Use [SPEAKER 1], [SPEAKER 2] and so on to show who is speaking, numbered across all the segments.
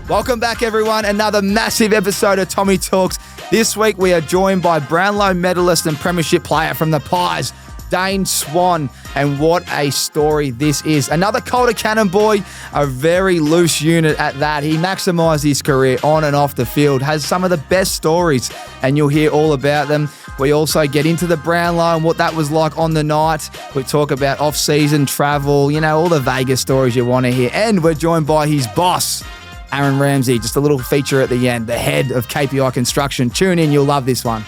[SPEAKER 1] Welcome back, everyone. Another massive episode of Tommy Talks. This week, we are joined by Brownlow medalist and premiership player from the Pies, Dane Swan. And what a story this is. Another Calder Cannon boy, a very loose unit at that. He maximised his career on and off the field, has some of the best stories, and you'll hear all about them. We also get into the Brownlow and what that was like on the night. We talk about off-season travel, all the Vegas stories you want to hear. And we're joined by his boss, Aaron Ramsay. Just a little feature at the end, the head of KPI Construction. Tune in, you'll love this one.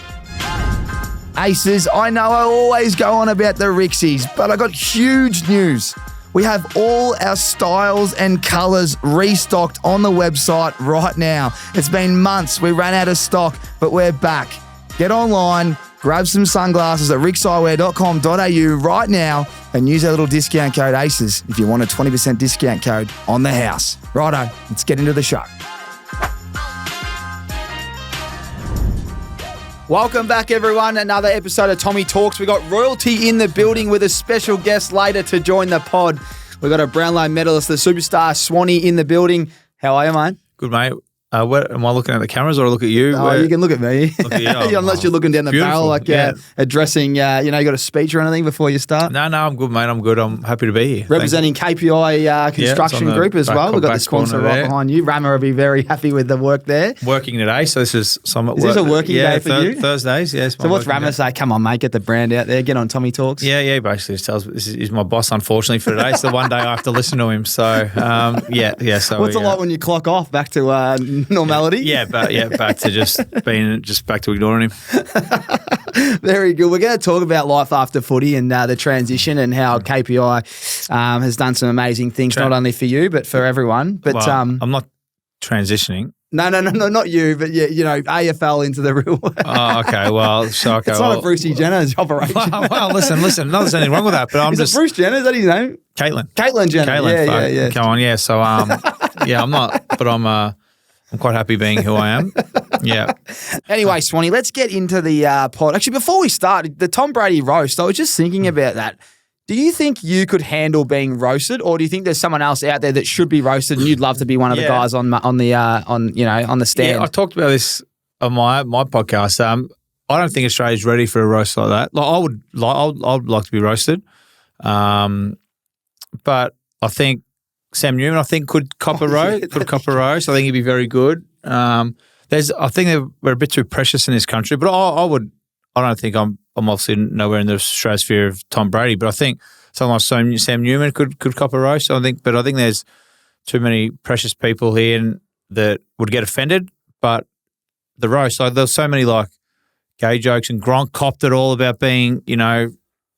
[SPEAKER 1] Aces, I know I always go on about the Rixies, but I got huge news. We have all our styles and colours restocked on the website right now. It's been months. We ran out of stock, but we're back. Get online, grab some sunglasses at rixeyewear.com.au right now and use our little discount code ACES if you want a 20% discount code on the house. Righto, let's get into the show. Welcome back, everyone. Another episode of Tommy Talks. We got royalty in the building with a special guest later to join the pod. We got a Brownlow medalist, the superstar Swanee in the building. How are you, mate?
[SPEAKER 2] Good, mate. Am I looking at the cameras or look at you?
[SPEAKER 1] Oh, you can look at me.
[SPEAKER 2] Look at you.
[SPEAKER 1] Unless you're looking down the barrel, like addressing, you got a speech or anything before you start?
[SPEAKER 2] No, I'm good, mate. I'm good. I'm happy to be here.
[SPEAKER 1] Representing KPI Construction Group as well. We've got the sponsor right behind you. Rama will be very happy with the work there.
[SPEAKER 2] Working today, so this is some at work.
[SPEAKER 1] Is this a working day for you?
[SPEAKER 2] Thursdays, yes.
[SPEAKER 1] So what's Rama say? Come on, mate, get the brand out there. Get on Tommy Talks.
[SPEAKER 2] Yeah, basically just tells me he's my boss, unfortunately, for today. So one day I have to listen to him. So, So
[SPEAKER 1] what's it like when you clock off back to normality?
[SPEAKER 2] Back to ignoring him.
[SPEAKER 1] Very good. We're going to talk about life after footy and the transition and how KPI has done some amazing things, not only for you but for everyone. But
[SPEAKER 2] I'm not transitioning.
[SPEAKER 1] No, not you, but AFL into the real world.
[SPEAKER 2] Oh, okay. Well, it's not
[SPEAKER 1] a Brucey Jenner's operation.
[SPEAKER 2] Well, listen. There's anything wrong with that, but I'm
[SPEAKER 1] Is it Bruce Jenner? Is that his name?
[SPEAKER 2] Caitlin
[SPEAKER 1] Jenner. Yeah.
[SPEAKER 2] Come on, yeah. So, I'm not, but I'm quite happy being who I am. Yeah.
[SPEAKER 1] Anyway, Swanee, let's get into the pod. Actually, before we start, the Tom Brady roast, I was just thinking about that. Do you think you could handle being roasted, or do you think there's someone else out there that should be roasted and you'd love to be one of the guys on the stand?
[SPEAKER 2] Yeah, I talked about this on my podcast. I don't think Australia's ready for a roast like that. Like I'd like to be roasted, but I think Sam Newman, could cop a roast. Could cop a roast. I think he'd be very good. I think we're a bit too precious in this country, but I don't think I'm obviously nowhere in the stratosphere of Tom Brady, but I think someone like Sam Newman could cop a roast. I think there's too many precious people here that would get offended. But the roast, there's so many gay jokes, and Gronk copped it all about being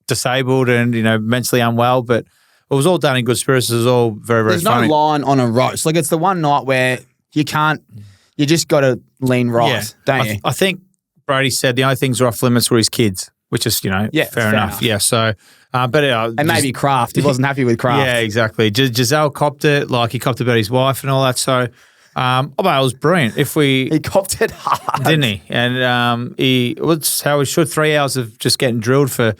[SPEAKER 2] disabled and mentally unwell, but it was all done in good spirits. It was all very, very funny.
[SPEAKER 1] There's no line on a roast. It's the one night where you just got to lean right, don't you?
[SPEAKER 2] I think Brady said the only things are off limits were his kids, which is, fair enough. Yeah, so,
[SPEAKER 1] and maybe Kraft. He wasn't happy with Kraft.
[SPEAKER 2] Yeah, exactly. Giselle copped it, he copped about his wife and all that. So, it was brilliant.
[SPEAKER 1] He copped it hard.
[SPEAKER 2] Didn't he? And was how he should. 3 hours of just getting drilled for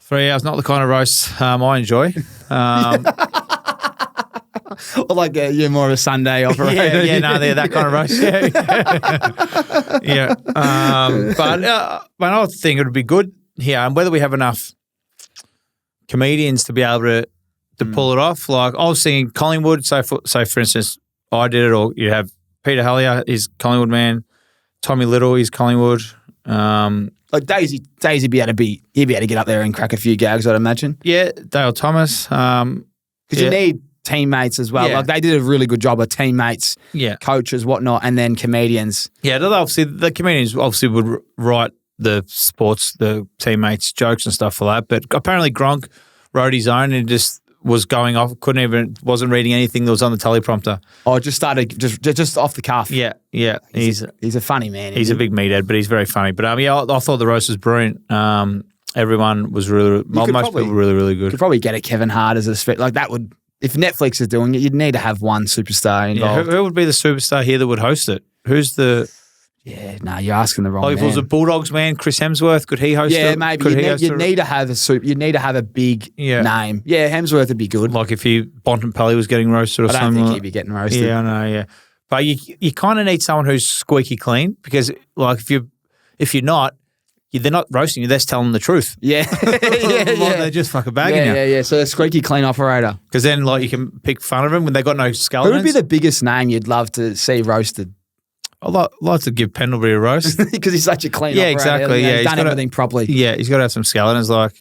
[SPEAKER 2] 3 hours, not the kind of roast I enjoy.
[SPEAKER 1] Or you're more of a Sunday operator.
[SPEAKER 2] They're that kind of roast. Yeah. But I think it would be good here, and whether we have enough comedians to be able to pull it off. I was thinking Collingwood. Say for instance, I did it, or you have Peter Hellier, he's Collingwood man. Tommy Little, he's Collingwood.
[SPEAKER 1] Daisy he'd be able to get up there and crack a few gags, I'd imagine.
[SPEAKER 2] Yeah, Dale Thomas.
[SPEAKER 1] Because you need teammates as well.
[SPEAKER 2] Yeah.
[SPEAKER 1] They did a really good job of teammates, coaches, whatnot, and then comedians.
[SPEAKER 2] Yeah, the comedians would write the teammates jokes and stuff like that. But apparently Gronk wrote his own and just was going off, wasn't reading anything that was on the teleprompter.
[SPEAKER 1] Oh, just started just off the cuff.
[SPEAKER 2] Yeah. He's
[SPEAKER 1] a funny man.
[SPEAKER 2] He's a big meathead, but he's very funny. But I thought the roast was brilliant. Everyone was most people were really, really good.
[SPEAKER 1] You could probably get a Kevin Hart as a that would. If Netflix is doing it, you'd need to have one superstar involved.
[SPEAKER 2] Yeah, who would be the superstar here that would host it? Who's the...
[SPEAKER 1] Yeah, no, you're asking the wrong man.
[SPEAKER 2] If it was a Bulldogs man, Chris Hemsworth, could he host it?
[SPEAKER 1] Yeah, maybe. You'd need to have a big name. Yeah, Hemsworth would be good.
[SPEAKER 2] Like if Bontempelli was getting roasted or something.
[SPEAKER 1] I don't think he'd be getting roasted.
[SPEAKER 2] Yeah, I know, yeah. But you kind of need someone who's squeaky clean because, like, if you're not, they're not roasting you. They're just telling them the truth.
[SPEAKER 1] Yeah.
[SPEAKER 2] They're just fucking bagging you.
[SPEAKER 1] Yeah. So a squeaky clean operator.
[SPEAKER 2] Because then, like, you can pick fun of them when they got no skeletons.
[SPEAKER 1] Who would be the biggest name you'd love to see roasted?
[SPEAKER 2] I'd like to give Pendlebury a roast.
[SPEAKER 1] Because he's such a clean operator.
[SPEAKER 2] Exactly.
[SPEAKER 1] He's done everything properly.
[SPEAKER 2] Yeah, he's got to have some skeletons. Like,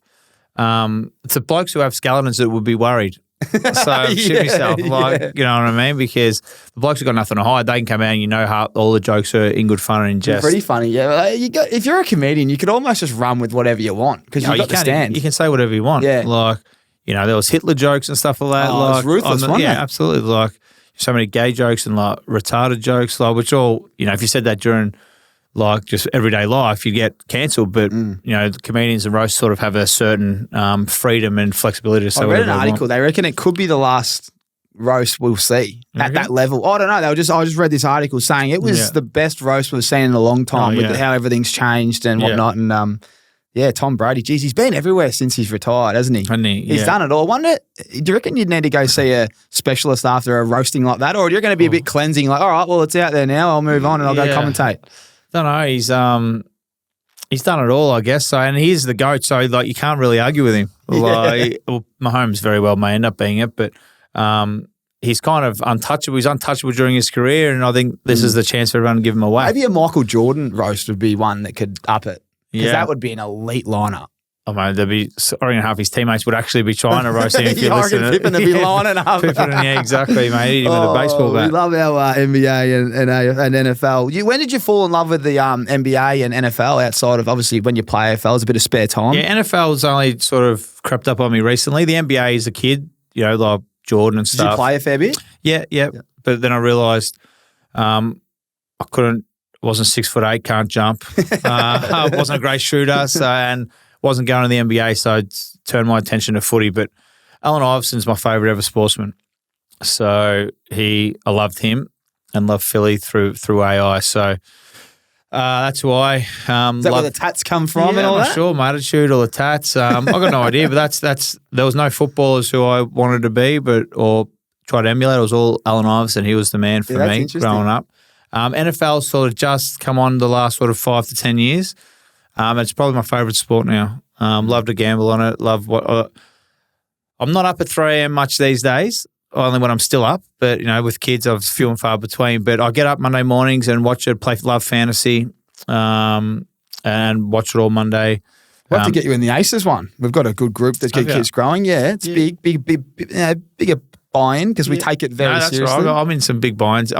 [SPEAKER 2] it's the blokes who have skeletons that would be worried. So shit yourself, you know what I mean? Because the blokes have got nothing to hide. They can come out and how all the jokes are in good fun and in jest.
[SPEAKER 1] Pretty funny, yeah. If you're a comedian, you could almost just run with whatever you want because you've got the stand.
[SPEAKER 2] You can say whatever you want.
[SPEAKER 1] Yeah.
[SPEAKER 2] Like, there was Hitler jokes and stuff like that.
[SPEAKER 1] Oh,
[SPEAKER 2] like,
[SPEAKER 1] it's ruthless, wasn't it?
[SPEAKER 2] Yeah, absolutely. Like, so many gay jokes and, like, retarded jokes, like, which all, if you said that during, like, just everyday life, you get cancelled. But, the comedians and roasts sort of have a certain freedom and flexibility to say
[SPEAKER 1] I read an
[SPEAKER 2] whatever they
[SPEAKER 1] article.
[SPEAKER 2] want.
[SPEAKER 1] They reckon it could be the last roast we'll see at that level. I don't know. I just read this article saying it was the best roast we've seen in a long time with how everything's changed and whatnot. And, Tom Brady, geez, he's been everywhere since he's retired, hasn't he? He's done it all. I wonder, do you reckon you'd need to go see a specialist after a roasting like that? Or do you reckon it'd be a bit cleansing, like, all right, well, it's out there now. I'll move on and I'll go commentate.
[SPEAKER 2] Don't know. He's done it all, I guess. So, and he's the GOAT, so, like, you can't really argue with him. Like, Mahomes very well may end up being it, but he's kind of untouchable. He's untouchable during his career, and I think this is the chance for everyone to give him away.
[SPEAKER 1] Maybe a Michael Jordan roast would be one that could up it. Because that would be an elite lineup.
[SPEAKER 2] I mean, I reckon half his teammates would actually be trying to roast him if you listen to it.
[SPEAKER 1] Pippen would be lining up.
[SPEAKER 2] Pippen, yeah, exactly, mate. Even with a baseball bat.
[SPEAKER 1] We love our NBA and NFL. When did you fall in love with the NBA and NFL outside of, obviously, when you play AFL, there's a bit of spare time?
[SPEAKER 2] Yeah, NFL's only sort of crept up on me recently. The NBA as a kid, like Jordan and stuff.
[SPEAKER 1] Did you play a fair bit?
[SPEAKER 2] Yeah. But then I realised I wasn't 6'8", can't jump. I wasn't a great shooter, and wasn't going to the NBA, so I turned my attention to footy. But Allen Iverson's my favourite ever sportsman. So I loved him and loved Philly through AI. So that's why.
[SPEAKER 1] Is that where the tats come from and all that?
[SPEAKER 2] Sure, my attitude or the tats. I got no idea, but that's there was no footballers who I wanted to be, or tried to emulate. It was all Allen Iverson. He was the man for me growing up. NFL sort of just come on the last sort of 5 to 10 years. It's probably my favourite sport now. Love to gamble on it. Love what I'm not up at 3 a.m. much these days, only when I'm still up. But, with kids, I'm few and far between. But I get up Monday mornings and watch it, love fantasy, and watch it all Monday.
[SPEAKER 1] We'll have to get you in the Aces one. We've got a good group that keeps growing. Yeah, it's big, bigger buy-in because we take it very seriously.
[SPEAKER 2] Right. I'm in some big buy-ins.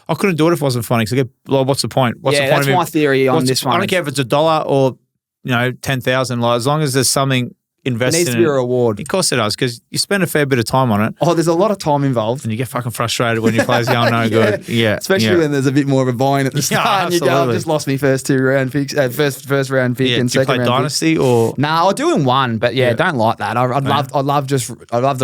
[SPEAKER 2] I couldn't do it if it wasn't funny. Because what's the point? What's the point
[SPEAKER 1] that's my theory on this one.
[SPEAKER 2] I don't care if it's $1 or 10,000. Like, as long as there's something invested,
[SPEAKER 1] it needs to be a reward.
[SPEAKER 2] Of course it does, because you spend a fair bit of time on it.
[SPEAKER 1] Oh, there's a lot of time involved,
[SPEAKER 2] and you get fucking frustrated when your players going no good. Yeah,
[SPEAKER 1] especially when there's a bit more of a buy-in at the start. And you go, I've just lost me first 2 round picks, first round pick and second round.
[SPEAKER 2] Do you play Dynasty or?
[SPEAKER 1] No, I'll do in one, but don't like that. I love the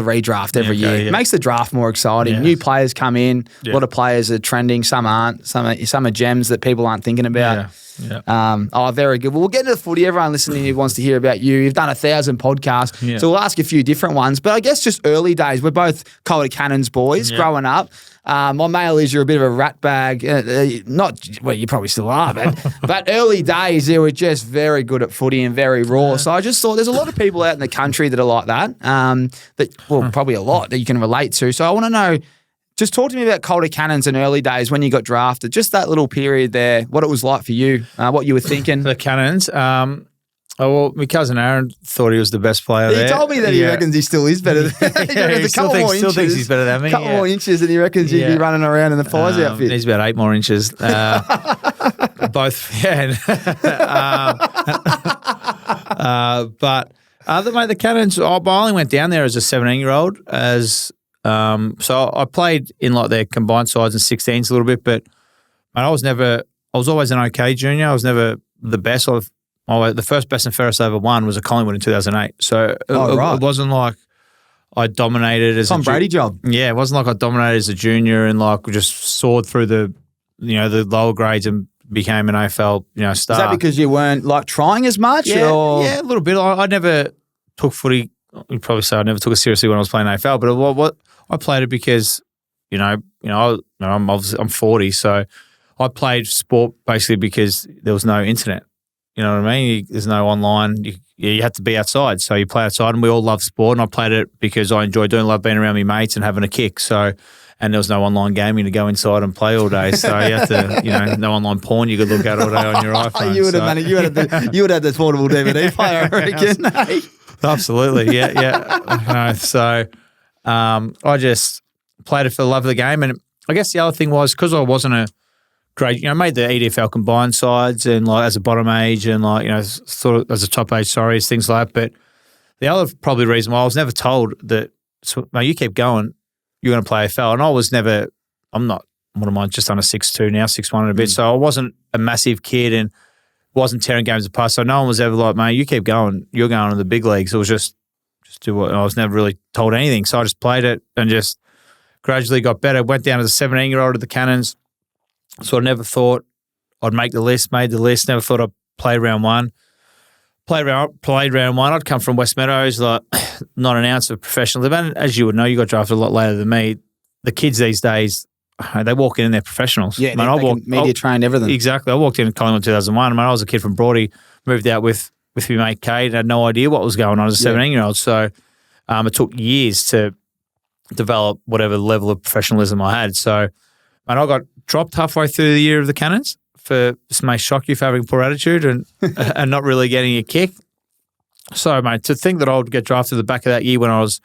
[SPEAKER 1] redraft every year. It makes the draft more exciting. New players come in. A lot of players are trending. Some aren't. Some are gems that people aren't thinking about. Very good. Well, we'll get into the footy. Everyone listening who wants to hear about you. You've done 1,000 podcasts, so we'll ask a few different ones. But I guess just early days. We're both Calder Cannons boys growing up. My mail is you're a bit of a rat bag. You probably still are, but early days you were just very good at footy and very raw. So I just thought there's a lot of people out in the country that are like that. Probably a lot that you can relate to. So I want to know. Just talk to me about Calder Cannons in early days when you got drafted, just that little period there, what it was like for you, what you were thinking.
[SPEAKER 2] The Cannons, my cousin Aaron thought he was the best player there.
[SPEAKER 1] He told me that he reckons he still is better than
[SPEAKER 2] he still thinks he's better than me.
[SPEAKER 1] A couple more inches and he reckons he'd be running around in the Fires outfit.
[SPEAKER 2] He's about 8 more inches. Both, the Cannons, I only went down there as a 17-year-old, so I played in like their combined sides and 16s a little bit, but I was always an okay junior. I was never the best. The first best and fairest I ever won was at Collingwood in 2008. So it wasn't like I dominated as
[SPEAKER 1] Tom Brady job.
[SPEAKER 2] Yeah, it wasn't like I dominated as a junior and like just soared through the lower grades and became an AFL star.
[SPEAKER 1] Is that because you weren't like trying as much?
[SPEAKER 2] Yeah, a little bit. I never took footy. You'd probably say I never took it seriously when I was playing AFL, but what I played it because I'm 40, so I played sport basically because there was no internet. You know what I mean? There's no online. You had to be outside, so you play outside, and we all love sport. And I played it because I enjoy doing, love being around my mates and having a kick. So, and there was no online gaming to go inside and play all day. So you had to, no online porn you could look at all day on your iPhone.
[SPEAKER 1] You would have the portable DVD player, I reckon.
[SPEAKER 2] Absolutely, yeah. So I just played it for the love of the game, and I guess the other thing was because I wasn't a great, I made the EDFL combined sides and as a bottom age and sort of as a top age, things like that. But the other probably reason why I was never told that, you keep going, you're going to play AFL. And I was never, I'm not, what am I, just under 6'2", now 6'1" and a bit. So I wasn't a massive kid and wasn't tearing games apart. So no one was ever like, mate, you keep going, you're going to the big leagues. It was just do what, I was never really told anything. So I just played it and just gradually got better. Went down as a 17-year-old at the Cannons. So I never thought I'd make the list, made the list. Never thought I'd play round one. Played round one. I'd come from West Meadows, not an ounce of professionalism. And as you would know, you got drafted a lot later than me. The kids these days, they walk in and they're professionals.
[SPEAKER 1] Yeah, media trained, everything.
[SPEAKER 2] Exactly. I walked in Collingwood in 2001. I was a kid from Broady, moved out with my mate Kate, and had no idea what was going on as a 17-year-old. So it took years to develop whatever level of professionalism I had. So, and I got dropped halfway through the year of the Cannons. This may shock you for having poor attitude and and not really getting a kick. So, mate, to think that I would get drafted at the back of that year when I was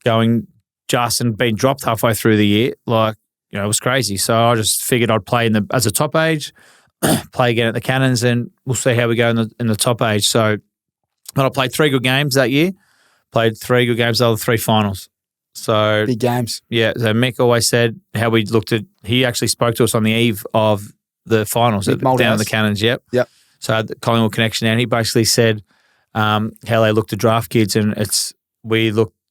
[SPEAKER 2] going just and being dropped halfway through the year, it was crazy. So I just figured I'd play as a top age, play again at the Cannons, and we'll see how we go in the top age. So, but I played 3 good games that year. Played 3 good games, the other 3 finals. So
[SPEAKER 1] big games.
[SPEAKER 2] Yeah. So Mick always said how we looked at. He actually spoke to us on the eve of the finals down at the Cannons. Yep. So I had the Collingwood connection, and he basically said how they look to draft kids, and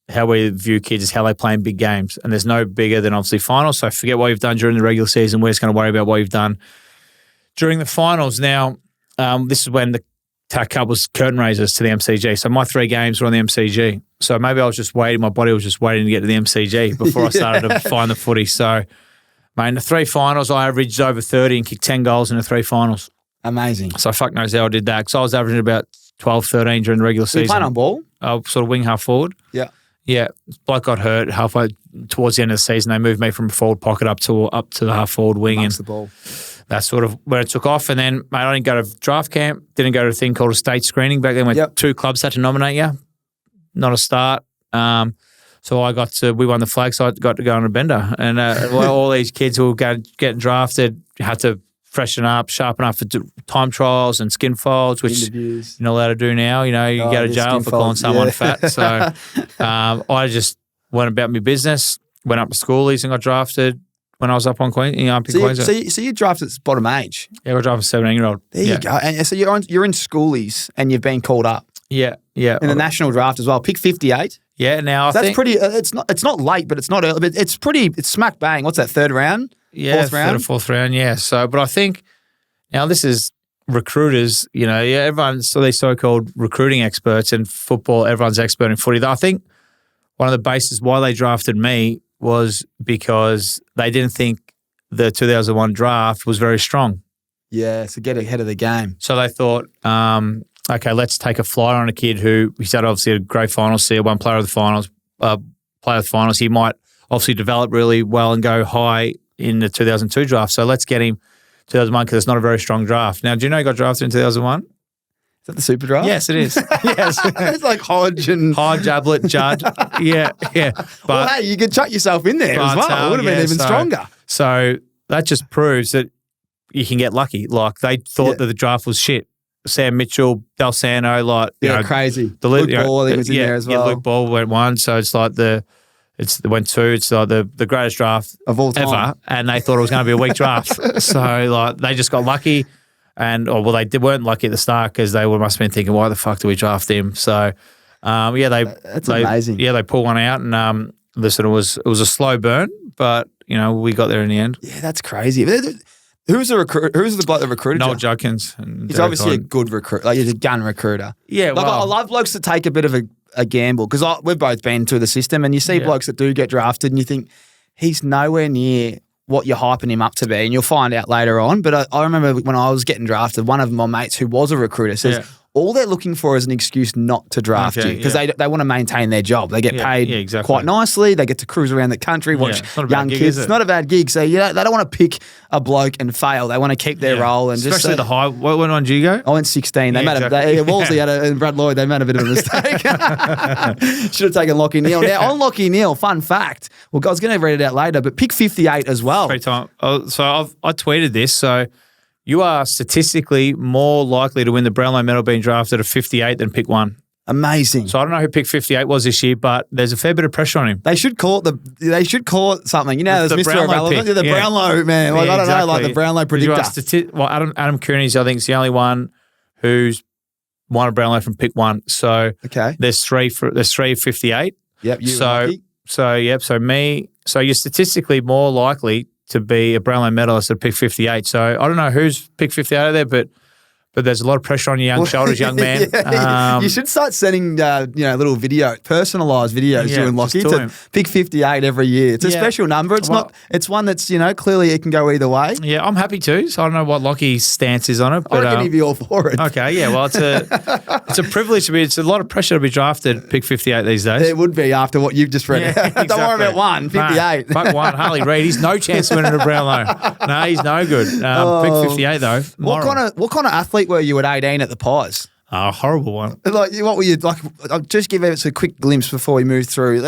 [SPEAKER 2] how we view kids is how they play in big games, and there's no bigger than obviously finals. So forget what you've done during the regular season. We're just going to worry about what you've done during the finals. Now, this is when the TAC Cup was curtain raisers to the MCG. So my 3 games were on the MCG. So maybe I was just waiting. My body was just waiting to get to the MCG before I started to find the footy. So, mate, in the 3 finals, I averaged over 30 and kicked 10 goals in the 3 finals.
[SPEAKER 1] Amazing.
[SPEAKER 2] So fuck knows how I did that because I was averaging about 12, 13 during the regular season.
[SPEAKER 1] You playing on ball?
[SPEAKER 2] Sort of wing half forward.
[SPEAKER 1] Yeah.
[SPEAKER 2] Yeah. Bloke got hurt halfway towards the end of the season. They moved me from a forward pocket up to the half forward wing.
[SPEAKER 1] Amongst the ball.
[SPEAKER 2] That's sort of where it took off. And then, mate, I didn't go to draft camp, didn't go to a thing called a state screening back then where 2 clubs had to nominate you. Not a start. So we won the flag, so I got to go on a bender. And all these kids who were getting drafted had to freshen up, sharpen up for time trials and skin folds, which
[SPEAKER 1] interviews.
[SPEAKER 2] You're not allowed to do now. You go to jail for calling someone fat. So I just went about my business, went up to schoolies and got drafted. When I was up on Queensland.
[SPEAKER 1] So you drafted at bottom age?
[SPEAKER 2] Yeah, I got drafted 17-year-old.
[SPEAKER 1] There you go. And so you're in schoolies and you've been called up.
[SPEAKER 2] Yeah.
[SPEAKER 1] In the national draft as well. Pick 58.
[SPEAKER 2] Yeah, now
[SPEAKER 1] so that's pretty. It's not late, but it's not early. But it's smack bang. What's that? 3rd round?
[SPEAKER 2] Yeah,
[SPEAKER 1] 4th round?
[SPEAKER 2] 3rd or 4th round. Yeah. So, but I think now this is recruiters. Everyone's these so-called recruiting experts in football. Everyone's expert in footy. I think one of the bases why they drafted me was because they didn't think the 2001 draft was very strong.
[SPEAKER 1] Yeah, so get ahead of the game.
[SPEAKER 2] So they thought, okay, let's take a flyer on a kid he's had obviously a great finals year, one player of the finals, He might obviously develop really well and go high in the 2002 draft. So let's get him 2001 because it's not a very strong draft. Now, do you know he got drafted in 2001?
[SPEAKER 1] Is that the super draft?
[SPEAKER 2] Yes, it is. Yes.
[SPEAKER 1] It's like Hodge, Ablett,
[SPEAKER 2] Judd. Yeah.
[SPEAKER 1] But hey, you could chuck yourself in there as well. It would have been even stronger.
[SPEAKER 2] So that just proves that you can get lucky. Like they thought that the draft was shit. Sam Mitchell, Dalsano,
[SPEAKER 1] crazy. Luke Ball, I think, was in there as well.
[SPEAKER 2] Yeah, Luke Ball went 1. So it's like went 2. It's like the greatest draft
[SPEAKER 1] of all time
[SPEAKER 2] ever. And they thought it was going to be a weak draft. So they just got lucky. And they weren't lucky at the start because they must have been thinking, why the fuck do we draft him? So
[SPEAKER 1] that's amazing.
[SPEAKER 2] Yeah, they pulled one out, and listen, it was a slow burn, but we got there in the end.
[SPEAKER 1] Yeah, that's crazy. Who's the bloke that recruited
[SPEAKER 2] Noel
[SPEAKER 1] you?
[SPEAKER 2] Judkins.
[SPEAKER 1] He's obviously a good recruiter. He's a gun recruiter.
[SPEAKER 2] Yeah,
[SPEAKER 1] I love blokes that take a bit of a gamble because we've both been through the system, and you see blokes that do get drafted, and you think, he's nowhere near what you're hyping him up to be, and you'll find out later on. But I remember when I was getting drafted, one of my mates who was a recruiter says, all they're looking for is an excuse not to draft you because they want to maintain their job. They get paid quite nicely. They get to cruise around the country, watch young kids. It's not a bad gig. So they don't want to pick a bloke and fail. They want to keep their role. And
[SPEAKER 2] especially the high. What one did you go?
[SPEAKER 1] I went 16. Wolsey and Brad Lloyd, they made a bit of a mistake. Should have taken Lockie Neal. Now, on Lockie Neal, fun fact. Well, I was going to read it out later, but pick 58 as well.
[SPEAKER 2] Free time. So I tweeted this. So you are statistically more likely to win the Brownlow medal being drafted at 58 than pick 1.
[SPEAKER 1] Amazing.
[SPEAKER 2] So I don't know who pick 58 was this year, but there's a fair bit of pressure on him.
[SPEAKER 1] They should call it something. You know, there's Mr. Irrelevant. The Brownlow, man. Like, I don't know, like the Brownlow predictor.
[SPEAKER 2] Adam Cooney's, I think, is the only one who's won a Brownlow from pick 1. So there's three of 58.
[SPEAKER 1] Yep.
[SPEAKER 2] So you're statistically more likely to be a Brownlow medalist at pick 58. So I don't know who's pick 58 out of there, but there's a lot of pressure on your young shoulders, young man.
[SPEAKER 1] You should start sending little personalised videos you and Lockie to pick 58 every year. It's a special number. It's one that's clearly it can go either way.
[SPEAKER 2] Yeah, I'm happy to. So I don't know what Lockie's stance is on it, but
[SPEAKER 1] I reckon he'd be all for it.
[SPEAKER 2] Okay, yeah. Well, it's a privilege to be. It's a lot of pressure to be drafted pick 58 these days.
[SPEAKER 1] It would be after what you've just read. Exactly. Don't worry about 1, 58.
[SPEAKER 2] Fuck 1. Harley Reid. He's no chance of winning a Brownlow. No, he's no good. Pick 58 though.
[SPEAKER 1] What kind of athlete were you at 18 at the Pies?
[SPEAKER 2] A horrible one.
[SPEAKER 1] Like, what were you like? I'll just give us a quick glimpse before we move through.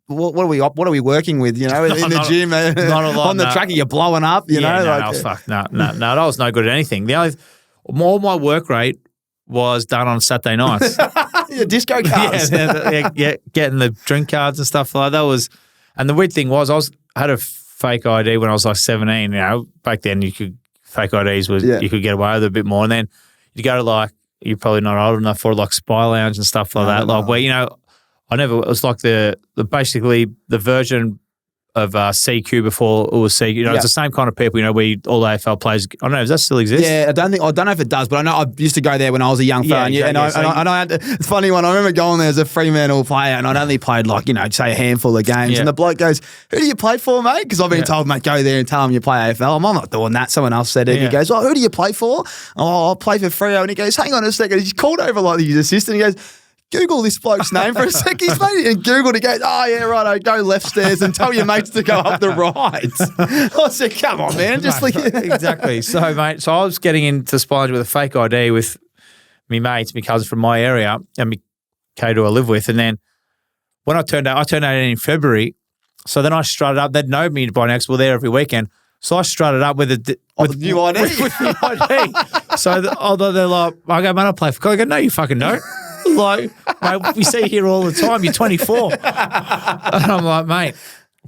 [SPEAKER 1] What are we working with? In the gym, not a lot, on the track, you're blowing up.
[SPEAKER 2] No, I was fucked. No, that was no good at anything. All my work rate was done on Saturday nights.
[SPEAKER 1] Disco cards.
[SPEAKER 2] Getting the drink cards and stuff like that was. And the weird thing was, I had a fake ID when I was like 17. Back then fake IDs was you could get away with it a bit more, and then you go to you're probably not old enough for Spy Lounge and stuff like that. Where it was like basically the version of CQ before it was CQ. It's the same kind of people. Where all the AFL players. I don't know. Does that still exist?
[SPEAKER 1] Yeah, I don't know if it does, but I know I used to go there when I was a young fella. It's funny one. I remember going there as a Fremantle player, and I'd only played say a handful of games. And the bloke goes, "Who do you play for, mate?" Because I've been told, mate, go there and tell them you play AFL. I'm not doing that. Someone else said it. He goes, "Oh, who do you play for?" "Oh, I'll play for Freo." And he goes, "Hang on a second." He's called over his assistant. He goes, "Google this bloke's name for a sec." He's made it and Googled. He goes, "Oh, yeah, right. Go left stairs and tell your mates to go up the right." I said, "Come on, man."
[SPEAKER 2] Exactly. So, mate, I was getting into Spy Lounge with a fake ID with me mates, my cousins from my area, and me kid who I live with. And then when I turned 18 in February. So then I strutted up. They'd know me by now because we're there every weekend. So I strutted up with
[SPEAKER 1] new ID.
[SPEAKER 2] With new ID. So they're like, I go, "Man, I play for Collingwood." I go, "No, you fucking don't." Mate, we see you here all the time. You're 24. And I'm like, "Mate,"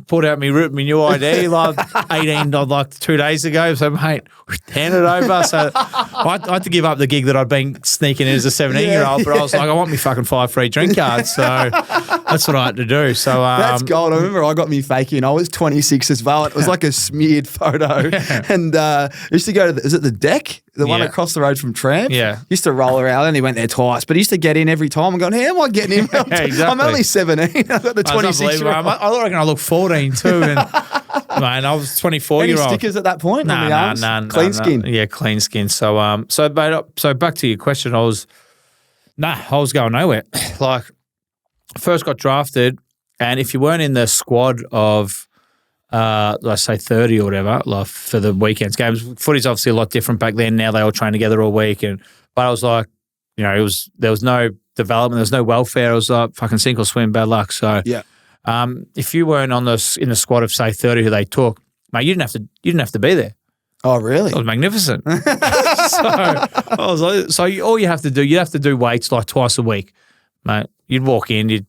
[SPEAKER 2] pulled out my new ID 18 2 days ago. So, mate, hand it over. So I had to give up the gig that I'd been sneaking in as a 17-year-old, but I was like, I want me fucking 5 free drink cards. So that's what I had to do. So
[SPEAKER 1] that's gold. I remember I got me fake in. I was 26 as well. It was like a smeared photo. And I used to go to, is it the Deck? The one across the road from Tramp?
[SPEAKER 2] Yeah.
[SPEAKER 1] Used to roll around. I only went there twice, but I used to get in every time. I'm going, how am I getting in?
[SPEAKER 2] Exactly.
[SPEAKER 1] I'm only 17. I've got the 26-year-old.
[SPEAKER 2] I reckon I look 14 too. And man, I was 24-year-old.
[SPEAKER 1] Any stickers at that point?
[SPEAKER 2] Nah.
[SPEAKER 1] Clean skin.
[SPEAKER 2] Yeah, clean skin. So back to your question, I was going nowhere. First got drafted, and if you weren't in the squad of let's say 30 or whatever, for the weekends games, footy's obviously a lot different back then. Now they all train together all week, but I was like, there was no development, there was no welfare. It was like fucking sink or swim, bad luck. So if you weren't in the squad of say 30 who they took, mate, you didn't have to be there.
[SPEAKER 1] Oh, really?
[SPEAKER 2] It was magnificent. All you have to do weights twice a week, mate. You'd walk in.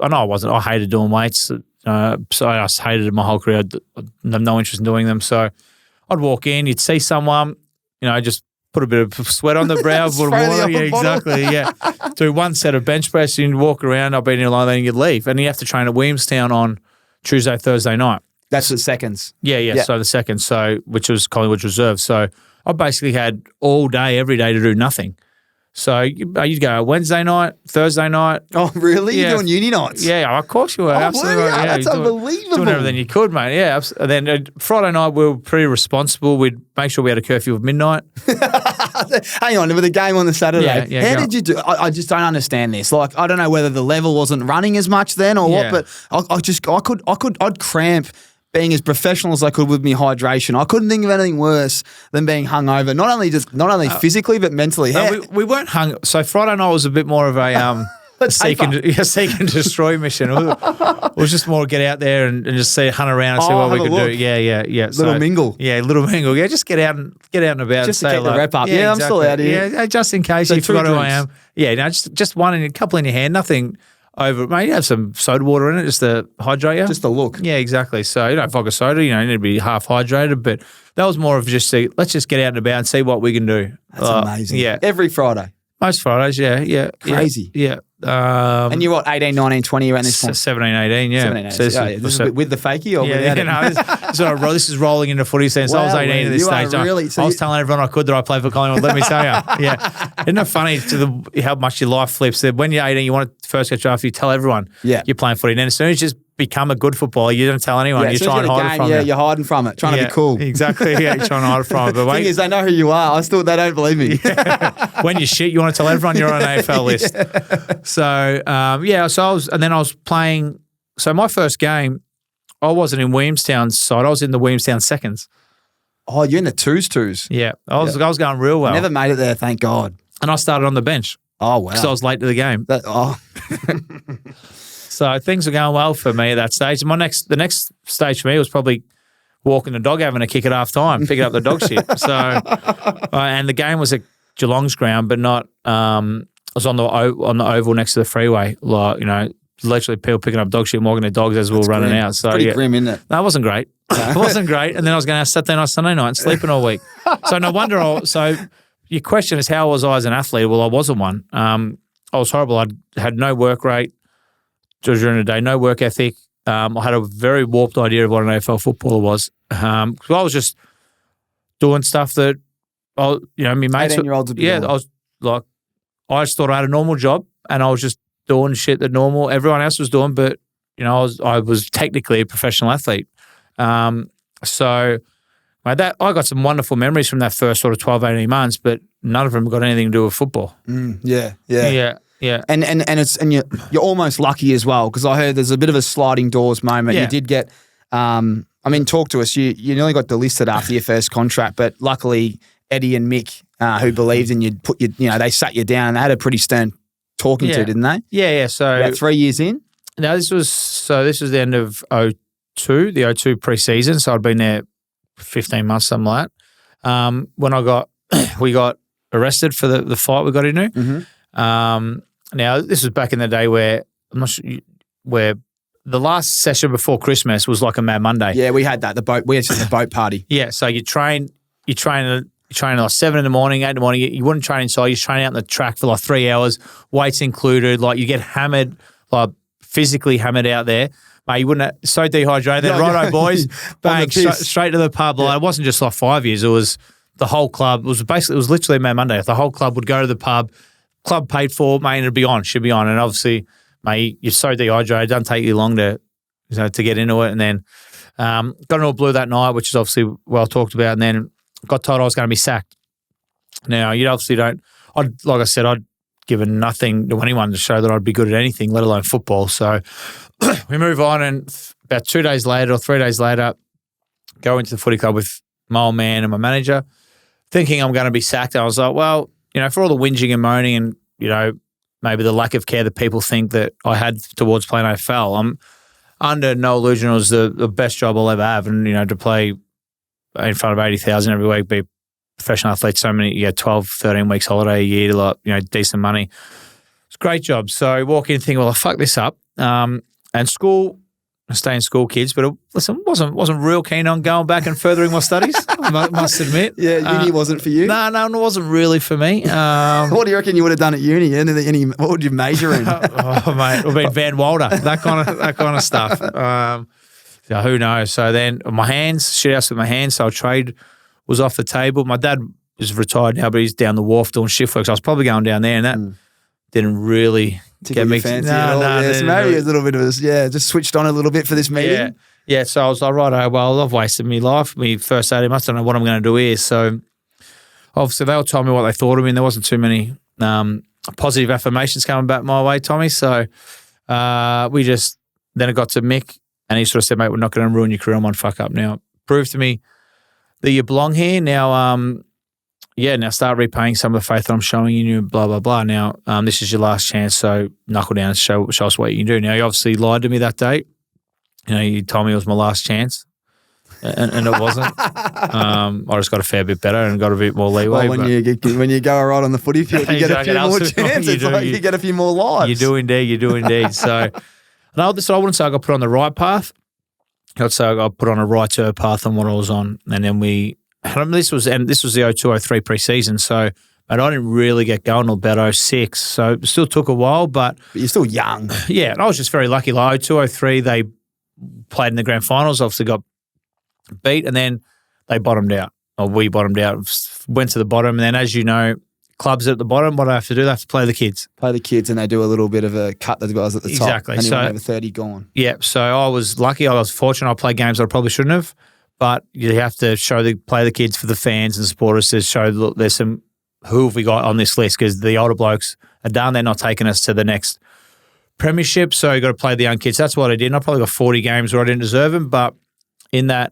[SPEAKER 2] I hated doing weights. So I just hated it my whole career. I have no interest in doing them. So I'd walk in. You'd see someone, just put a bit of sweat on the brow, put water. Yeah, exactly. Yeah. Do one set of bench press. You'd walk around. I'll be in your line, then you'd leave. And you have to train at Williamstown on Tuesday, Thursday night.
[SPEAKER 1] That's the seconds.
[SPEAKER 2] Yeah. So the second, which was Collingwood reserve. So I basically had all day, every day to do nothing. So you'd go Wednesday night, Thursday night.
[SPEAKER 1] Oh, really?
[SPEAKER 2] Yeah.
[SPEAKER 1] You're doing uni nights?
[SPEAKER 2] Yeah, of course you were.
[SPEAKER 1] Oh,
[SPEAKER 2] Absolutely.
[SPEAKER 1] were you?
[SPEAKER 2] Yeah,
[SPEAKER 1] That's
[SPEAKER 2] you're
[SPEAKER 1] unbelievable.
[SPEAKER 2] Doing everything you could, mate. Yeah. And then Friday night, we were pretty responsible. We'd make sure we had a curfew of midnight.
[SPEAKER 1] Hang on, with a game on the Saturday.
[SPEAKER 2] Yeah,
[SPEAKER 1] How did you do? I just don't understand this. Like, I don't know whether the level wasn't running as much then or what, but I'd cramp being as professional as I could with my hydration. I couldn't think of anything worse than being hungover. Not only physically but mentally.
[SPEAKER 2] We weren't hung. So Friday night was a bit more of a seek and destroy mission. It was just more get out there and just hunt around and see what we could do. Yeah.
[SPEAKER 1] Little mingle.
[SPEAKER 2] Yeah, little mingle. Yeah, just get out and about.
[SPEAKER 1] Just
[SPEAKER 2] and
[SPEAKER 1] to
[SPEAKER 2] say
[SPEAKER 1] keep the rep up. Yeah, exactly. I'm still out here.
[SPEAKER 2] Yeah, just in case you forgot who I am. Yeah, no, just one and a couple in your hand. Nothing over. Maybe have some soda water in it just to hydrate you.
[SPEAKER 1] Just the look.
[SPEAKER 2] Yeah, exactly. So vodka soda. You need to be half hydrated, but that was more of just let's just get out and about and see what we can do.
[SPEAKER 1] That's amazing. Yeah, every Friday.
[SPEAKER 2] Most Fridays, yeah.
[SPEAKER 1] Crazy.
[SPEAKER 2] Yeah.
[SPEAKER 1] And you're what, 18, 19, 20 around this point?
[SPEAKER 2] 17, 18, yeah.
[SPEAKER 1] 17, 18. This is with the faikey or without it?
[SPEAKER 2] This is rolling into footy sense. I was 18 at this stage. I was telling everyone I could that I played for Collingwood, let me tell you. Yeah. Isn't it funny how much your life flips? That when you're 18, you want to first get drafted, you tell everyone you're playing footy. And then as soon as you just become a good footballer, you don't tell anyone. You're trying to hide it from it.
[SPEAKER 1] You're hiding from it, trying to be cool.
[SPEAKER 2] Exactly. Yeah, you're trying to hide it from it. But
[SPEAKER 1] the thing is, they know who you are. They don't believe me.
[SPEAKER 2] Yeah. When you shit, you want to tell everyone you're on an AFL list. So, I was playing. So my first game, I wasn't in Williamstown's side. I was in the Williamstown seconds.
[SPEAKER 1] Oh, you're in the twos.
[SPEAKER 2] Yeah. I was going real well.
[SPEAKER 1] I never made it there, thank God.
[SPEAKER 2] And I started on the bench.
[SPEAKER 1] Oh, wow.
[SPEAKER 2] Because I was late to the game. So things were going well for me at that stage. The next stage for me was probably walking the dog, having a kick at half time, picking up the dog shit. So, and the game was at Geelong's ground, but not. It was on the oval next to the freeway. Like, literally people picking up dog shit and walking their dogs as we were running out. So
[SPEAKER 1] pretty grim, isn't it?
[SPEAKER 2] No, it wasn't great. It wasn't great. And then I was going out Saturday night, Sunday night, and sleeping all week. So no wonder. So your question is, how was I as an athlete? Well, I wasn't one. I was horrible. I had no work rate during the day, no work ethic. I had a very warped idea of what an AFL footballer was. So I was just doing stuff that, my mates.
[SPEAKER 1] 18-year-olds would be doing.
[SPEAKER 2] I was like, I just thought I had a normal job and I was just doing shit that everyone else was doing, but I was technically a professional athlete. So I got some wonderful memories from that first sort of 12, 18 months, but none of them got anything to do with football.
[SPEAKER 1] Yeah. And you're almost lucky as well, because I heard there's a bit of a sliding doors moment.
[SPEAKER 2] Yeah.
[SPEAKER 1] You did get, talk to us. You nearly got delisted after your first contract, but luckily Eddie and Mick, who believed in you, they sat you down and they had a pretty stern talking to, didn't they?
[SPEAKER 2] Yeah. So
[SPEAKER 1] about 3 years in.
[SPEAKER 2] No, this was the end of 2002, the 2002 pre-season. So I'd been there 15 months, something like that. When we got arrested for the fight we got into.
[SPEAKER 1] Mm-hmm.
[SPEAKER 2] Now this was back in the day where I'm not sure where the last session before Christmas was like a Mad Monday.
[SPEAKER 1] Yeah, we had that. We had the boat party.
[SPEAKER 2] Yeah, so you train at like 7 in the morning, 8 in the morning. You wouldn't train inside. You train out on the track for like 3 hours, weights included. Like you get hammered, like physically hammered out there. Mate, you wouldn't so dehydrated. Then righto, boys, bang, straight to the pub. Like, it wasn't just like 5 years. It was the whole club. It was literally Mad Monday. The whole club would go to the pub. Club paid for, mate, and should be on. And obviously, mate, you're so dehydrated. It doesn't take you long to get into it. And then got into a blue that night, which is obviously well talked about. And then got told I was going to be sacked. Now, you obviously don't. Like I said, I'd given nothing to anyone to show that I'd be good at anything, let alone football. So we move on, and about 2 days later or 3 days later, go into the footy club with my old man and my manager, thinking I'm going to be sacked. I was like, well, for all the whinging and moaning and, maybe the lack of care that people think that I had towards playing AFL, I'm under no illusion it was the best job I'll ever have. And, to play in front of 80,000 every week, be a professional athlete, so many, 12, 13 weeks holiday a year to decent money. It's a great job. So I walk in and think, well, I fucked this up. And school, I stay in school, kids, but wasn't real keen on going back and furthering my studies, I must admit.
[SPEAKER 1] Yeah, uni wasn't for you?
[SPEAKER 2] No, it wasn't really for me.
[SPEAKER 1] What do you reckon you would have done at uni? What would you major in?
[SPEAKER 2] Mate, it would have been Van Wilder, that kind of stuff. So who knows? So then shit house with my hands, so trade was off the table. My dad he's retired now, but he's down the wharf doing shift work. So I was probably going down there, and that didn't really get me
[SPEAKER 1] fancy at all. So maybe a little bit of just switched on a little bit for this meeting.
[SPEAKER 2] Yeah. So I was like, right, well, I've wasted my life. My first 18 months, I don't know what I'm going to do here. So obviously they all told me what they thought of me, and there wasn't too many positive affirmations coming back my way, Tommy. So then it got to Mick, and he sort of said, mate, we're not going to ruin your career on one fuck up now. Prove to me that you belong here. Now, now start repaying some of the faith that I'm showing you, blah, blah, blah. Now, this is your last chance, so knuckle down and show us what you can do. Now, you obviously lied to me that day. You told me it was my last chance, and it wasn't. I just got a fair bit better and got a bit more leeway.
[SPEAKER 1] Well, when you go right on the footy field, you get a few more chances. You get a few more lives.
[SPEAKER 2] You do indeed. So, and I wouldn't say I got put on the right path. I'd say I got put on a righter path than what I was on. And then this was the 02-03 pre-season. So, but I didn't really get going until about 06. So it still took a while, but
[SPEAKER 1] you're still young.
[SPEAKER 2] Yeah, and I was just very lucky. Like 02-03, they played in the grand finals, obviously got beat, and then they bottomed out. Or we bottomed out, went to the bottom, and then as you know, clubs at the bottom, what do they have to do? They have to play the kids. And they do a little bit of a cut to the guys at the top. Exactly.
[SPEAKER 1] And
[SPEAKER 2] so
[SPEAKER 1] over 30 gone.
[SPEAKER 2] Yeah. So I was lucky. I was fortunate. I played games that I probably shouldn't have, but you have to play the kids for the fans and supporters to show, look, there's some, who have we got on this list? Because the older blokes are done. They're not taking us to the next premiership. So you got to play the young kids. That's what I did. And I probably got 40 games where I didn't deserve them, but in that,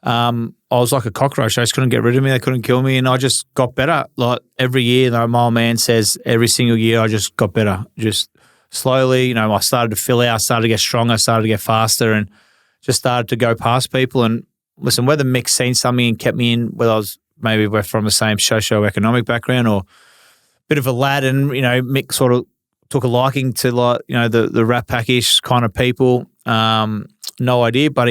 [SPEAKER 2] I was like a cockroach. They just couldn't get rid of me. They couldn't kill me, and I just got better. Like every year, my old man says, every single year I just got better. Just slowly, I started to fill out, started to get stronger, started to get faster, and just started to go past people. And listen, whether Mick's seen something and kept me in, whether we're from the same socio-economic background or a bit of a lad, and Mick sort of took a liking to the Rat Pack-ish kind of people. No idea, but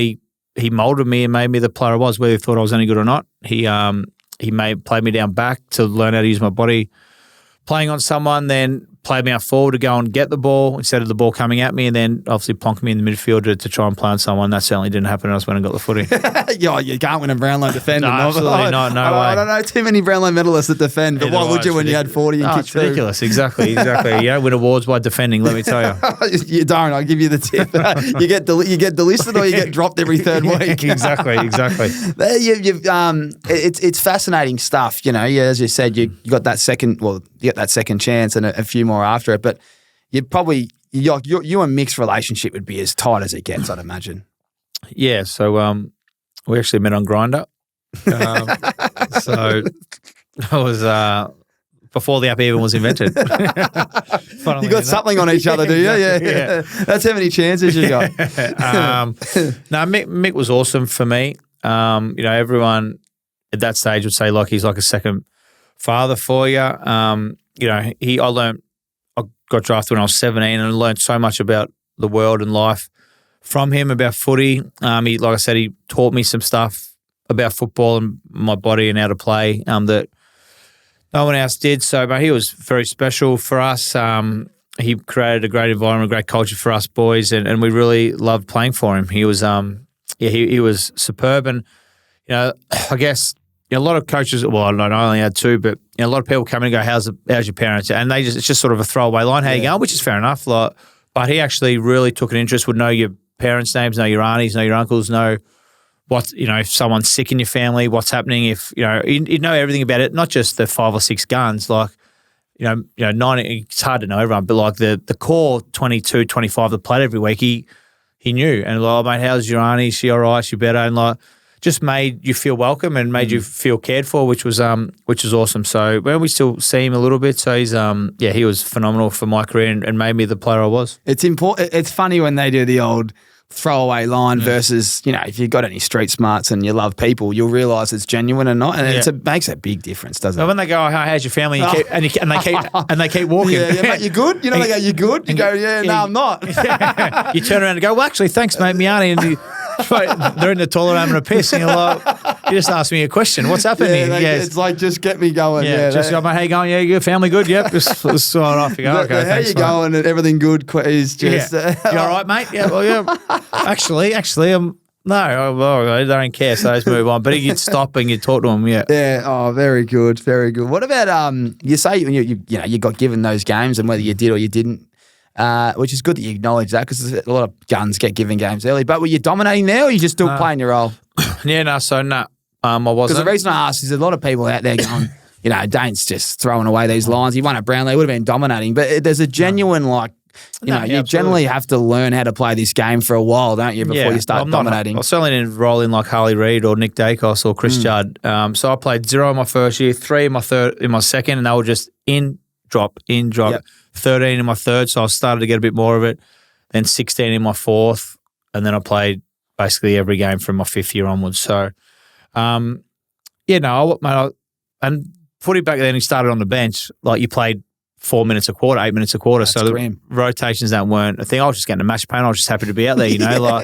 [SPEAKER 2] he moulded me and made me the player I was, whether he thought I was any good or not. He played me down back to learn how to use my body, playing on someone, then played me out forward to go and get the ball instead of the ball coming at me, and then obviously plonked me in the midfield to try and play on someone. That certainly didn't happen. I just went and got the footy.
[SPEAKER 1] You can't win a Brownlow defender.
[SPEAKER 2] No, absolutely not. No way.
[SPEAKER 1] I don't know too many Brownlow medalists that defend, but why would you when you had 40 and kicked through?
[SPEAKER 2] It's ridiculous. Exactly. You don't win awards by defending, let me tell you.
[SPEAKER 1] You don't. I'll give you the tip. You get delisted or you get dropped every third week.
[SPEAKER 2] Exactly.
[SPEAKER 1] It's fascinating stuff. As you said, you got that second chance and a few more after it, but you probably you and Mick's relationship would be as tight as it gets, I'd imagine.
[SPEAKER 2] Yeah, so we actually met on Grindr. So it was before the app even was invented.
[SPEAKER 1] You got something on each other, do you? Yeah. That's how many chances you got.
[SPEAKER 2] Mick was awesome for me. Everyone at that stage would say he's like a second father for you. I got drafted when I was 17 and I learned so much about the world and life from him, about footy. He taught me some stuff about football and my body and how to play that no one else did. So, but he was very special for us. He created a great environment, a great culture for us boys, and we really loved playing for him. He was, he was superb. And, I guess, a lot of coaches, well, I don't know, I only had two, but a lot of people come in and go, how's your parents? And it's just sort of a throwaway line, how you going, which is fair enough. But he actually really took an interest, would know your parents' names, know your aunties, know your uncles, know if someone's sick in your family, what's happening, if, he'd know everything about it, not just the 5 or 6 guns, 90, it's hard to know everyone, but the core 22, 25 that played every week, he knew. And mate, how's your auntie? Is she all right? Is she better? And just made you feel welcome and made you feel cared for, which was awesome. So we still see him a little bit. So he's he was phenomenal for my career and made me the player I was.
[SPEAKER 1] It's important. It's funny when they do the old throwaway line versus, if you've got any street smarts and you love people, you'll realise it's genuine and not, and it makes a big difference, doesn't it?
[SPEAKER 2] When they go, how's your family? And they keep walking.
[SPEAKER 1] Yeah, mate, you good? They go, you good? You go, no, I'm not.
[SPEAKER 2] You turn around and go, well, actually, thanks, mate, me auntie. And they're in the toilet having a piss, and you just asked me a question. What's happening?
[SPEAKER 1] It's just get me going.
[SPEAKER 2] Just go, mate, how you going? Yeah, your family good? Yep. Just sign off. You go, okay,
[SPEAKER 1] how
[SPEAKER 2] thanks,
[SPEAKER 1] you going? And everything good is just...
[SPEAKER 2] you all right, mate? Yeah, well, yeah. Actually, No, well, I don't care, so let's move on. But you'd stop and you'd talk to him, yeah.
[SPEAKER 1] Yeah. Oh, very good. Very good. What about you say you got given those games and whether you did or you didn't, which is good that you acknowledge that because a lot of guns get given games early. But were you dominating there or you just still playing your role?
[SPEAKER 2] Yeah, no, I wasn't.
[SPEAKER 1] Because the reason I ask is a lot of people out there going, Dane's just throwing away these lines. He won at Brownlow, he would have been dominating. But there's a genuine you generally have to learn how to play this game for a while, don't you, before you start dominating?
[SPEAKER 2] I certainly didn't roll in like Harley Reid or Nick Dacos or Chris Judd. So I played 0 in my first year, 3 in my second, and they were just in, drop,
[SPEAKER 1] Yep.
[SPEAKER 2] 13 in my third, so I started to get a bit more of it. Then 16 in my fourth, and then I played basically every game from my fifth year onwards. So, and footy back then, he started on the bench. Like you played 4 minutes a quarter, 8 minutes a quarter.
[SPEAKER 1] That's
[SPEAKER 2] so
[SPEAKER 1] grim.
[SPEAKER 2] The rotations that weren't a thing. I was just getting a match payment. I was just happy to be out there,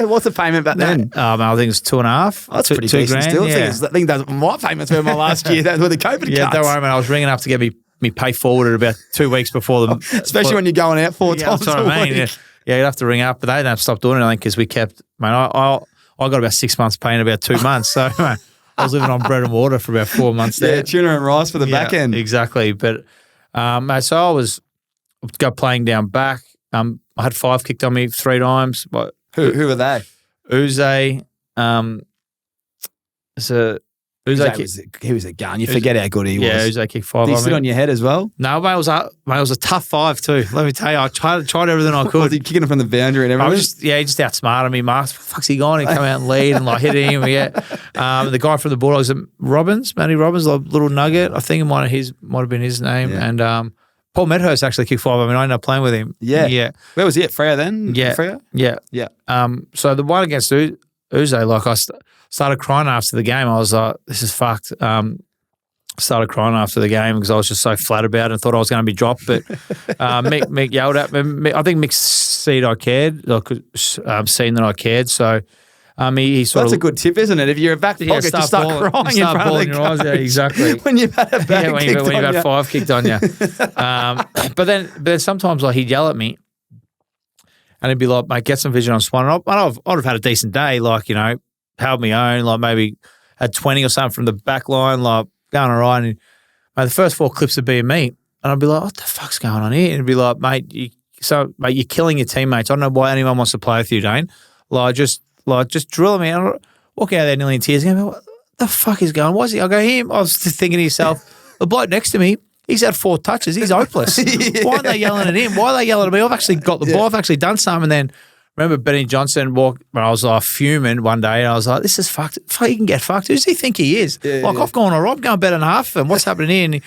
[SPEAKER 1] What's the payment back then?
[SPEAKER 2] I think it was 2.5.
[SPEAKER 1] Oh, that's pretty
[SPEAKER 2] $2
[SPEAKER 1] decent
[SPEAKER 2] grand,
[SPEAKER 1] still.
[SPEAKER 2] yeah.
[SPEAKER 1] I think that's my payments were my last year. That's with the COVID
[SPEAKER 2] Yeah,
[SPEAKER 1] cuts.
[SPEAKER 2] don't worry, man. I was ringing up to get me pay forwarded about 2 weeks before the...
[SPEAKER 1] Especially when you're going out 4 times
[SPEAKER 2] that's what
[SPEAKER 1] a
[SPEAKER 2] I mean.
[SPEAKER 1] week.
[SPEAKER 2] Yeah, you'd have to ring up, but they didn't have to stop doing it, I think, because we kept... Man, I got about 6 months pay in about 2 months. So, man, I was living on bread and water for about 4 months there.
[SPEAKER 1] Yeah, tuna and rice for the back end.
[SPEAKER 2] Exactly. But, so I was playing down back. I had 5 kicked on me 3 times.
[SPEAKER 1] Who were they?
[SPEAKER 2] Uze,
[SPEAKER 1] He was a gun. You forget how good he was.
[SPEAKER 2] Yeah, Uze kicked 5
[SPEAKER 1] Did he
[SPEAKER 2] on
[SPEAKER 1] sit
[SPEAKER 2] me.
[SPEAKER 1] on your head as well?
[SPEAKER 2] No, mate, it was a tough 5 too. Let me tell you, I tried everything I could.
[SPEAKER 1] Was he kicking it from the boundary and everything?
[SPEAKER 2] He just outsmarted me. Mark, fuck's he gone? He come out and lead and hit him. Yeah. The guy from the Bulldogs, Matty Robbins, the little nugget. I think it might have been his name. Yeah. And Paul Medhurst actually kicked 5. I mean, I ended up playing with him.
[SPEAKER 1] Yeah.
[SPEAKER 2] Yeah.
[SPEAKER 1] Where was he at? Freo then?
[SPEAKER 2] Yeah.
[SPEAKER 1] Freo?
[SPEAKER 2] Yeah.
[SPEAKER 1] Yeah.
[SPEAKER 2] So the one against Uze, I started crying after the game. I was like, this is fucked. Started crying after the game because I was just so flat about it and thought I was going to be dropped. But Mick yelled at me. I think Mick seen I cared, seen that I cared. So he sort
[SPEAKER 1] That's
[SPEAKER 2] of...
[SPEAKER 1] a good tip, isn't it? If you're a back pocket, just start crying in front of the coach.
[SPEAKER 2] Yeah, exactly.
[SPEAKER 1] When you've had a bag
[SPEAKER 2] when you've had 5 kicked on you. But then sometimes he'd yell at me and he'd be like, mate, get some vision on Swan. And I'd have had a decent day, held my own, maybe had 20 or something from the back line, going all right. And mate, the first 4 clips would be of me. And I'd be like, what the fuck's going on here? And he'd be like, mate, you're killing your teammates. I don't know why anyone wants to play with you, Dane. Just drill me. And I'd walk out there nearly in tears going, what the fuck is going on? Why is he? I go, him. I was just thinking to yourself, the bloke next to me, he's had 4 touches. He's hopeless. Why aren't they yelling at him? Why are they yelling at me? I've actually got the ball. I've actually done something. And then remember Benny Johnson walked when I was fuming one day and I was like, this is fucked. He can get fucked. Who does he think he is? I've gone all right. I'm going better than half of him. What's happening here? And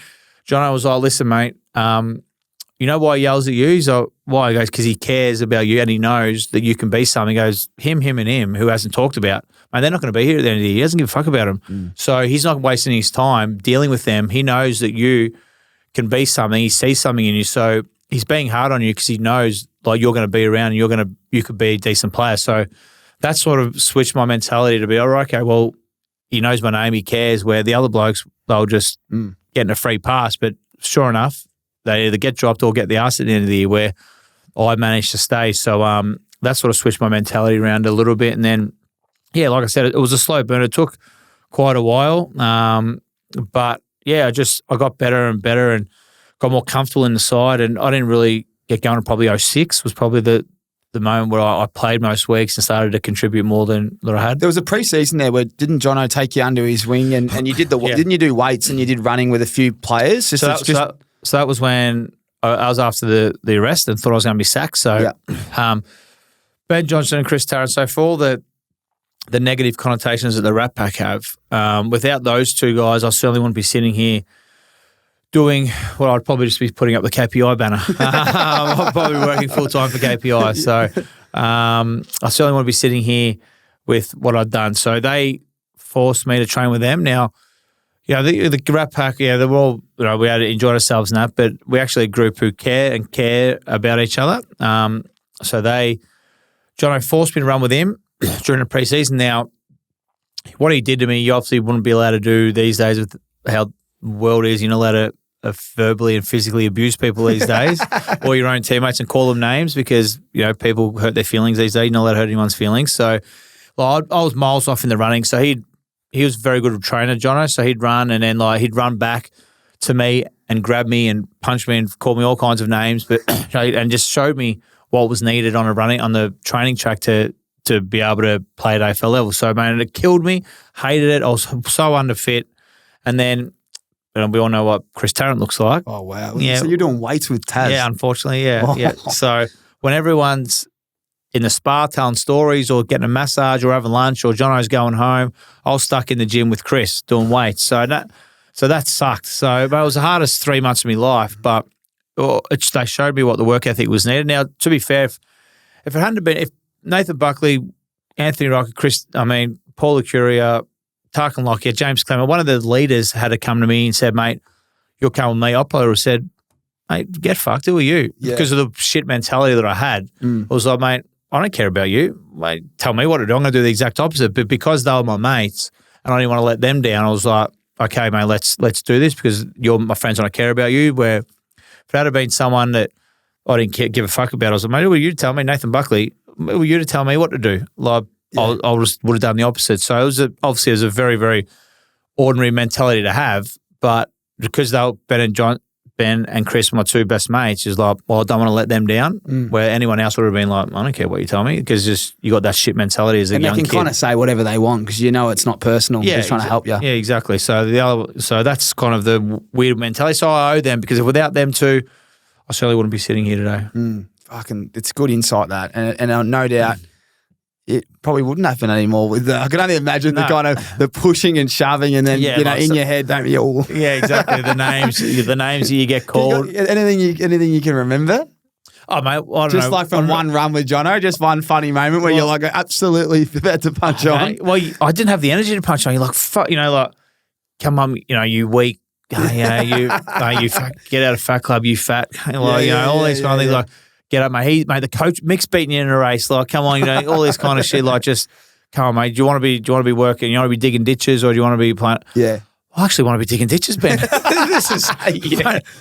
[SPEAKER 2] Jono was like, listen, mate, you know why he yells at you? He's like, why? He goes, because he cares about you and he knows that you can be something. He goes, him, and him, who hasn't talked about. Man, they're not going to be here at the end of the year. He doesn't give a fuck about them. So he's not wasting his time dealing with them. He knows that you can be something. He sees something in you. So he's being hard on you because he knows you're going to be around and you could be a decent player. So that sort of switched my mentality to be, all right, okay, well, he knows my name, he cares, where the other blokes, they'll just getting a free pass. But sure enough, they either get dropped or get the arse at the end of the year where I managed to stay. So that sort of switched my mentality around a little bit. And then, yeah, like I said, it was a slow burn. It took quite a while. But, yeah, I got better and better and got more comfortable in the side. And I didn't really get going to probably 06 was probably the moment where I played most weeks and started to contribute more than I had.
[SPEAKER 1] There was a pre-season there where didn't Jono take you under his wing and you did didn't you do weights and you did running with a few players?
[SPEAKER 2] So that was when I was after the arrest and thought I was going to be sacked. So Ben Johnson and Chris Tarrant, so for all the negative connotations that the Rat Pack have, without those 2 guys, I certainly wouldn't be sitting here doing what I'd probably just be putting up the KPI banner. I'd probably be working full-time for KPI. So I certainly want to be sitting here with what I'd done. So they forced me to train with them. Now, the Rat Pack, they're all, we had enjoyed ourselves in that, but we're actually a group who care about each other. So Jono forced me to run with him during the pre-season. Now, what he did to me, you obviously wouldn't be allowed to do these days with how the world is. You're not allowed to verbally and physically abuse people these days or your own teammates and call them names because, people hurt their feelings these days. You're not allowed to hurt anyone's feelings. So Like I was miles off in the running, so he was a very good trainer, Jono. So he'd run and then like he'd run back to me and grab me and punch me and call me all kinds of names, but and just showed me what was needed on the training track to be able to play at AFL level. So man, it killed me. Hated it. I was so underfit, and then. And we all know what Chris Tarrant looks like.
[SPEAKER 1] Oh, wow.
[SPEAKER 2] Yeah.
[SPEAKER 1] So you're doing weights with Taz?
[SPEAKER 2] Yeah, unfortunately, yeah. Yeah. So when everyone's in the spa telling stories or getting a massage or having lunch or Jono's going home, I was stuck in the gym with Chris doing weights. So that sucked. So but it was the hardest 3 months of my life, but they showed me what the work ethic was needed. Now, to be fair, if it hadn't been, if Nathan Buckley, Anthony Rocker, Paul Curia, Tarkin Lockyer, James Clement, one of the leaders had to come to me and said, mate, you'll come with me. I probably would have said, mate, get fucked. Who are you? Yeah. Because of the shit mentality that I had. I was like, mate, I don't care about you. Mate, tell me what to do. I'm going to do the exact opposite. But because they were my mates and I didn't want to let them down, I was like, okay, mate, let's do this because you're my friends and I care about you. Where if it had been someone that I didn't give a fuck about, I was like, mate, who were you to tell me? Nathan Buckley, who were you to tell me what to do? Like, yeah. I would have done the opposite. So it was obviously a very, very ordinary mentality to have, but because they were Ben and Chris, my two best mates, is like, well, I don't want to let them down. Where anyone else would have been like, I don't care what you tell me, because just you got that shit mentality as a young kid. And they can
[SPEAKER 1] kind of say whatever they want because you know it's not personal. Yeah, they're trying to help you. Yeah,
[SPEAKER 2] exactly. So that's kind of the weird mentality. So I owe them because without them two, I certainly wouldn't be sitting here today.
[SPEAKER 1] It's good insight that, and no doubt. It probably wouldn't happen anymore. I can only imagine the kind of the pushing and shoving, and then in your head, don't you all?
[SPEAKER 2] Yeah, exactly. The names you get called.
[SPEAKER 1] Anything you can remember?
[SPEAKER 2] Oh mate, I don't know.
[SPEAKER 1] Just like from one run with Jono, just one funny moment where you're like absolutely about to punch on.
[SPEAKER 2] Mate, well, I didn't have the energy to punch on. You're like, fuck, like, come on, you weak. You get out of fat club, you fat. All these kind of things like. Get up, mate. The coach Mick's beating you in a race. Like, come on, all this kind of shit. Like, just come on, mate. Do you want to be working? You want to be digging ditches, or do you want to be playing?
[SPEAKER 1] Yeah,
[SPEAKER 2] I actually want to be digging ditches, Ben.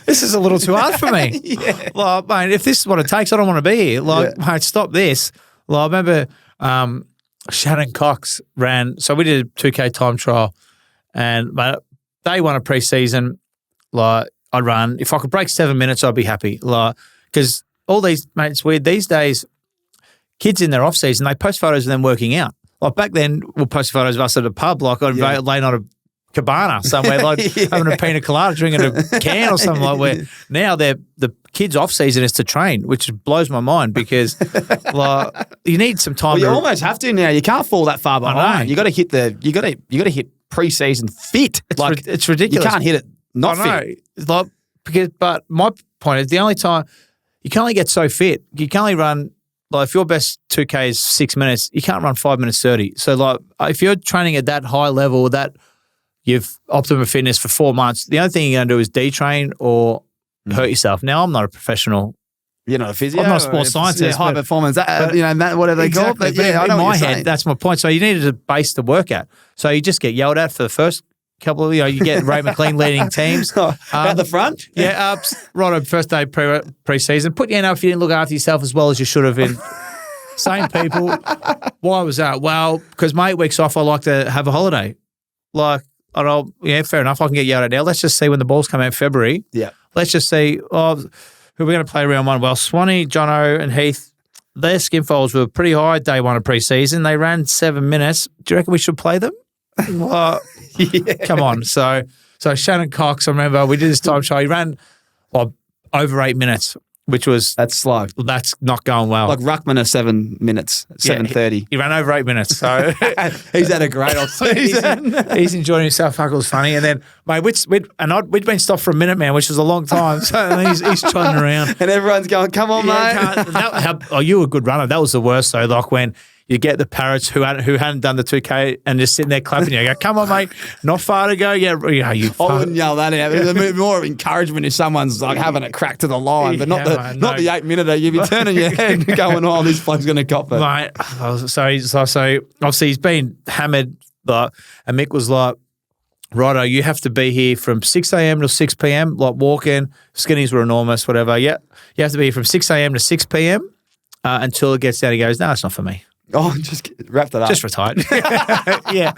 [SPEAKER 2] This is a little too hard for me. Yeah. Like, mate, if this is what it takes, I don't want to be here. Like, mate, stop this. Like, I remember Shannon Cox ran. So we did a 2K time trial, and mate, they won a pre-season. Like, I'd run. If I could break 7 minutes, I'd be happy. Like, because all these, mate, it's weird. These days, kids in their off season, they post photos of them working out. Like back then, we'll post photos of us at a pub, like laying on a cabana somewhere, like having a pina colada, drinking a can or something like. Where now the kids off season is to train, which blows my mind because like you need some time.
[SPEAKER 1] Well, you almost have to now. You can't fall that far behind. You got to hit you got to hit pre-season fit.
[SPEAKER 2] It's ridiculous.
[SPEAKER 1] You can't hit it not fit.
[SPEAKER 2] It's like but my point is the only time. You can only get so fit. You can only run, like if your best 2K is 6 minutes, you can't run 5 minutes 30. So like if you're training at that high level, that you've optimum fitness for 4 months, the only thing you're going to do is detrain or hurt yourself. Now, I'm not a professional.
[SPEAKER 1] You're not a physio.
[SPEAKER 2] I'm not a sports scientist.
[SPEAKER 1] High performance, whatever they call it. But
[SPEAKER 2] yeah, in my head, that's my point. So you needed a base to work at. So you just get yelled at for the first couple of, you get Ray McLean leading teams.
[SPEAKER 1] At the front?
[SPEAKER 2] Yeah, right on first day pre-season. Put your hand up if you didn't look after yourself as well as you should have been. Same people. Why was that? Well, because my 8 weeks off, I like to have a holiday. Like, I don't, fair enough. I can get yelled at now. Let's just see when the balls come out in February. Yeah. Let's just see, who are we going to play round one? Well, Swanee, Jono and Heath, their skin folds were pretty high day one of pre-season. They ran 7 minutes. Do you reckon we should play them? Come on. So Shannon Cox, I remember we did this time show. He ran over 8 minutes, which was
[SPEAKER 1] that's slow.
[SPEAKER 2] That's not going well.
[SPEAKER 1] Like Ruckman of 7 minutes, 7:30.
[SPEAKER 2] He ran over 8 minutes. So
[SPEAKER 1] he's had a great off-season.
[SPEAKER 2] He's enjoying himself. Fuck, it was funny. And then mate, we'd been stopped for a minute, man, which was a long time. So he's trotting around,
[SPEAKER 1] and everyone's going, "Come on, mate."
[SPEAKER 2] You were a good runner. That was the worst. So like when. You get the parrots who hadn't done the 2K and just sitting there clapping. You go, come on, mate, not far to go. Yeah, you.
[SPEAKER 1] I wouldn't yell that out. There's more of encouragement if someone's like having a crack to the line, but not the 8 minute. You'd be turning your head and going, "Oh, this bloke's going to cop it."
[SPEAKER 2] Mate, so obviously he's been hammered, and Mick was like, "Righto, you have to be here from 6 a.m. to 6 p.m. Like walking, skinnies were enormous, whatever. Yeah, you have to be here from 6 a.m. to 6 p.m. Until it gets down." He goes, "No, it's not for me."
[SPEAKER 1] Oh, just wrapped it up.
[SPEAKER 2] Just retired. yeah.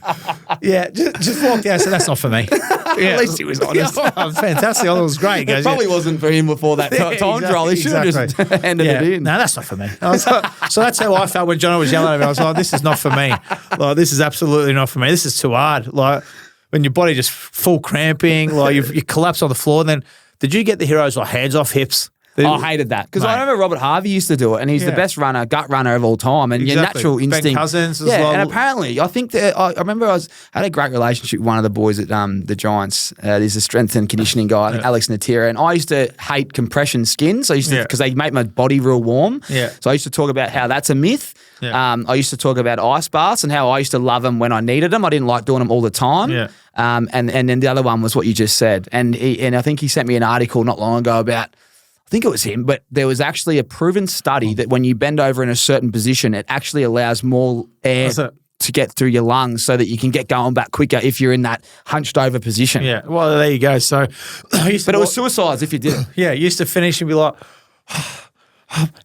[SPEAKER 2] Just walked out. So that's not for me.
[SPEAKER 1] At least he was honest.
[SPEAKER 2] Fantastic. It was great.
[SPEAKER 1] It probably wasn't for him before that time trial. He should have just handed it in.
[SPEAKER 2] No, that's not for me. So that's how I felt when John was yelling at me. I was like, this is not for me. Like, this is absolutely not for me. This is too hard. Like, when your body just full cramping, like you collapse on the floor. And then, did you get the heroes like hands off hips?
[SPEAKER 1] I hated that because I remember Robert Harvey used to do it, and he's the best runner, gut runner of all time, and your natural instinct.
[SPEAKER 2] Ben Cousins as well.
[SPEAKER 1] And apparently, I think that I remember I had a great relationship with one of the boys at the Giants. There's a strength and conditioning guy, Alex Natira, and I used to hate compression skins. I used to because they make my body real warm.
[SPEAKER 2] Yeah.
[SPEAKER 1] So I used to talk about how that's a myth.
[SPEAKER 2] Yeah.
[SPEAKER 1] I used to talk about ice baths and how I used to love them when I needed them. I didn't like doing them all the time.
[SPEAKER 2] Yeah.
[SPEAKER 1] And then the other one was what you just said, and I think he sent me an article not long ago about. I think it was him, but there was actually a proven study that when you bend over in a certain position, it actually allows more air to get through your lungs so that you can get going back quicker if you're in that hunched over position.
[SPEAKER 2] Yeah, well, there you go. So,
[SPEAKER 1] but it was suicides if you did it.
[SPEAKER 2] Yeah, you used to finish and be like,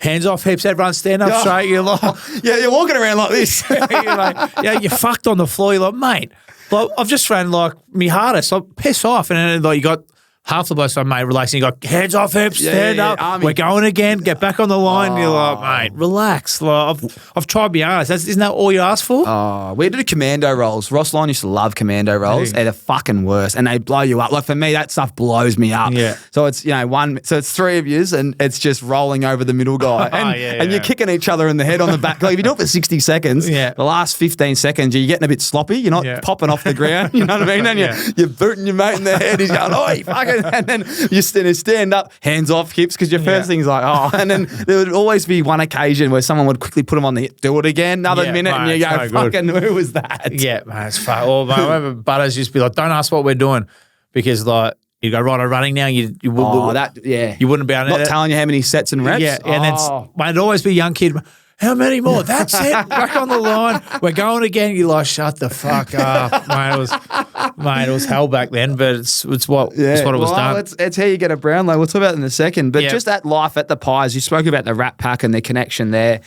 [SPEAKER 2] hands off hips, everyone stand up straight. You're like,
[SPEAKER 1] you're walking around like this.
[SPEAKER 2] You're like, you're fucked on the floor. You're like, mate, like, I've just ran like me hardest. Like, piss off. And then like you got half the blokes I made relaxing. You got hands off hips, stand up. Army. We're going again. Get back on the line. You're like, mate, relax. Like, I've tried to be honest. Isn't that all you asked for?
[SPEAKER 1] Oh, we did commando rolls. Ross Lyon used to love commando rolls. They're the fucking worst, and they blow you up. Like for me, that stuff blows me up.
[SPEAKER 2] Yeah.
[SPEAKER 1] So it's so it's three of yous, and it's just rolling over the middle guy, and you're kicking each other in the head on the back. Like if you do it for 60 seconds, the last 15 seconds you're getting a bit sloppy. You're not popping off the ground. You know what I mean? And you're booting your mate in the head. He's going, oh, you fucking, and then you stand up, hands off hips, because your first thing's like, oh, and then there would always be one occasion where someone would quickly put them on the hip, do it again, another minute, and you go, fucking, who was that?
[SPEAKER 2] Yeah, man, it's fun. Or I remember Butters used to be like, don't ask what we're doing, because like, you go, right, I'm running now. You wouldn't be able to.
[SPEAKER 1] Not telling you how many sets and reps.
[SPEAKER 2] Yeah, and it'd always be a young kid. How many more? That's it. Back on the line. We're going again. You're like, shut the fuck up, mate. It was hell back then, but it's what it was done.
[SPEAKER 1] It's how you get a Brownlow. We'll talk about it in a second. But just that life at the Pies. You spoke about the Rat Pack and the connection there.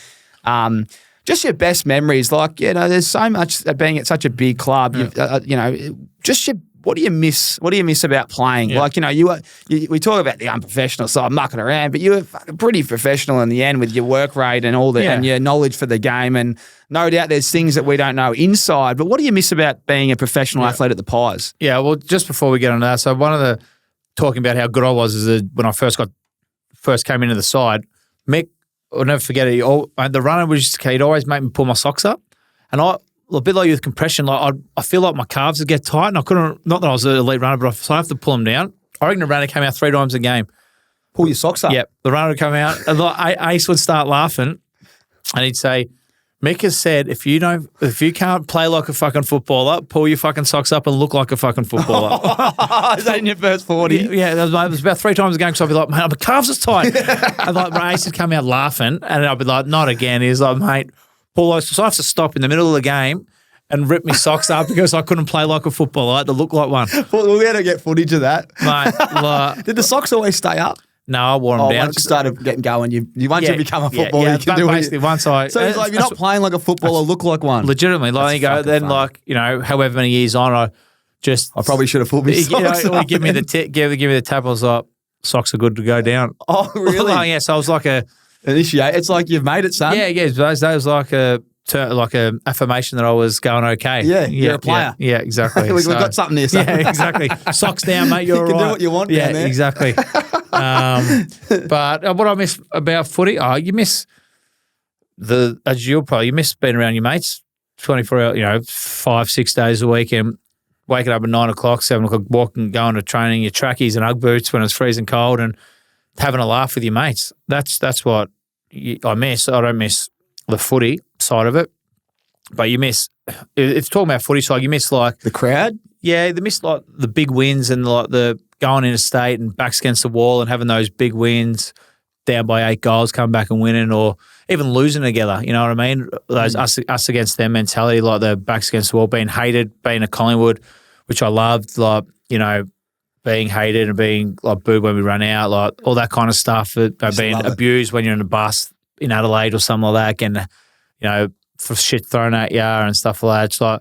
[SPEAKER 1] Just your best memories. Like, there's so much being at such a big club. Just your. What do you miss? What do you miss about playing?
[SPEAKER 2] Yeah.
[SPEAKER 1] Like, we talk about the unprofessional side, mucking around, but you were fucking pretty professional in the end with your work rate and all that, and your knowledge for the game. And no doubt there's things that we don't know inside. But what do you miss about being a professional athlete at the Pies?
[SPEAKER 2] Yeah, well, just before we get on that, so one of the talking about how good I was when I first came into the side, Mick, I'll never forget it. The runner he'd always make me pull my socks up, and a bit like you with compression, like I feel like my calves would get tight, and I couldn't. Not that I was an elite runner, but I have to pull them down. I reckon the runner came out 3 times a game.
[SPEAKER 1] Pull your socks up.
[SPEAKER 2] Yep, the runner would come out, and like Ace would start laughing, and he'd say, "Mick has said if you can't play like a fucking footballer, pull your fucking socks up and look like a fucking footballer."
[SPEAKER 1] Is that in your first 40?
[SPEAKER 2] Yeah, it was about 3 times a game. So I'd be like, "Mate, my calves are tight." And like, my Ace would come out laughing, and I'd be like, "Not again." He's like, "Mate." Pull those. So I have to stop in the middle of the game and rip my socks up because I couldn't play like a footballer. I had to look like one.
[SPEAKER 1] Well, we had to get footage of that.
[SPEAKER 2] Mate,
[SPEAKER 1] did the socks always stay up?
[SPEAKER 2] No, I wore them down.
[SPEAKER 1] Once you started getting going, you become a footballer, you can do
[SPEAKER 2] basically
[SPEAKER 1] it.
[SPEAKER 2] Once I...
[SPEAKER 1] So it's like you're not playing like a footballer, look like one.
[SPEAKER 2] Legitimately. Like, you go, then
[SPEAKER 1] fun.
[SPEAKER 2] like, however many years on, I
[SPEAKER 1] probably should have pulled my socks up.
[SPEAKER 2] Give me the tap, I was like, socks are good to go down.
[SPEAKER 1] Oh, really?
[SPEAKER 2] Yeah, so I was like
[SPEAKER 1] initiate. It's like you've made it, son.
[SPEAKER 2] Yeah, those days like a affirmation that I was going okay.
[SPEAKER 1] Yeah, you're a player.
[SPEAKER 2] Yeah, exactly.
[SPEAKER 1] We've got something here, son.
[SPEAKER 2] Yeah, exactly. Socks down, mate, you're all right.
[SPEAKER 1] You can do what you want down there.
[SPEAKER 2] Exactly. But what I miss about footy, you miss you miss being around your mates 24 hours, 5-6 days a week, and waking up at 9 o'clock, 7 o'clock, walking, going to training, your trackies and Ugg boots when it's freezing cold, and having a laugh with your mates. That's what I miss. I don't miss the footy side of it, but you miss, if talking about footy side, you miss like
[SPEAKER 1] the crowd.
[SPEAKER 2] Yeah, you miss like the big wins and like the going interstate and backs against the wall and having those big wins, down by 8 goals, come back and winning, or even losing together. You know what I mean? Those us against them mentality, like the backs against the wall, being hated, being a Collingwood, which I loved, like being hated and being like booed when we run out, like all that kind of stuff. Being abused when you're in a bus in Adelaide or something like that, and for shit thrown at you and stuff like that. It's like,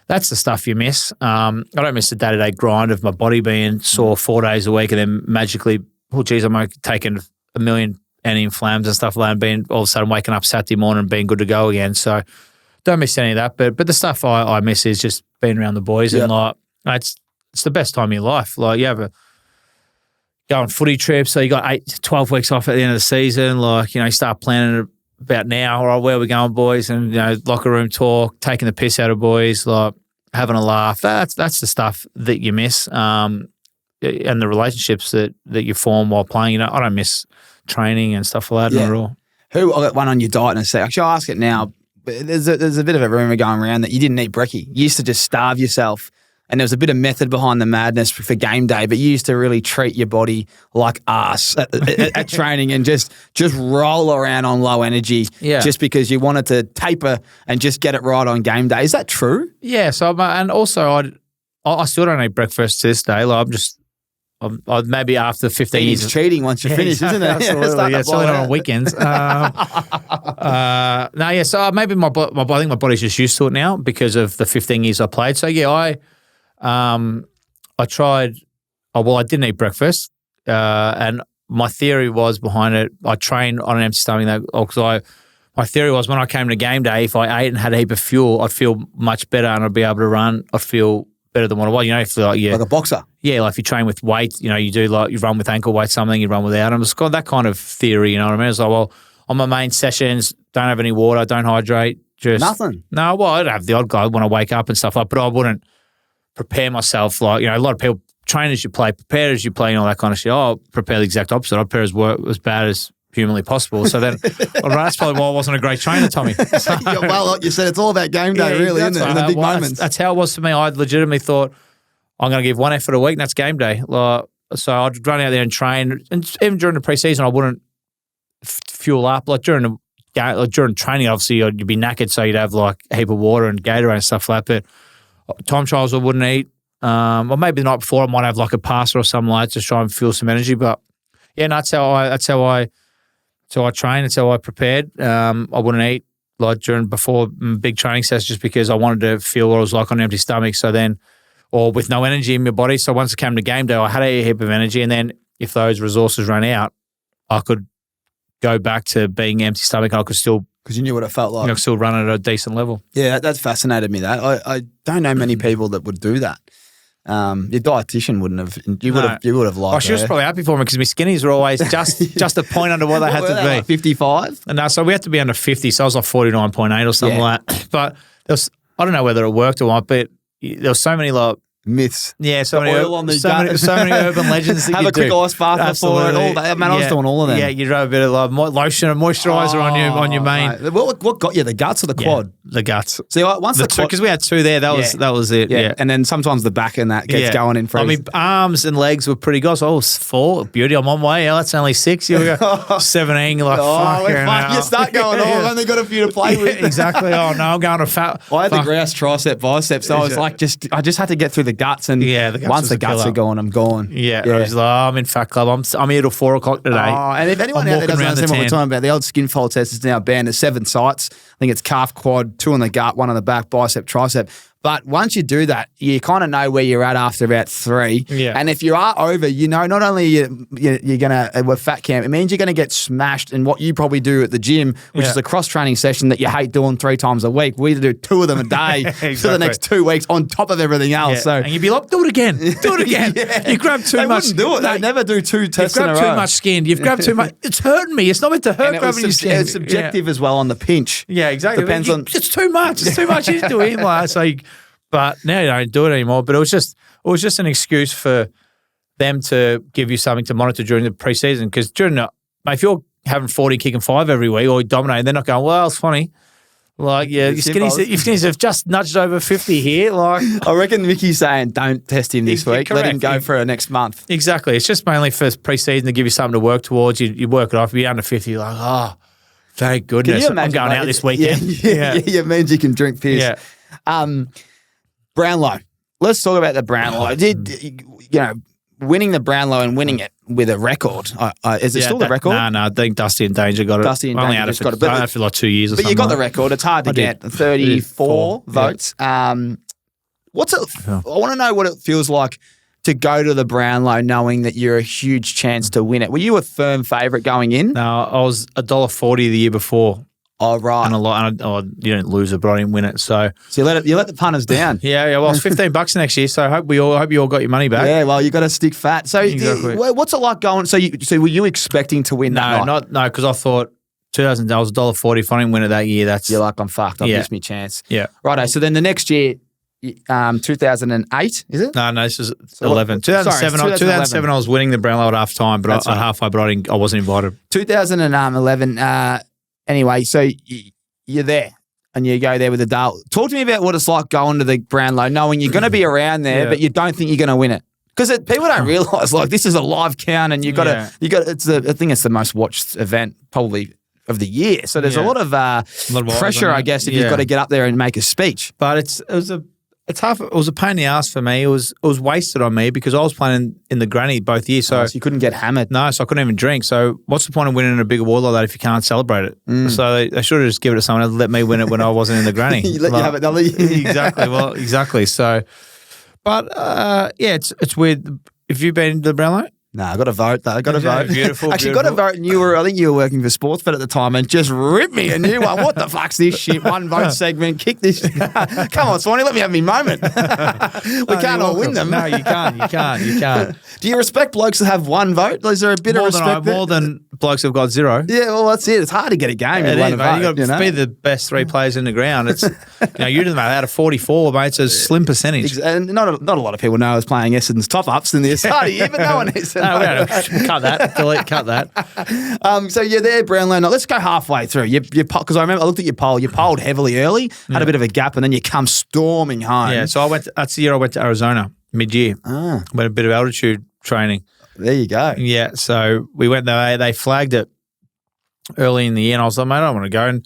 [SPEAKER 2] that's the stuff you miss. I don't miss the day-to-day grind of my body being sore 4 days a week and then magically, oh, geez, I'm taking a million anti-inflams and stuff like that and being all of a sudden waking up Saturday morning and being good to go again. So don't miss any of that. But the stuff I miss is just being around the boys and like, it's the best time of your life. Like you have go on footy trips, so you got 12 weeks off at the end of the season. Like, you start planning about now, all right, where are we going, boys? And, locker room talk, taking the piss out of boys, like having a laugh. That's the stuff that you miss. And the relationships that you form while playing. I don't miss training and stuff like that at all.
[SPEAKER 1] I got one on your diet in a sec. Actually, I'll ask it now. But there's a bit of a rumour going around that you didn't eat brekkie. You used to just starve yourself. And there was a bit of method behind the madness for game day, but you used to really treat your body like arse at training and just roll around on low energy just because you wanted to taper and just get it right on game day. Is that true?
[SPEAKER 2] Yeah. So, and also I still don't eat breakfast to this day. Like I'm maybe after 15 years.
[SPEAKER 1] It's cheating once you finish, isn't it?
[SPEAKER 2] Absolutely. Yeah, certainly not on weekends. So maybe I think my body's just used to it now because of the 15 years I played. So I tried. I didn't eat breakfast, and my theory was behind it. I trained on an empty stomach because my theory was when I came to game day, if I ate and had a heap of fuel, I'd feel much better and I'd be able to run. I'd feel better than what I was. If like
[SPEAKER 1] a boxer.
[SPEAKER 2] Yeah, like if you train with weight, you do like you run with ankle weight, something you run without. And it's got that kind of theory. You know what I mean? It's like, well, on my main sessions, don't have any water, don't hydrate, just
[SPEAKER 1] nothing.
[SPEAKER 2] No, well, I'd have the odd guy when I wake up and stuff like, but I wouldn't prepare myself like, a lot of people train as you play, prepare as you play and all that kind of shit. I'll prepare the exact opposite. I'll prepare as bad as humanly possible. So then that's probably why I wasn't a great trainer, Tommy. So,
[SPEAKER 1] well, like you said, it's all about game day, really, isn't it? In the big moments.
[SPEAKER 2] That's how it was for me. I legitimately thought I'm going to give one effort a week and that's game day. So I'd run out there and train. And even during the preseason, I wouldn't fuel up. Like during training, obviously, you'd be knackered, so you'd have like a heap of water and Gatorade and stuff like that. But time trials I wouldn't eat. Or maybe the night before I might have like a pasta or something like that to try and fuel some energy. But yeah, no, that's how I trained. That's how I prepared. I wouldn't eat like before big training sessions just because I wanted to feel what it was like on an empty stomach. So then, or with no energy in my body. So once it came to game day, I had a heap of energy. And then if those resources ran out, I could go back to being empty stomach and I could still,
[SPEAKER 1] because you knew what it felt like.
[SPEAKER 2] Still run at a decent level.
[SPEAKER 1] Yeah, that's fascinated me. That I don't know many people that would do that. Your dietitian wouldn't have. You would have liked.
[SPEAKER 2] She was probably happy for me because my skinnies were always just a point under what they had to be.
[SPEAKER 1] Like 55.
[SPEAKER 2] And so we had to be under 50. So I was like 49.8 or something like that. But I don't know whether it worked or not. But there was so many like
[SPEAKER 1] myths.
[SPEAKER 2] Yeah, so many urban legends that
[SPEAKER 1] have
[SPEAKER 2] you
[SPEAKER 1] a quick ice bath before and all that. Man, I was doing all of them.
[SPEAKER 2] Yeah, you'd rub a bit of like lotion and moisturiser on your main.
[SPEAKER 1] Mate. What got you, the guts or the quad?
[SPEAKER 2] The guts.
[SPEAKER 1] So once the
[SPEAKER 2] because we had two there, that was it. Yeah.
[SPEAKER 1] And then sometimes the back and that gets going in freeze.
[SPEAKER 2] I mean, arms and legs were pretty good. So, 4, beauty, I'm on way. Yeah, that's only 6. You go 17, you're like, fuck.
[SPEAKER 1] You start going, I've only got a few to play with.
[SPEAKER 2] Exactly. Oh, no, I'm going to fat.
[SPEAKER 1] I had the grouse tricep biceps, so I was like, I just had to get through the guts. And once the guts are going, I'm gone.
[SPEAKER 2] Yeah. I was like, I'm in fat club. I'm here till 4 o'clock today.
[SPEAKER 1] And if anyone out there doesn't understand what we're talking about, the old skin fold test is now banned. There's 7 sites. I think it's calf, quad, 2 on the gut, 1 on the back, bicep, tricep. But once you do that, you kind of know where you're at after about 3.
[SPEAKER 2] Yeah.
[SPEAKER 1] And if you are over, not only you're going to, with fat camp, it means you're going to get smashed in what you probably do at the gym, which is a cross-training session that you hate doing 3 times a week. We do 2 of them a day for the next 2 weeks on top of everything else.
[SPEAKER 2] Yeah.
[SPEAKER 1] So
[SPEAKER 2] and you'd be like, do it again. Do it again. You grab too much.
[SPEAKER 1] They wouldn't do it. They never do 2 tests in a row.
[SPEAKER 2] You've grabbed too much skin. You've grabbed too much. It's hurting me. It's not meant to hurt grabbing your skin.
[SPEAKER 1] It's subjective as well on the pinch.
[SPEAKER 2] Yeah, exactly.
[SPEAKER 1] Depends on.
[SPEAKER 2] It's too much. It's too much. You do it like so. But now you don't do it anymore. But it was just an excuse for them to give you something to monitor during the preseason. Because if you're having 40, kicking 5 every week, or dominating, they're not going, well, it's funny. Like, yeah, your skinnies have just nudged over 50 here. Like,
[SPEAKER 1] I reckon Mickey's saying, don't test him this week. Correct. Let him go for next month.
[SPEAKER 2] Exactly. It's just mainly for preseason to give you something to work towards. You work it off. If you're under 50, you're like, oh, thank goodness. I'm going out this weekend.
[SPEAKER 1] Yeah, it means you can drink piss.
[SPEAKER 2] Yeah.
[SPEAKER 1] Brownlow. Let's talk about the Brownlow. Winning the Brownlow and winning it with a record. Is it still the record?
[SPEAKER 2] No, I think Dusty and Danger got it.
[SPEAKER 1] Dusty and Danger just got it.
[SPEAKER 2] But I had it for like 2 years or something.
[SPEAKER 1] But you got the record. It's hard to get. 34 votes. What's it? I want to know what it feels like to go to the Brownlow knowing that you're a huge chance to win it. Were you a firm favourite going in?
[SPEAKER 2] No, I was $1.40 the year before.
[SPEAKER 1] Oh, right.
[SPEAKER 2] And you didn't lose it, but I didn't win it. So
[SPEAKER 1] you let the punters down.
[SPEAKER 2] Yeah. Well, it's $15 next year, so I hope you all got your money back.
[SPEAKER 1] Yeah, well, you got to stick fat. So what's it like going? So were you expecting to win that night?
[SPEAKER 2] No, because I thought 2000. I was $1.40. If I didn't win it that year,
[SPEAKER 1] you're like, I'm fucked. I've missed my chance.
[SPEAKER 2] Yeah.
[SPEAKER 1] Righto. So then the next year, 2008, is it?
[SPEAKER 2] No, this is 11. 2007. 2007, I was winning the Brownlow at half time, but at halfway, but I wasn't invited.
[SPEAKER 1] 2011. Anyway, so you're there and you go there with the Dale. Talk to me about what it's like going to the Brownlow, knowing you're going to be around there, but you don't think you're going to win it. Because people don't realise, like, this is a live count and I think it's the most watched event probably of the year. So there's a lot of pressure, I guess, if you've got to get up there and make a speech.
[SPEAKER 2] But it's tough. It was a pain in the ass for me. It was wasted on me because I was playing in the granny both years. So
[SPEAKER 1] you couldn't get hammered.
[SPEAKER 2] No, so I couldn't even drink. So what's the point of winning a big award like that if you can't celebrate it? So they should have just given it to someone and let me win it when I wasn't in the granny.
[SPEAKER 1] You have it another year.
[SPEAKER 2] Exactly. Well, exactly. So, but it's weird. Have you been to the Brownlow?
[SPEAKER 1] No, I got to vote though. I got to vote.
[SPEAKER 2] Beautiful.
[SPEAKER 1] Actually, got to vote. And I think you were working for Sportsbet at the time, and just ripped me a new one. What the fuck's this shit? One vote segment. Kick this. Come on, Swanee, let me have me moment. We can't all win them.
[SPEAKER 2] No, you can't.
[SPEAKER 1] Do you respect blokes that have one vote? Is there a bit of respect?
[SPEAKER 2] More than blokes who've got zero.
[SPEAKER 1] Yeah, well, that's it. It's hard to get a game with one vote.
[SPEAKER 2] You've got to be the best three players in the ground. It's you're the out of 44, mate. It's a slim percentage.
[SPEAKER 1] And not a lot of people know I was playing Essendon's top ups in the start of the year, but no one is.
[SPEAKER 2] Cut that. Delete. Cut that.
[SPEAKER 1] So you're there, Brownlow. Now let's go halfway through. Because I remember I looked at your poll. You polled heavily early, had a bit of a gap, and then you come storming home.
[SPEAKER 2] Yeah. So that's the year I went to Arizona mid-year. Went a bit of altitude training.
[SPEAKER 1] There you go.
[SPEAKER 2] Yeah. So we went there. They flagged it early in the year, and I was like, mate, I don't want to go. And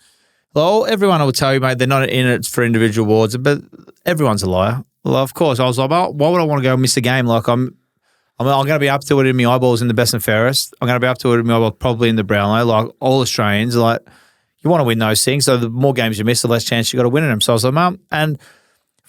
[SPEAKER 2] everyone will tell you, mate, they're not in it for individual awards, but everyone's a liar. Well, of course. I was like, well, why would I want to go and miss a game? Like I'm going to be up to it in my eyeballs in the best and fairest. I'm going to be up to it in my eyeballs probably in the Brownlow. Like all Australians, like you want to win those things. So the more games you miss, the less chance you got to win in them. So I was like, Mum, and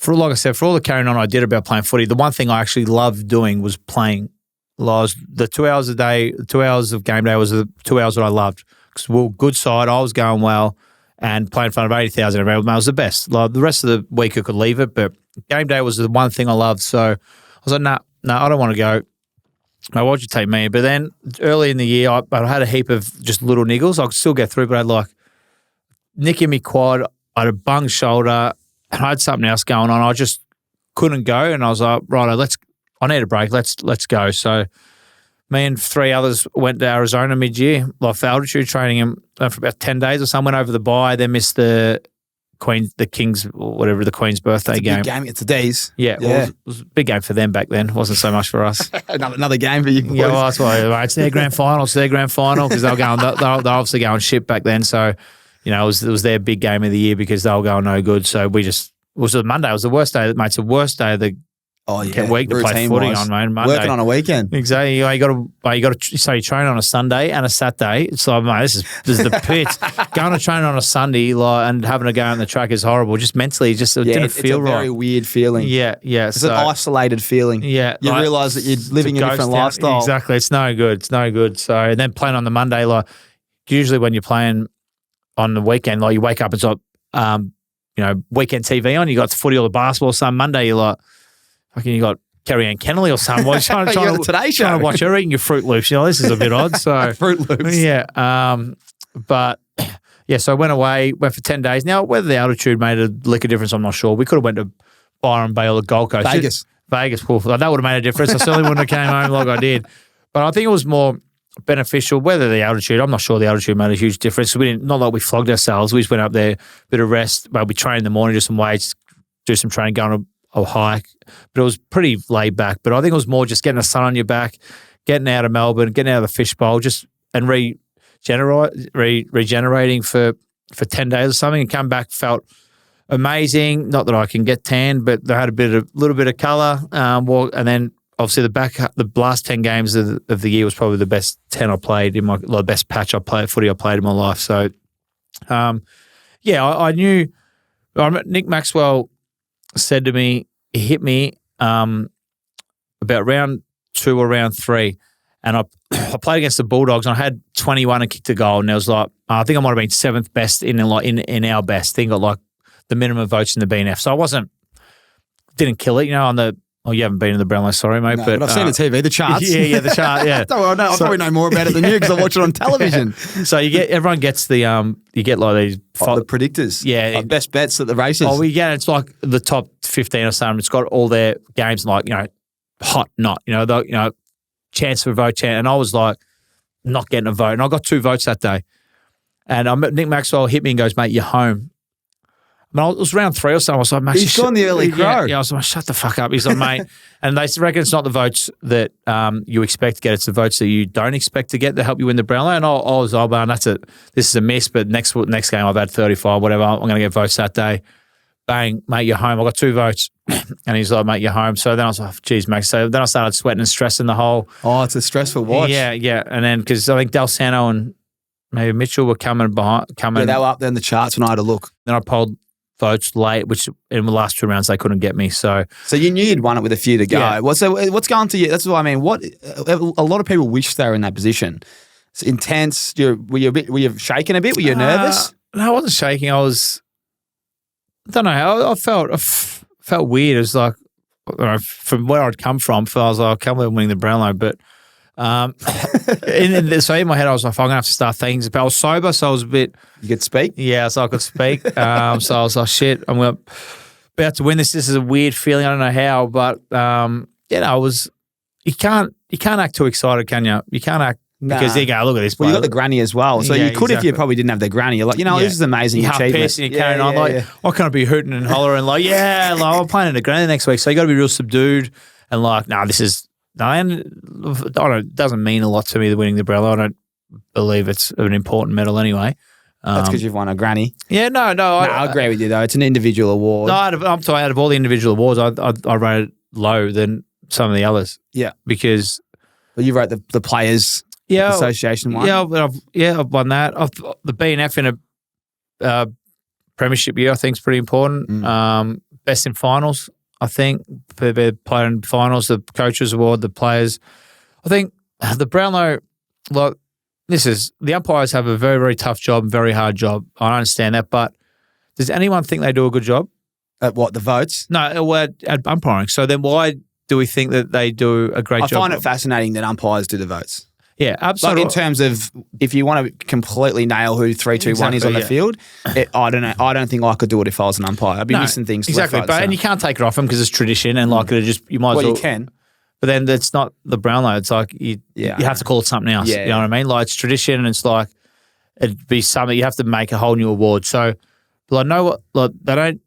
[SPEAKER 2] like I said, for all the carrying on I did about playing footy, the one thing I actually loved doing was playing. The 2 hours a day, 2 hours of game day was the 2 hours that I loved. Because we were good side, I was going well, and playing in front of 80,000 around was the best. Like the rest of the week I could leave it, but game day was the one thing I loved. So I was like, no, I don't want to go. Why would you take me? But then early in the year, I had a heap of just little niggles. I could still get through, but I had like nick in my quad, I had a bung shoulder, and I had something else going on. I just couldn't go, and I was like, right, I need a break. Let's go. So me and three others went to Arizona mid-year, like for altitude training, and for about 10 days or something. Went over the bye, then missed the Kings, or whatever, the Queen's birthday game.
[SPEAKER 1] Big game. It's a days.
[SPEAKER 2] Yeah. Well, it was a big game for them back then. It wasn't so much for us.
[SPEAKER 1] another game for you boys.
[SPEAKER 2] Yeah, well, that's why it's their grand final. It's their grand final because they're obviously going shit back then. So, it was their big game of the year because they were going no good. So it was a Monday. It was the worst day, mate. It's the worst day of the week to play footy on, mate. Monday.
[SPEAKER 1] Working on a weekend.
[SPEAKER 2] Exactly. You got to so you train on a Sunday and a Saturday. It's like, mate, this is the pit. Going to train on a Sunday and having to go on the track is horrible. Just mentally, it didn't feel right.
[SPEAKER 1] It's a very weird feeling.
[SPEAKER 2] Yeah.
[SPEAKER 1] It's an isolated feeling.
[SPEAKER 2] Yeah.
[SPEAKER 1] You realise that you're living a different lifestyle.
[SPEAKER 2] Exactly. It's no good. So and then playing on the Monday, like usually when you're playing on the weekend, like you wake up, it's like weekend TV on. You got the footy or the basketball or something. Monday, you're like. Fucking you got Kerry Ann Kennelly or something. Well, trying to watch her eating your Fruit Loops. This is a bit odd. So
[SPEAKER 1] Fruit Loops.
[SPEAKER 2] Yeah. But yeah, so I went away, went for 10 days. Now, whether the altitude made a lick of difference, I'm not sure. We could have went to Byron Bay or the Gold Coast. Vegas. Well, that would have made a difference. I certainly wouldn't have came home like I did. But I think it was more beneficial, whether the altitude, I'm not sure the altitude made a huge difference. Not like we flogged ourselves. We just went up there, bit of rest. Well, we trained in the morning, do some weights, do some training, go on a hike, but it was pretty laid back. But I think it was more just getting the sun on your back, getting out of Melbourne, getting out of the fishbowl, and regenerating for 10 days or something, and come back, felt amazing. Not that I can get tan, but they had a little bit of colour. And then obviously the last 10 games of the year was probably the best 10 I played in the best patch footy I played in my life. So, I knew. Nick Maxwell said to me, he hit me about round 2 or round 3, and I played against the Bulldogs, and I had 21 and kicked a goal, and it was like I think I might have been 7th best in our best. I think got like the minimum votes in the BNF, so I didn't kill it, on the. Oh, you haven't been in the Brownlow, sorry, mate.
[SPEAKER 1] No, but I've seen the TV, the charts.
[SPEAKER 2] Yeah, the chart, yeah.
[SPEAKER 1] I probably know more about it than you because I watch it on television.
[SPEAKER 2] Yeah. So everyone gets the you get like these
[SPEAKER 1] the predictors,
[SPEAKER 2] like
[SPEAKER 1] best bets at the races.
[SPEAKER 2] Oh, it's like the top 15 or something. It's got all their games like hot, not chance for a vote, and I was like not getting a vote, and I got 2 votes that day, and Nick Maxwell hit me and goes, "Mate, you're home." It was round 3 or something. I was like, mate,
[SPEAKER 1] he's gone the early crow.
[SPEAKER 2] Yeah, I was like, shut the fuck up. He's like, mate. And they reckon it's not the votes that you expect to get. It's the votes that you don't expect to get that help you win the Brownlow. And I was like, man, this is a miss. But next game I've had 35, whatever. I'm going to get votes that day. Bang, mate, you're home. I got 2 votes. And he's like, mate, you're home. So then I was like, geez, mate. So then I started sweating and stressing the whole.
[SPEAKER 1] Oh, it's a stressful watch.
[SPEAKER 2] Yeah. And then because I think Del Santo and maybe Mitchell were coming behind.
[SPEAKER 1] Yeah, they were up there in the charts when I had a look.
[SPEAKER 2] Then I polled votes late, which in the last 2 rounds they couldn't get me. So
[SPEAKER 1] you knew you'd won it with a few to go.
[SPEAKER 2] Yeah.
[SPEAKER 1] What's going to you? That's what I mean. What a lot of people wish they were in that position. It's intense. Were you shaking a bit? Were you nervous?
[SPEAKER 2] No, I wasn't shaking. I don't know. I felt weird. It was like from where I'd come from. I was like, I can't believe I'm winning the Brownlow, but. So in my head, I was like, I'm going to have to start thinking. But I was sober, so I was a bit.
[SPEAKER 1] You could speak?
[SPEAKER 2] Yeah, so I could speak. So I was like, shit, I'm about to win this. This is a weird feeling. I don't know how, but I was. You can't act too excited, can you? You can't act because you go, look at this.
[SPEAKER 1] Well, you got the granny as well, so you could if you probably didn't have the granny. You're like, this is amazing achievement.
[SPEAKER 2] You're carrying on I can't be hooting and hollering like, I'm playing in the granny next week. So you got to be real subdued and like, this is. No, and it doesn't mean a lot to me, the winning the Brownlow. I don't believe it's an important medal anyway.
[SPEAKER 1] That's because you've won a granny.
[SPEAKER 2] Yeah, no.
[SPEAKER 1] I agree with you, though. It's an individual award.
[SPEAKER 2] No, I'm sorry, out of all the individual awards, I rated it low than some of the others.
[SPEAKER 1] Yeah.
[SPEAKER 2] Because...
[SPEAKER 1] Well, you wrote the Players Association one.
[SPEAKER 2] Yeah, I've won that. The BNF in a premiership year, I think, is pretty important. Best in finals. I think the player in finals, the coaches award, the players. I think the Brownlow, the umpires have a very, very tough job, very hard job. I understand that, but does anyone think they do a good job?
[SPEAKER 1] At what, the votes?
[SPEAKER 2] No, at umpiring. So then why do we think that they do a great job?
[SPEAKER 1] I find it fascinating that umpires do the votes.
[SPEAKER 2] Yeah, absolutely.
[SPEAKER 1] Like in terms of if you want to completely nail who 3-2-1 is on the field, I don't know. I don't think I could do it if I was an umpire. I'd be missing things.
[SPEAKER 2] Exactly, and you can't take it off them because it's tradition and you might as well.
[SPEAKER 1] You can.
[SPEAKER 2] But then it's not the Brownlow. It's like you have to call it something else. You know what I mean? Like it's tradition and it's like it'd be something you have to make a whole new award. So, I know what they don't.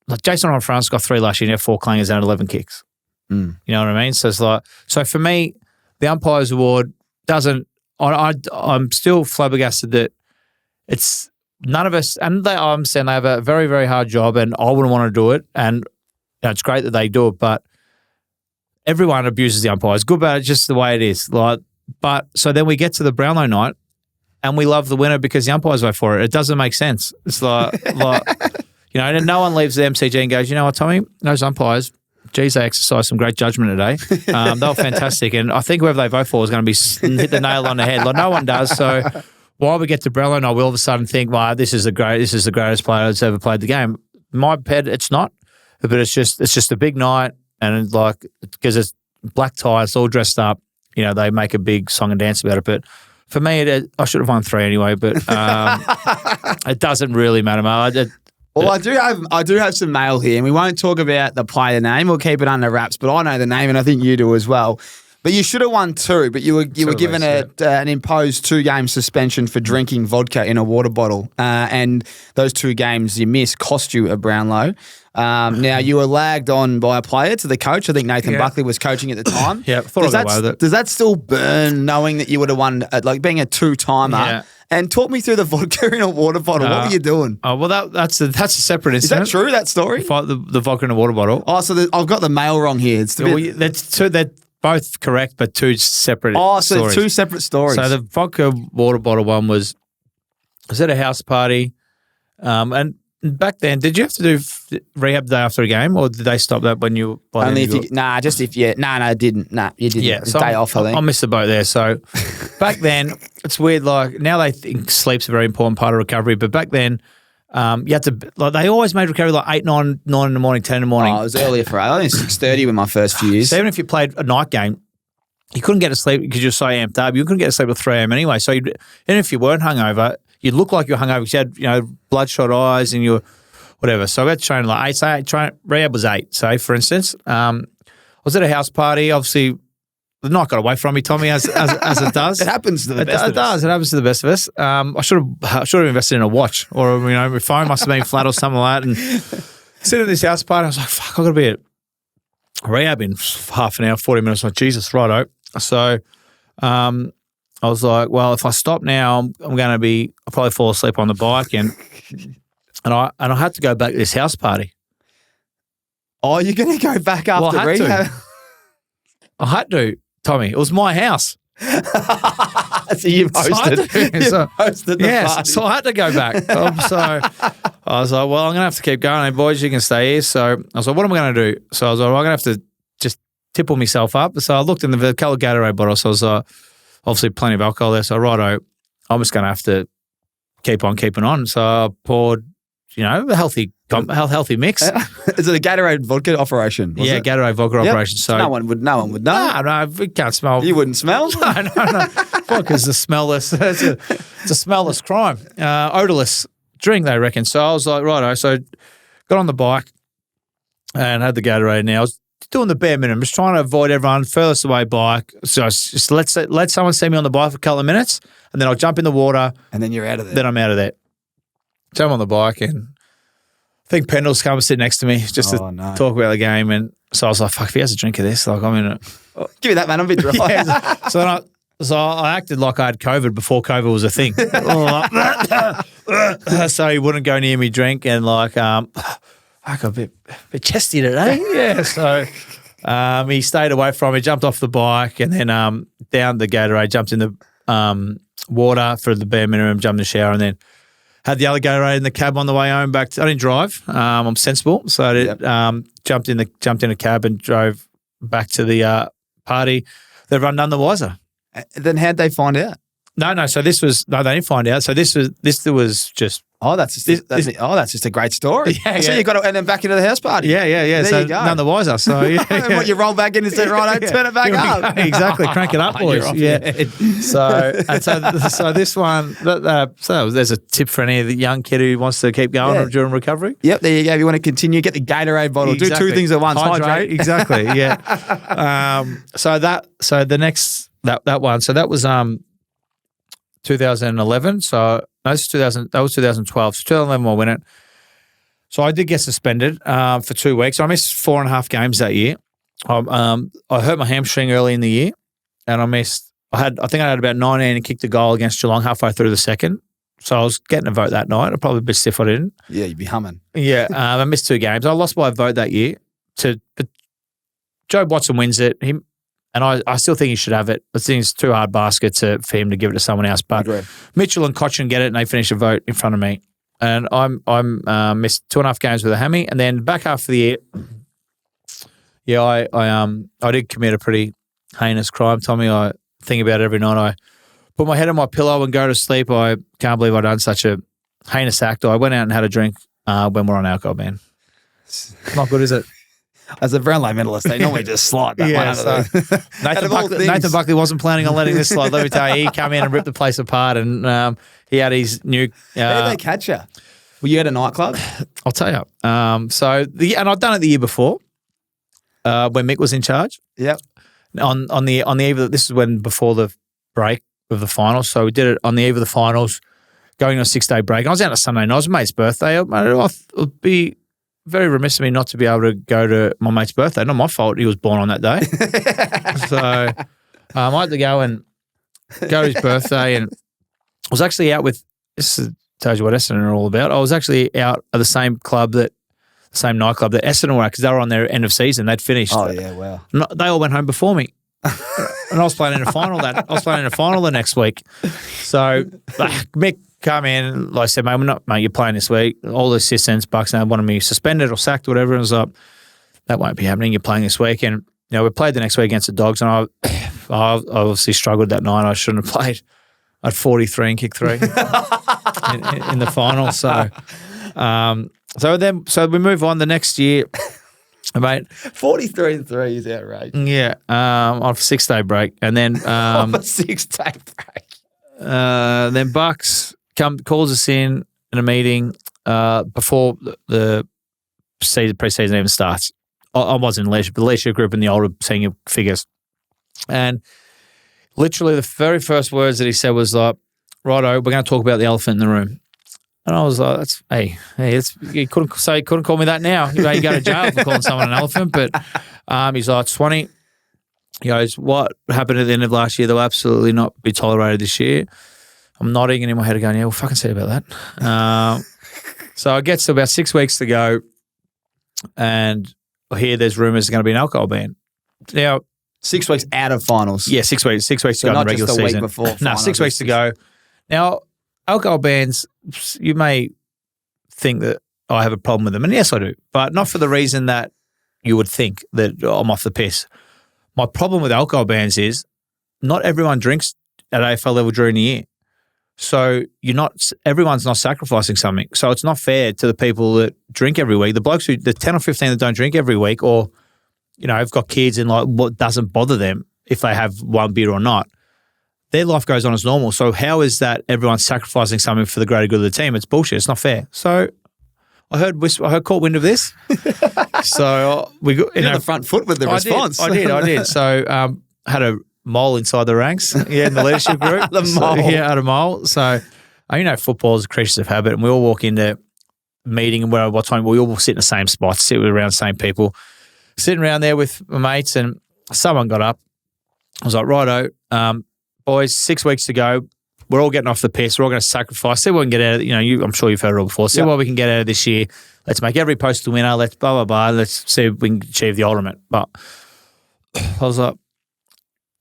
[SPEAKER 2] Like Jason France got 3 last year, and 4 clangers and 11 kicks. You know what I mean? So it's like for me. The Umpires Award doesn't. I'm still flabbergasted that it's none of us, and I understand they have a very, very hard job, and I wouldn't want to do it. And it's great that they do it, but everyone abuses the umpires. Good, bad, it's just the way it is. But so then we get to the Brownlow night, and we love the winner because the umpires vote for it. It doesn't make sense. It's like and no one leaves the MCG and goes, you know what, Tommy, those umpires. Geez, they exercised some great judgment today. They were fantastic. And I think whoever they vote for is going to hit the nail on the head. No one does. So while we get to Brownlow night, we all of a sudden think, wow, this is the greatest player that's ever played the game. In my head, it's not. But it's just a big night. And because it's black tie, it's all dressed up. They make a big song and dance about it. But for me, I should have won 3 anyway. But it doesn't really matter, mate.
[SPEAKER 1] Well, I do have some mail here, and we won't talk about the player name. We'll keep it under wraps, but I know the name, and I think you do as well. But you should have won 2, but you were given an imposed 2-game suspension for drinking vodka in a water bottle. And those 2 games you missed cost you a Brownlow. Now, you were lagged on by a player to the coach. I think Nathan Buckley was coaching at the time.
[SPEAKER 2] Yeah, thought I got away with it.
[SPEAKER 1] Does that still burn knowing that you would have won, like being a 2-timer? Yeah. And talk me through the vodka in a water bottle. What were you doing?
[SPEAKER 2] Oh, well, that's a separate incident.
[SPEAKER 1] Is that true, that story?
[SPEAKER 2] The vodka in a water bottle.
[SPEAKER 1] Oh, so I've got the mail wrong here.
[SPEAKER 2] They're both correct, but 2 separate
[SPEAKER 1] stories. 2 separate stories.
[SPEAKER 2] So the vodka water bottle one was at a house party. And back then, did you have to do rehab day after a game, or did they stop that when you?
[SPEAKER 1] Only if you. Nah, just if you. I didn't. Nah, you didn't.
[SPEAKER 2] Yeah, so
[SPEAKER 1] day off. I think
[SPEAKER 2] I missed the boat there. So back then, it's weird. Like now, they think sleep's a very important part of recovery, but back then, you had to. Like they always made recovery like 8, 9 in the morning, 10 in the morning.
[SPEAKER 1] Oh, it was earlier for us. I think 6:30 with my first few years.
[SPEAKER 2] So even if you played a night game, you couldn't get to sleep because you're so amped up. You couldn't get to sleep at 3 a.m. anyway. So even if you weren't hungover, you'd look like you were hungover because you had bloodshot eyes and you were. Whatever. So I had to train like 8. So rehab was 8. So for instance, I was at a house party. Obviously, the night got away from me, Tommy, as it does.
[SPEAKER 1] It happens to the best of us.
[SPEAKER 2] It does. It happens to the best of us. I should have invested in a watch, or my phone must have been flat or something like that. And sitting at this house party, I was like, "Fuck, I've got to be at rehab in half an hour, 40 minutes." I'm like, Jesus, righto. So I was like, well, if I stop now, I'm going to I'll probably fall asleep on the bike And I had to go back to this house party.
[SPEAKER 1] Oh, you're going to go back after rehab?
[SPEAKER 2] I had to, Tommy. It was my house.
[SPEAKER 1] So you've hosted the party.
[SPEAKER 2] So I had to go back. So I was like, well, I'm going to have to keep going. Hey, boys, you can stay here. So I was like, what am I going to do? So I was like, well, I'm going to have to just tipple myself up. So I looked in the coloured Gatorade bottle. So I was like, obviously plenty of alcohol there. So righto, I'm just going to have to keep on keeping on. So I poured, a healthy mix.
[SPEAKER 1] Is it a Gatorade vodka operation?
[SPEAKER 2] Yeah, Gatorade vodka operation. So
[SPEAKER 1] no one would know.
[SPEAKER 2] No, we can't smell.
[SPEAKER 1] You wouldn't smell?
[SPEAKER 2] No. Vodka's a smellless. It's a smellless crime. Odorless drink, they reckon. So I was like, righto. So got on the bike and had the Gatorade. Now I was doing the bare minimum, just trying to avoid everyone, furthest away bike. So I just let someone see me on the bike for a couple of minutes, and then I'll jump in the water.
[SPEAKER 1] And then you're out of there.
[SPEAKER 2] Then I'm out of there. So I'm on the bike, and I think Pendle's come and sit next to me just to talk about the game. And so I was like, fuck, if he has a drink of this, like I'm in it.
[SPEAKER 1] Give me that, man. I'm a bit dry.
[SPEAKER 2] Yeah. So I acted like I had COVID before COVID was a thing. So he wouldn't go near me drink, and I got a bit chesty today. Yeah. So he stayed away from me, jumped off the bike, and then down the Gatorade, jumped in the water for the bare minimum, jumped in the shower, and then had the other Gatorade in the cab on the way home back. I didn't drive. I'm sensible, so I did, jumped in a cab and drove back to the party. They've run none the wiser.
[SPEAKER 1] Then how'd they find out?
[SPEAKER 2] No. So they didn't find out. So this was just.
[SPEAKER 1] That's just a great story.
[SPEAKER 2] Yeah,
[SPEAKER 1] so you got to and then back into the house party.
[SPEAKER 2] Yeah.
[SPEAKER 1] There
[SPEAKER 2] so
[SPEAKER 1] you go.
[SPEAKER 2] None the wiser. So
[SPEAKER 1] and what you roll back in and say, right, turn it back up.
[SPEAKER 2] Exactly, crank it up, boys. Yeah. So this one. So there's a tip for any of the young kid who wants to keep going during recovery.
[SPEAKER 1] Yep, there you go. If you want to continue, get the Gatorade bottle.
[SPEAKER 2] Exactly.
[SPEAKER 1] Do 2 things at once. Hydrate.
[SPEAKER 2] Exactly. Yeah. So the next that one. So that was 2011. So. No, that was 2012. So 2011 I win it. So I did get suspended for 2 weeks. I missed 4.5 games that year. I hurt my hamstring early in the year, and I think I had about 19 and kicked a goal against Geelong halfway through the second. So I was getting a vote that night. I'd probably be stiff if I didn't.
[SPEAKER 1] Yeah, you'd be humming.
[SPEAKER 2] Yeah, I missed 2 games. I lost by a vote that year. But Joe Watson wins it. And I still think he should have it. I think it's too hard basket for him to give it to someone else. But Mitchell and Cochin get it, and they finish a vote in front of me. And I'm missed 2.5 games with a hammy. And then back half of the year, I did commit a pretty heinous crime, Tommy. I think about it every night. I put my head on my pillow and go to sleep. I can't believe I've done such a heinous act. I went out and had a drink when we're on alcohol, man. Not good, is it?
[SPEAKER 1] As a Brownlow medalist, they normally just slide that one under
[SPEAKER 2] Nathan Buckley wasn't planning on letting this slide. Let me tell you, he came in and ripped the place apart, and he had his new.
[SPEAKER 1] How did they catch you? Were you at a nightclub?
[SPEAKER 2] I'll tell you. And I'd done it the year before when Mick was in charge.
[SPEAKER 1] Yep.
[SPEAKER 2] on the eve of, this is when before the break of the finals. So we did it on the eve of the finals, going on a 6-day break. I was out on a Sunday night. It was my mate's birthday. It'd be very remiss of me not to be able to go to my mate's birthday. Not my fault. He was born on that day. So I had to go to his birthday, and I was actually out with, this tells you what Essendon are all about. I was actually out at the same nightclub that Essendon were at, because they were on their end of season. They'd finished.
[SPEAKER 1] Oh yeah, wow.
[SPEAKER 2] They all went home before me. And I was playing in a final the next week. So Mick come in, like I said, mate, you're playing this week. All the assistants, Bucks, and they wanted me suspended or sacked or whatever. And I was like, that won't be happening. You're playing this week. And we played the next week against the Dogs, and I obviously struggled that night. I shouldn't have played. I had 43 and kick 3 in the final. So we move on the next year. Mate,
[SPEAKER 1] 43 and 3 is outrageous.
[SPEAKER 2] Yeah, on a 6-day break, and then
[SPEAKER 1] on a 6-day break.
[SPEAKER 2] Then Bucks calls us in a meeting before the pre-season even starts. I was in the leadership group and the older senior figures, and literally the very first words that he said was like, "Righto, we're going to talk about the elephant in the room." And I was like, you couldn't call me that now. You go to jail for calling someone an elephant. But he's like, Swanee, he goes, what happened at the end of last year, they'll absolutely not be tolerated this year. I'm nodding, and in my head going, yeah, we'll fucking see about that. So it gets to about 6 weeks to go, and I hear there's rumours there's going to be an alcohol ban. Now,
[SPEAKER 1] 6 weeks out of finals.
[SPEAKER 2] Yeah, 6 weeks. 6 weeks to
[SPEAKER 1] So
[SPEAKER 2] go in
[SPEAKER 1] not
[SPEAKER 2] the regular
[SPEAKER 1] just a week
[SPEAKER 2] season.
[SPEAKER 1] before
[SPEAKER 2] No,
[SPEAKER 1] finals.
[SPEAKER 2] 6 weeks to go. Now, alcohol bans, you may think that I have a problem with them, and yes, I do, but not for the reason that you would think that I'm off the piss. My problem with alcohol bans is not everyone drinks at AFL level during the year. So everyone's not sacrificing something. So it's not fair to the people that drink every week. The blokes the 10 or 15 that don't drink every week, or, have got kids and like what doesn't bother them if they have one beer or not. Their life goes on as normal. So how is that everyone's sacrificing something for the greater good of the team? It's bullshit. It's not fair. So I caught wind of this. So we got
[SPEAKER 1] You're on the front foot with the response.
[SPEAKER 2] I did. So had a mole inside the ranks. Yeah, in the leadership group.
[SPEAKER 1] The mole.
[SPEAKER 2] Yeah, had a mole. So football's a creature of habit, and we all walk into a meeting, and what time we all sit in the same spot, sit around the same people, sitting around there with my mates, and someone got up. I was like, righto. Boys, 6 weeks to go. We're all getting off the piss. We're all going to sacrifice. See what we can get out of it. I'm sure you've heard it all before. See what we can get out of this year. Let's make every post a winner. Let's blah, blah, blah. Let's see if we can achieve the ultimate. But I was like,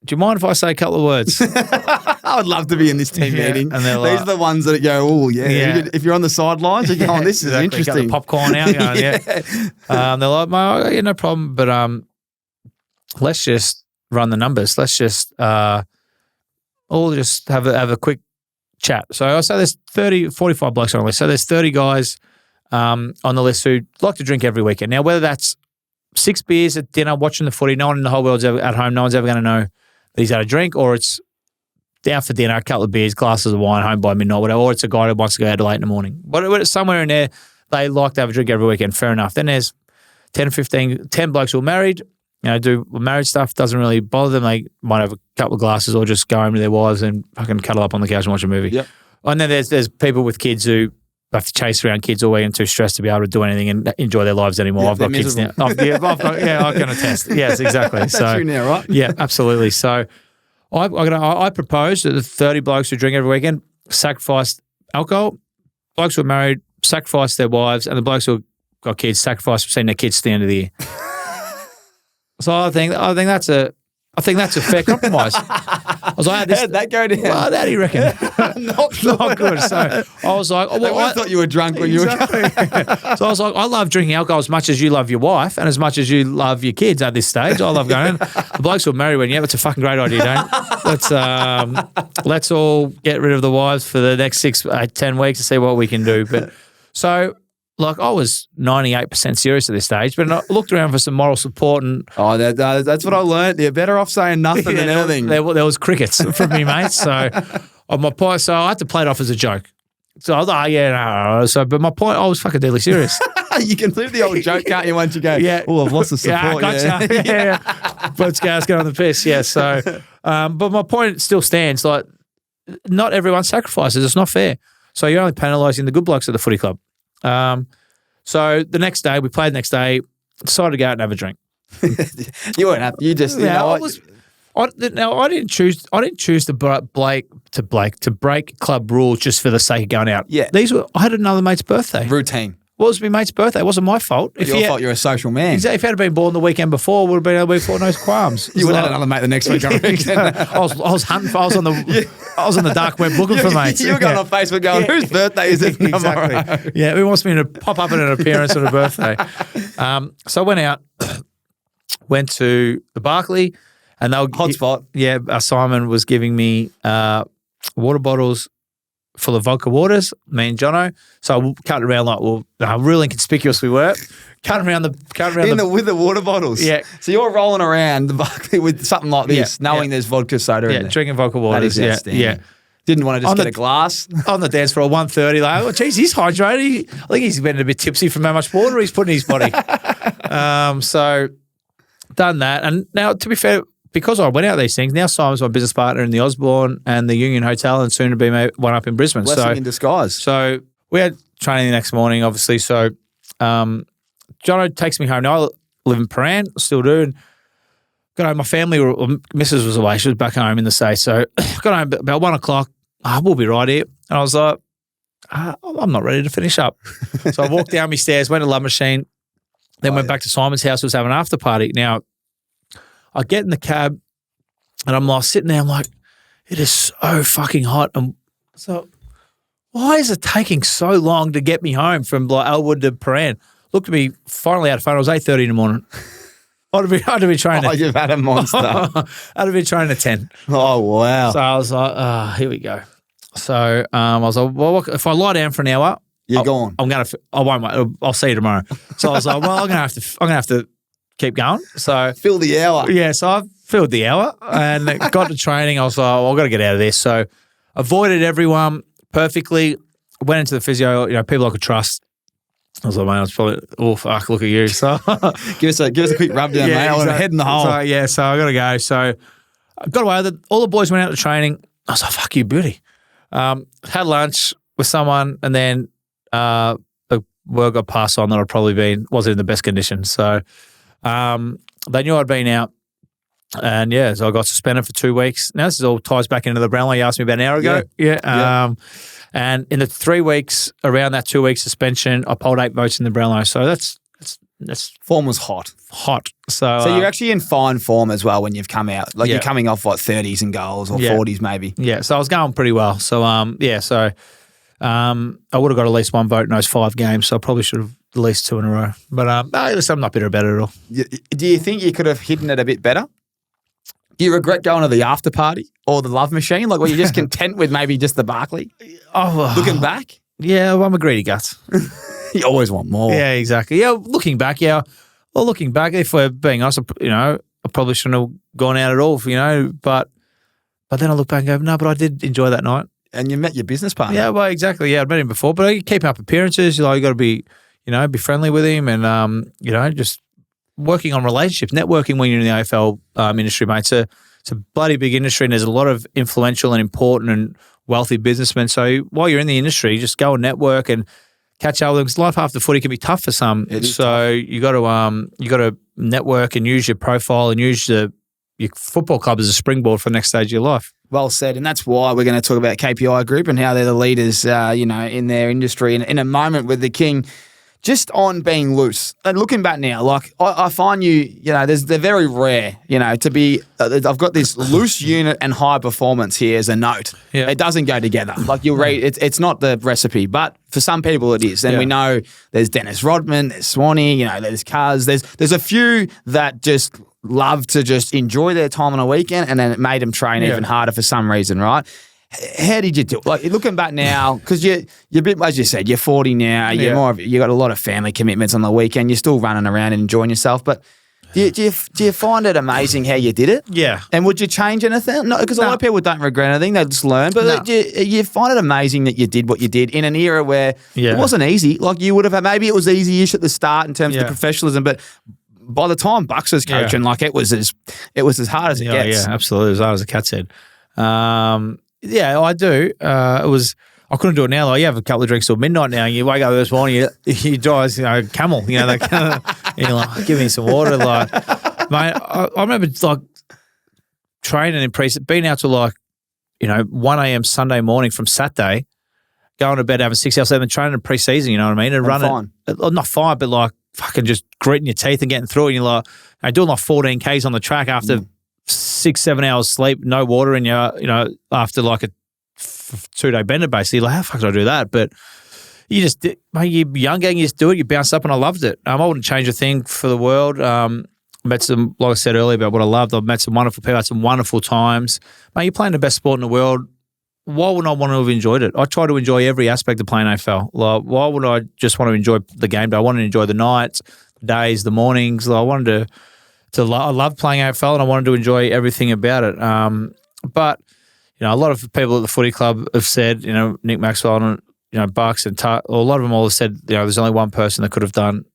[SPEAKER 2] do you mind if I say a couple of words?
[SPEAKER 1] I would love to be in this team meeting.
[SPEAKER 2] And they're
[SPEAKER 1] These are the ones that go, oh, yeah. If you're on the sidelines, you're going, this is interesting.
[SPEAKER 2] Got the popcorn out. Going, they're like, mate, no problem. But let's just run the numbers. Let's just... all just have a quick chat. So I say there's 45 blokes on the list. So there's 30 guys on the list who like to drink every weekend. Now, whether that's 6 beers at dinner, watching the footy, no one in the whole world's ever at home, no one's ever going to know that he's had a drink, or it's out for dinner, a couple of beers, glasses of wine, home by midnight, whatever, or it's a guy who wants to go out late in the morning. But somewhere in there, they like to have a drink every weekend. Fair enough. Then there's 10 blokes who are married, do married stuff, doesn't really bother them. They might have a couple of glasses or just go home to their wives and fucking cuddle up on the couch and watch a movie.
[SPEAKER 1] Yep.
[SPEAKER 2] And then there's people with kids who have to chase around kids all week and too stressed to be able to do anything and enjoy their lives anymore.
[SPEAKER 1] Yeah,
[SPEAKER 2] I've got kids now. I can attest. Yes, exactly.
[SPEAKER 1] That's true now, right?
[SPEAKER 2] Yeah, absolutely. So I propose that the 30 blokes who drink every weekend sacrifice alcohol. Blokes who are married sacrifice their wives, and the blokes who have got kids sacrifice seeing their kids to the end of the year. So I think that's a fair compromise. I was like,
[SPEAKER 1] how'd that go down?
[SPEAKER 2] Well, how do you reckon? Not good. So I was like,
[SPEAKER 1] I thought you were drunk when you were going.
[SPEAKER 2] So I was like, I love drinking alcohol as much as you love your wife and as much as you love your kids at this stage. I love going. The blokes who are married when it's a fucking great idea, Dane. Let's all get rid of the wives for the next 6, 8, 10 weeks to see what we can do. But so. Like, I was 98% serious at this stage, but I looked around for some moral support and...
[SPEAKER 1] Oh, that's what I learned. You're better off saying nothing than anything.
[SPEAKER 2] There was crickets from me, mate. So, on my point, so I had to play it off as a joke. So I was like, no. So, but my point, I was fucking deadly serious.
[SPEAKER 1] You can live the old joke, can't you, once you go,
[SPEAKER 2] I've
[SPEAKER 1] lost the support.
[SPEAKER 2] Yeah. Blood scouts get on the piss, yeah. So, but my point still stands. Like, not everyone sacrifices. It's not fair. So you're only penalising the good blokes at the footy club. So the next day, we played the next day, decided to go out and have a drink.
[SPEAKER 1] You weren't happy. You just, you know,
[SPEAKER 2] I didn't choose to break club rules just for the sake of going out.
[SPEAKER 1] Yeah.
[SPEAKER 2] I had another mate's birthday.
[SPEAKER 1] Routine.
[SPEAKER 2] Well, it was my mate's birthday. It wasn't my fault.
[SPEAKER 1] Your fault. You're a social man.
[SPEAKER 2] Exactly. If he had been born the weekend before, would have been a week before, no qualms.
[SPEAKER 1] You would have had another mate the next week. I
[SPEAKER 2] was hunting for. I was on the dark web looking for mates.
[SPEAKER 1] You were going on Facebook going, whose birthday is it tomorrow?
[SPEAKER 2] Exactly. Yeah, who wants me to pop up at an appearance at a birthday? So I went out, went to the Barclay, and they were
[SPEAKER 1] hot spot.
[SPEAKER 2] Yeah, Simon was giving me water bottles full of vodka waters, me and Jono. So I cut around like, really inconspicuous we were. Cut around
[SPEAKER 1] with the water bottles.
[SPEAKER 2] Yeah.
[SPEAKER 1] So you're rolling around the Barclay with something like this, knowing there's vodka soda in there.
[SPEAKER 2] Drinking vodka waters.
[SPEAKER 1] That is outstanding.
[SPEAKER 2] Yeah.
[SPEAKER 1] Didn't want to just get a glass.
[SPEAKER 2] On the dance floor, 1:30, like, oh, geez, he's hydrated. I think he's been a bit tipsy from how much water he's put in his body. So done that. And now, to be fair, because I went out these things, now Simon's my business partner in the Osborne and the Union Hotel, and soon to be one up in Brisbane.
[SPEAKER 1] Blessing in disguise.
[SPEAKER 2] So we had training the next morning, obviously. So Jono takes me home. Now I live in Paran, still do. And got home. My family, Mrs. was away. She was back home in the States. So got home about 1 o'clock. We'll be right here. And I was like, I'm not ready to finish up. So I walked down my stairs, went to Love Machine, then went back to Simon's house, who was having an after party. Now, I get in the cab and I'm like sitting there, I'm like, it is so fucking hot. And so why is it taking so long to get me home from like Elwood to Paran? Looked at me, finally out of phone. It was 8:30 in the morning. I'd have been training.
[SPEAKER 1] Oh, you've had a monster.
[SPEAKER 2] I'd have been training at 10.
[SPEAKER 1] Oh, wow.
[SPEAKER 2] So I was like, here we go. So I was like, well, if I lie down for an hour,
[SPEAKER 1] you're gone.
[SPEAKER 2] I won't wait. I'll see you tomorrow. So I was like, well, I'm gonna have to keep going. So
[SPEAKER 1] fill the hour.
[SPEAKER 2] Yeah, so I filled the hour and got to training. I was like, I've got to get out of this. So avoided everyone perfectly. Went into the physio, people I could trust. I was like, man, it's probably, oh, fuck, look at you. So
[SPEAKER 1] give us a quick rub down, mate. I want to head in the hole.
[SPEAKER 2] So I got to go. So I got away with it. All the boys went out to training. I was like, fuck you, beauty. Had lunch with someone, and then the word got passed on that I'd probably wasn't in the best condition. So they knew I'd been out, and so I got suspended for 2 weeks. Now this all ties back into the Brownlow you asked me about an hour ago. Yeah. And in the 3 weeks around that 2 week suspension, I polled 8 votes in the Brownlow. So that's
[SPEAKER 1] form was hot. So you're actually in fine form as well when you've come out. Like you're coming off 30s and goals or 40s maybe.
[SPEAKER 2] Yeah. So I was going pretty well. So I would have got at least 1 vote in those 5 games. So I probably should have at least 2 in a row. But I'm not bitter about it at all.
[SPEAKER 1] Do you think you could have hidden it a bit better? Do you regret going to the after party or the Love Machine? Like, were you just content with maybe just the Barclay? Looking back?
[SPEAKER 2] Yeah, well, I'm a greedy guts.
[SPEAKER 1] You always want more.
[SPEAKER 2] Yeah, exactly. Yeah, looking back, if we're being honest, I probably shouldn't have gone out at all, but then I look back and go, no, but I did enjoy that night.
[SPEAKER 1] And you met your business partner.
[SPEAKER 2] Yeah, well, exactly. Yeah, I'd met him before, but you keep up appearances. You got to be, be friendly with him and, just working on relationships, networking when you're in the AFL industry, mate. It's a bloody big industry and there's a lot of influential and important and wealthy businessmen. So while you're in the industry, just go and network and catch up with them because life after footy can be tough for some. So you got to network and use your profile and use your football club as a springboard for the next stage of your life.
[SPEAKER 1] Well said, and that's why we're going to talk about KPI Group and how they're the leaders, in their industry. And in a moment with the King, just on being loose. And looking back now, like I find they're very rare, to be. I've got this loose unit and high performance here as a note. Yeah. It doesn't go together. Like you'll read, it's not the recipe, but for some people it is. And we know there's Dennis Rodman, there's Swanee, there's Cuz, there's a few that just love to just enjoy their time on a weekend, and then it made them train even harder for some reason, right? How did you do it? Like looking back now, because you're a bit, as you said, you're 40 now. You got a lot of family commitments on the weekend. You're still running around and enjoying yourself. But do you find it amazing how you did it?
[SPEAKER 2] Yeah.
[SPEAKER 1] And would you change anything? No, because a lot of people don't regret anything. They just learn. But do you find it amazing that you did what you did in an era where it wasn't easy? Like you would have had, maybe it was easy-ish at the start in terms of the professionalism, but by the time Bucks was coaching, like it was as hard as it gets.
[SPEAKER 2] Yeah, absolutely. As hard as the cat said. Yeah, I do. I couldn't do it now. Like, you have a couple of drinks till midnight now. You wake up this morning, you drive, Camel. You're like, give me some water. Like, mate, I remember like training in being out till 1 a.m. Sunday morning from Saturday, going to bed having 6 hours, 7 training in pre-season. You know what I mean? And running, not fine, but like fucking just gritting your teeth and getting through it. And you're like, doing like 14 Ks on the track after 6-7 hours sleep, no water, and after like a 2-day bender, basically. Like, how the fuck did I do that? But you just, mate, you're young gang, you just do it. You bounce up, and I loved it. I wouldn't change a thing for the world. Met some, like I said earlier, about what I loved. I've met some wonderful people, had some wonderful times. Mate, you're playing the best sport in the world. Why wouldn't I want to have enjoyed it? I try to enjoy every aspect of playing AFL. Like, why would I just want to enjoy the game day? I want to enjoy the nights, the days, the mornings. Like, I wanted to I love playing AFL, and I wanted to enjoy everything about it. But a lot of people at the footy club have said, Nick Maxwell and Bucks and a lot of them all have said, there's only one person that could have done,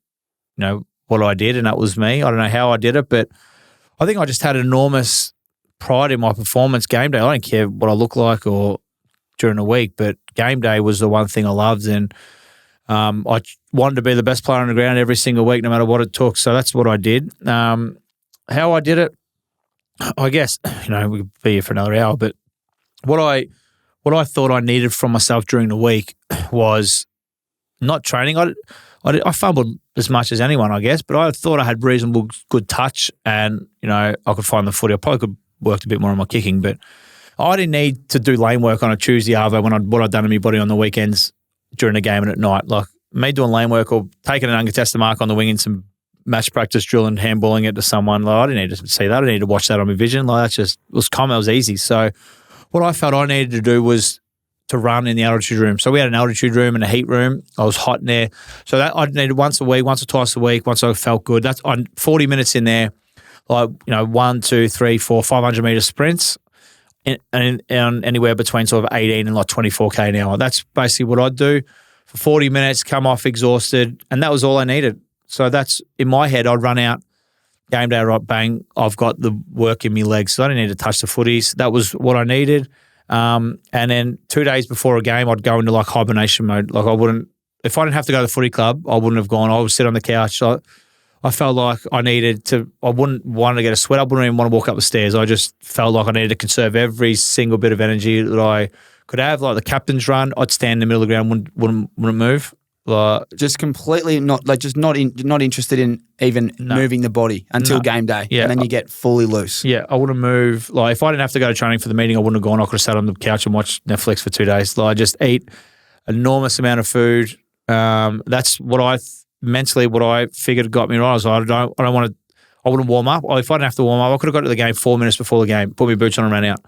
[SPEAKER 2] what I did, and that was me. I don't know how I did it, but I think I just had enormous pride in my performance game day. I don't care what I look like or during the week, but game day was the one thing I loved, and I wanted to be the best player on the ground every single week, no matter what it took. So that's what I did. How I did it, I guess, we could be here for another hour, but what I thought I needed from myself during the week was not training. I fumbled as much as anyone, I guess, but I thought I had reasonable good touch, and I could find the footy. I probably could worked a bit more on my kicking, but I didn't need to do lane work on a Tuesday arvo what I'd done to my body on the weekends during the game and at night. Like me doing lane work or taking an uncontested mark on the wing in some match practice drill and handballing it to someone. Like, I didn't need to see that. I didn't need to watch that on my vision. Like, that's just, it was common. It was easy. So what I felt I needed to do was to run in the altitude room. So we had an altitude room and a heat room. I was hot in there. So that I needed once a week, once or twice a week, once I felt good. That's on 40 minutes in there, like, 1, 2, 3, 4, 500 meter sprints and anywhere between sort of 18 and like 24K an hour. That's basically what I'd do for 40 minutes, come off exhausted. And that was all I needed. So that's, in my head, I'd run out, game day, right, bang, I've got the work in my legs. So I didn't need to touch the footies. That was what I needed. And then 2 days before a game, I'd go into like hibernation mode. Like, I wouldn't, if I didn't have to go to the footy club, I wouldn't have gone. I would sit on the couch. So I felt like I wouldn't want to get a sweat. I wouldn't even want to walk up the stairs. I just felt like I needed to conserve every single bit of energy that I could have. Like the captain's run, I'd stand in the middle of the ground, wouldn't move. Like,
[SPEAKER 1] just completely not interested in even moving the body until game day, and then you get fully loose.
[SPEAKER 2] Yeah, I wouldn't move. Like, if I didn't have to go to training for the meeting, I wouldn't have gone. I could have sat on the couch and watched Netflix for 2 days. Like, I just eat enormous amount of food. That's what I figured got me right. I was like, I wouldn't warm up. If I didn't have to warm up, I could have got to the game 4 minutes before the game, put my boots on and ran out.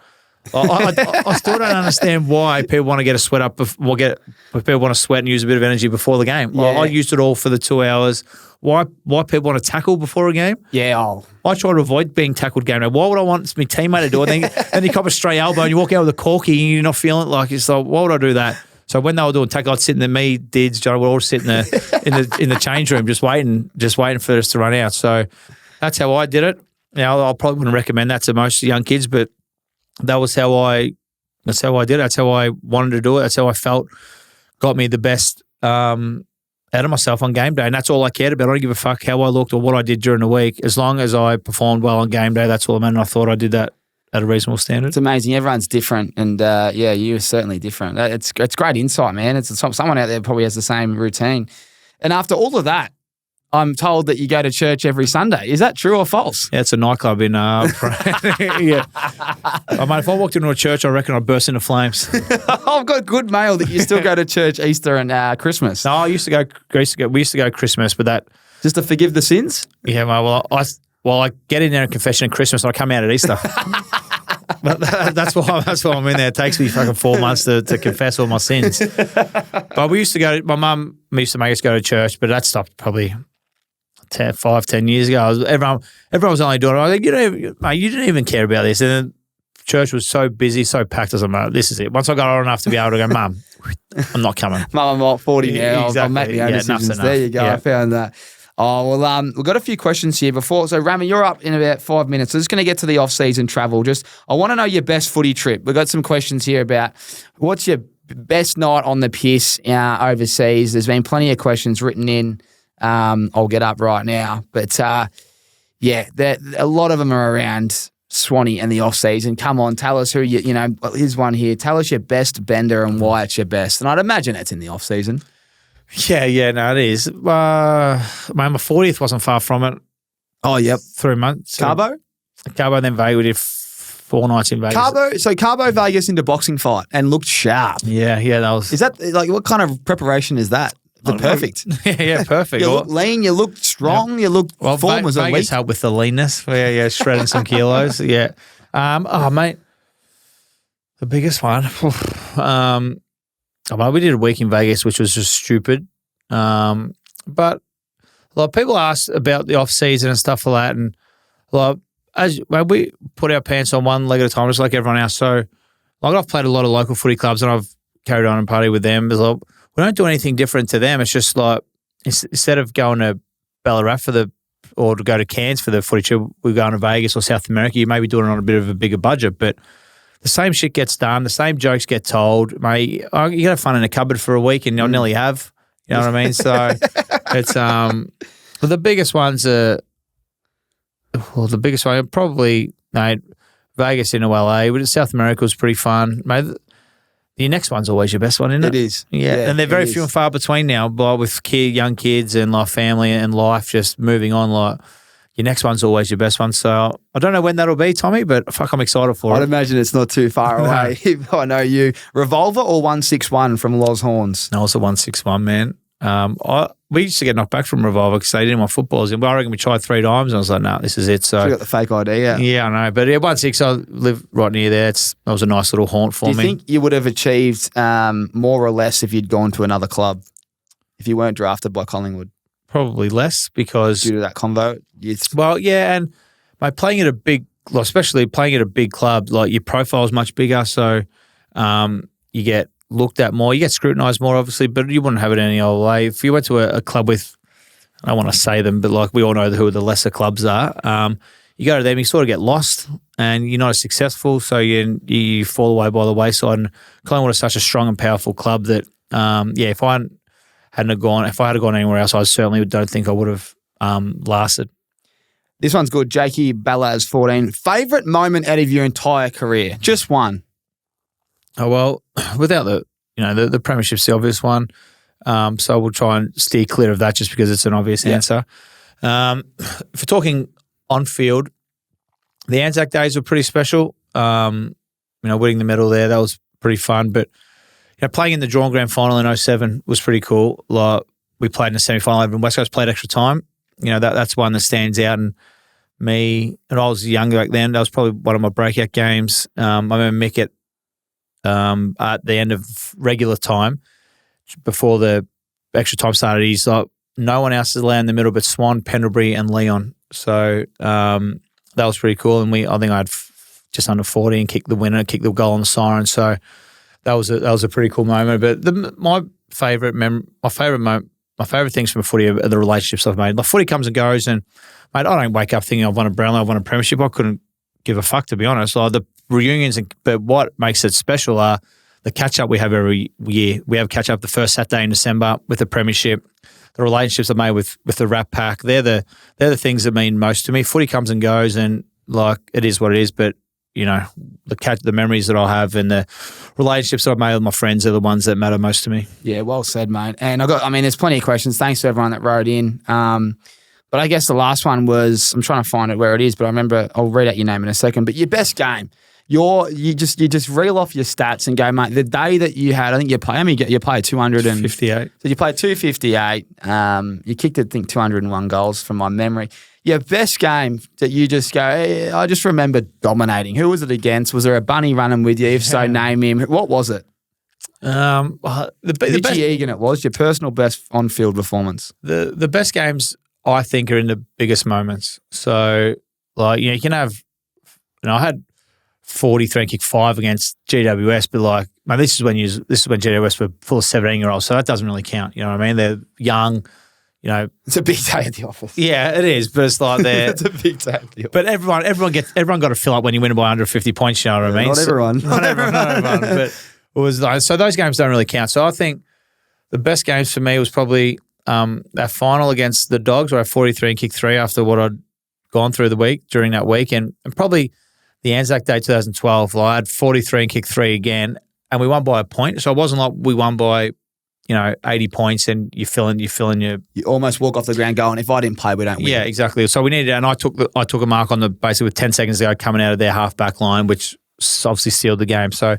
[SPEAKER 2] I still don't understand why people want to get a sweat up. People want to sweat and use a bit of energy before the game. Yeah. I used it all for the 2 hours. Why people want to tackle before a game?
[SPEAKER 1] Yeah,
[SPEAKER 2] I try to avoid being tackled game day. Why would I want my teammate to do it? Then you cop a stray elbow and you walk out with a corky and you're not feeling it. Like, it's like, why would I do that? So when they were doing tackle, I'd sit in the we'd all sit in the change room just waiting for us to run out. So that's how I did it. Now, I probably wouldn't recommend that to most young kids, but that's how I did it. That's how I wanted to do it. That's how I felt got me the best out of myself on game day. And that's all I cared about. I don't give a fuck how I looked or what I did during the week. As long as I performed well on game day, that's all I meant. And I thought I did that at a reasonable standard.
[SPEAKER 1] It's amazing. Everyone's different. And you're certainly different. It's great insight, man. It's someone out there probably has the same routine. And after all of that, I'm told that you go to church every Sunday. Is that true or false?
[SPEAKER 2] Yeah, it's a nightclub in yeah. I mean, if I walked into a church, I reckon I'd burst into flames.
[SPEAKER 1] I've got good mail that you still go to church Easter and Christmas.
[SPEAKER 2] No, we used to go Christmas, but that
[SPEAKER 1] just to forgive the sins?
[SPEAKER 2] Yeah, I get in there at confession at Christmas and I come out at Easter. That's why I'm in there. It takes me fucking 4 months to confess all my sins. But my mum used to make us go to church, but that stopped probably 10 years ago. Everyone was only doing it. I was like, you didn't even care about this. And then church was so busy, so packed. I was like, this is it. Once I got old enough to be able to go, Mum, I'm not coming.
[SPEAKER 1] Mum, I'm not 40 now.
[SPEAKER 2] Exactly.
[SPEAKER 1] I'll make the own decisions. Enough. There you go. Yeah. I found that. Oh, well, we've got a few questions here before. So, Rami, you're up in about 5 minutes. So just going to get to the off-season travel. I want to know your best footy trip. We've got some questions here about what's your best night on the piss overseas. There's been plenty of questions written in. I'll get up right now. But, a lot of them are around Swanee and the off-season. Come on, tell us here's one here. Tell us your best bender and why it's your best. And I'd imagine it's in the off-season.
[SPEAKER 2] Yeah, no, it is. My 40th wasn't far from it.
[SPEAKER 1] Oh, yep.
[SPEAKER 2] 3 months.
[SPEAKER 1] Carbo,
[SPEAKER 2] and then Vegas. We did 4 nights in Vegas.
[SPEAKER 1] Carbo Vegas into boxing fight and looked sharp.
[SPEAKER 2] Yeah, that was.
[SPEAKER 1] Is that what kind of preparation is that? Perfect.
[SPEAKER 2] Yeah, perfect.
[SPEAKER 1] You look lean, you look strong, you look form was elite.
[SPEAKER 2] Vegas helped with the leanness. Yeah, shredding some kilos. Yeah. Mate, the biggest one. We did a week in Vegas, which was just stupid. But a lot of people ask about the off season and stuff like that, and we put our pants on one leg at a time, just like everyone else. So, I've played a lot of local footy clubs, and I've carried on and party with them. We don't do anything different to them. It's just like instead of going to Ballarat or to go to Cairns for the footy trip, we're going to Vegas or South America. You may be doing it on a bit of a bigger budget, but the same shit gets done. The same jokes get told. Mate, you got to have fun in a cupboard for a week, and you'll nearly have. You know what I mean? So it's but the biggest ones are. Well, the biggest one probably, mate, Vegas into LA. But South America was pretty fun, mate. The next one's always your best one, isn't it?
[SPEAKER 1] It is.
[SPEAKER 2] Yeah, and they're very few and far between now, but with young kids and family and life just moving on, your next one's always your best one. So I don't know when that'll be, Tommy, but fuck, I'm excited for it.
[SPEAKER 1] I'd imagine it's not too far away. I know you. Revolver or 161 from Loz Horns?
[SPEAKER 2] No, it's a 161, man. We used to get knocked back from Revolver because they didn't want footballers. And I reckon we tried 3 times, and I was like, no, this is it. So
[SPEAKER 1] you got the fake ID, yeah.
[SPEAKER 2] Yeah, I know. But 1-6, I live right near there. That was a nice little haunt for me.
[SPEAKER 1] Do you think you would have achieved more or less if you'd gone to another club, if you weren't drafted by Collingwood?
[SPEAKER 2] Probably less because...
[SPEAKER 1] Due to that convo?
[SPEAKER 2] Well, yeah, and playing at a big... especially playing at a big club, your profile's much bigger, so you get looked at more. You get scrutinised more, obviously, but you wouldn't have it any other way. If you went to a club with, I don't want to say them, but we all know who the lesser clubs are, you go to them, you sort of get lost and you're not as successful, so you fall away by the wayside. And Collingwood is such a strong and powerful club that, if I had gone anywhere else, I certainly don't think I would have lasted.
[SPEAKER 1] This one's good. Jakey Balaz 14. Favourite moment out of your entire career? Just one.
[SPEAKER 2] Oh, well, without the premiership's the obvious one. So we'll try and steer clear of that just because it's an obvious answer. If we're talking on field, the Anzac days were pretty special. Winning the medal there, that was pretty fun. But playing in the Drawn Grand Final in 2007 was pretty cool. We played in the semi-final, and West Coast played extra time. That's one that stands out. And me, and I was younger back then, that was probably one of my breakout games. I remember Mick at the end of regular time, before the extra time started, he's like, no one else is allowed in the middle but Swan, Pendlebury and Leon. So that was pretty cool. And I think I had just under 40 and kicked the winner, kicked the goal on the siren. So that was a pretty cool moment. But my favourite things from footy are the relationships I've made. The footy comes and goes, and mate, I don't wake up thinking I've won a Brownlow, I've won a premiership. I couldn't give a fuck, to be honest. The reunions, but what makes it special are the catch-up we have every year. We have catch-up the first Saturday in December with the premiership. The relationships I made with the Rat Pack, they're the things that mean most to me. Footy comes and goes, and it is what it is. But the memories that I'll have and the relationships that I've made with my friends are the ones that matter most to me.
[SPEAKER 1] Yeah, well said, mate. And there's plenty of questions. Thanks to everyone that wrote in. But I guess the last one was, I'm trying to find it where it is, but I remember, I'll read out your name in a second. But your best game, you just reel off your stats and go, mate, the day that you had, I think you played 258. So you played 258. You kicked, I think, 201 goals from my memory. Your best game that you just go, hey, I just remember dominating. Who was it against? Was there a bunny running with you? If so, name him. What was it?
[SPEAKER 2] The best
[SPEAKER 1] Egan it was, your personal best on-field performance.
[SPEAKER 2] The best games, I think, are in the biggest moments. So, you can have, I had 43 and kick 5 against GWS, but this is when GWS were full of 17-year-olds, so that doesn't really count. You know what I mean? They're young,
[SPEAKER 1] It's a big day at the office.
[SPEAKER 2] Yeah, it is, but it's like they're.
[SPEAKER 1] It's a big day at the office.
[SPEAKER 2] But everyone got to fill up when you win by 150 points. You know what I mean?
[SPEAKER 1] Not everyone.
[SPEAKER 2] Not everyone. But it was like, so those games don't really count. So I think the best games for me was probably that final against the Dogs, where I had 43 and kicked 3 after what I'd gone through the week during that week, and probably the Anzac Day 2012. I had 43 and kicked 3 again, and we won by a point. So it wasn't like we won by 80 points and you fill in your.
[SPEAKER 1] You almost walk off the ground going, if I didn't play, we don't win.
[SPEAKER 2] Yeah, exactly. So we needed, and I took a mark on the basically with 10 seconds to go coming out of their half back line, which obviously sealed the game. So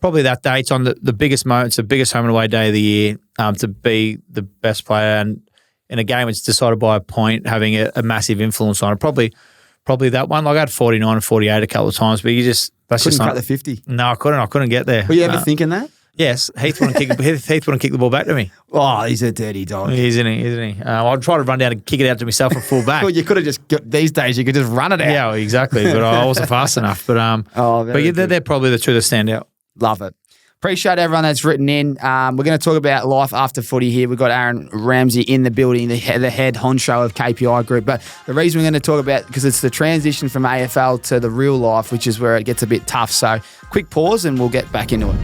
[SPEAKER 2] probably that day, it's on the biggest moment, it's the biggest home and away day of the year to be the best player, and in a game it's decided by a point, having a massive influence on it. Probably that one. Like I had 49 and 48 a couple of times, but
[SPEAKER 1] couldn't crack the 50.
[SPEAKER 2] No, I couldn't get there.
[SPEAKER 1] Were you ever thinking that?
[SPEAKER 2] Yes, Heath wouldn't kick the ball back to me.
[SPEAKER 1] Oh, he's a dirty dog.
[SPEAKER 2] Isn't he? I'd try to run down and kick it out to myself and full back.
[SPEAKER 1] Well, you could have these days, you could just run it out.
[SPEAKER 2] Yeah, well, exactly. But I wasn't fast enough. But they're probably the two that stand out.
[SPEAKER 1] Love it. Appreciate everyone that's written in. We're going to talk about life after footy here. We've got Aaron Ramsay in the building, the head honcho of KPI Group. But the reason we're going to talk about, because it's the transition from AFL to the real life, which is where it gets a bit tough. So quick pause and we'll get back into it.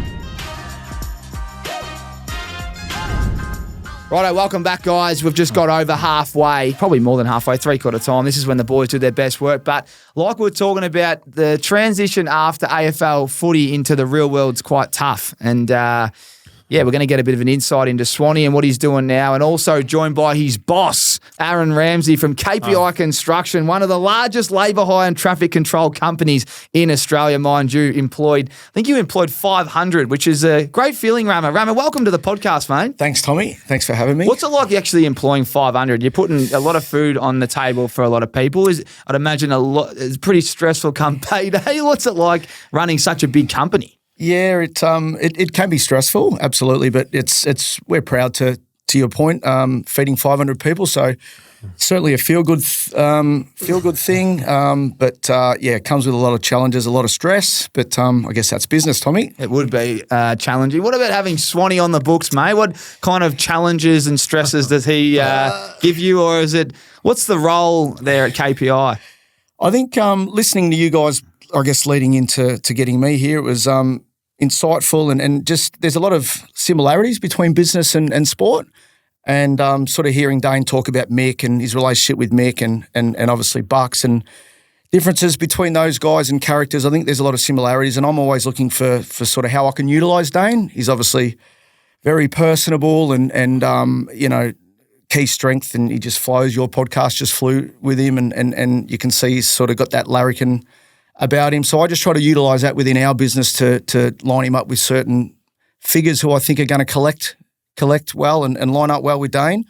[SPEAKER 1] Righto, welcome back, guys. We've just got over halfway, probably more than halfway, 3/4 time. This is when the boys do their best work. But like we were talking about, the transition after AFL footy into the real world's quite tough. And we're going to get a bit of an insight into Swanee and what he's doing now, and also joined by his boss, Aaron Ramsay from KPI Construction, one of the largest labour hire and traffic control companies in Australia, mind you. I think you employed 500, which is a great feeling, Rama. Rama, welcome to the podcast, mate.
[SPEAKER 3] Thanks, Tommy. Thanks for having me.
[SPEAKER 1] What's it like actually employing 500? You're putting a lot of food on the table for a lot of people. I'd imagine it's pretty stressful come payday. What's it like running such a big company?
[SPEAKER 3] Yeah, it can be stressful, absolutely, but we're proud to your point, feeding 500 people. So certainly a feel good thing. But it comes with a lot of challenges, a lot of stress. But I guess that's business, Tommy.
[SPEAKER 1] It would be challenging. What about having Swanee on the books, mate? What kind of challenges and stresses does he give you, or what's the role there at KPI?
[SPEAKER 3] I think listening to you guys, I guess leading into getting me here, it was insightful and just there's a lot of similarities between business and sport, and sort of hearing Dane talk about Mick and his relationship with Mick and obviously Bucks and differences between those guys and characters. I think there's a lot of similarities, and I'm always looking for sort of how I can utilise Dane. He's obviously very personable and key strength, and he just flows. Your podcast just flew with him, and you can see he's sort of got that larrikin about him. So I just try to utilise that within our business to line him up with certain figures who I think are going to collect well and line up well with Dane.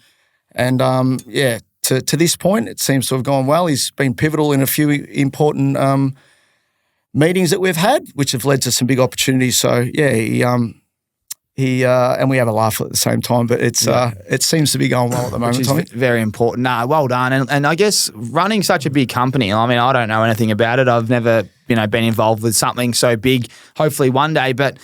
[SPEAKER 3] And to this point, it seems to have gone well. He's been pivotal in a few important meetings that we've had, which have led to some big opportunities. So yeah, he and we have a laugh at the same time, but it seems to be going well at the moment,
[SPEAKER 1] which is
[SPEAKER 3] Tommy.
[SPEAKER 1] Very important. No, well done. And I guess running such a big company, I mean, I don't know anything about it. I've never, been involved with something so big, hopefully one day, but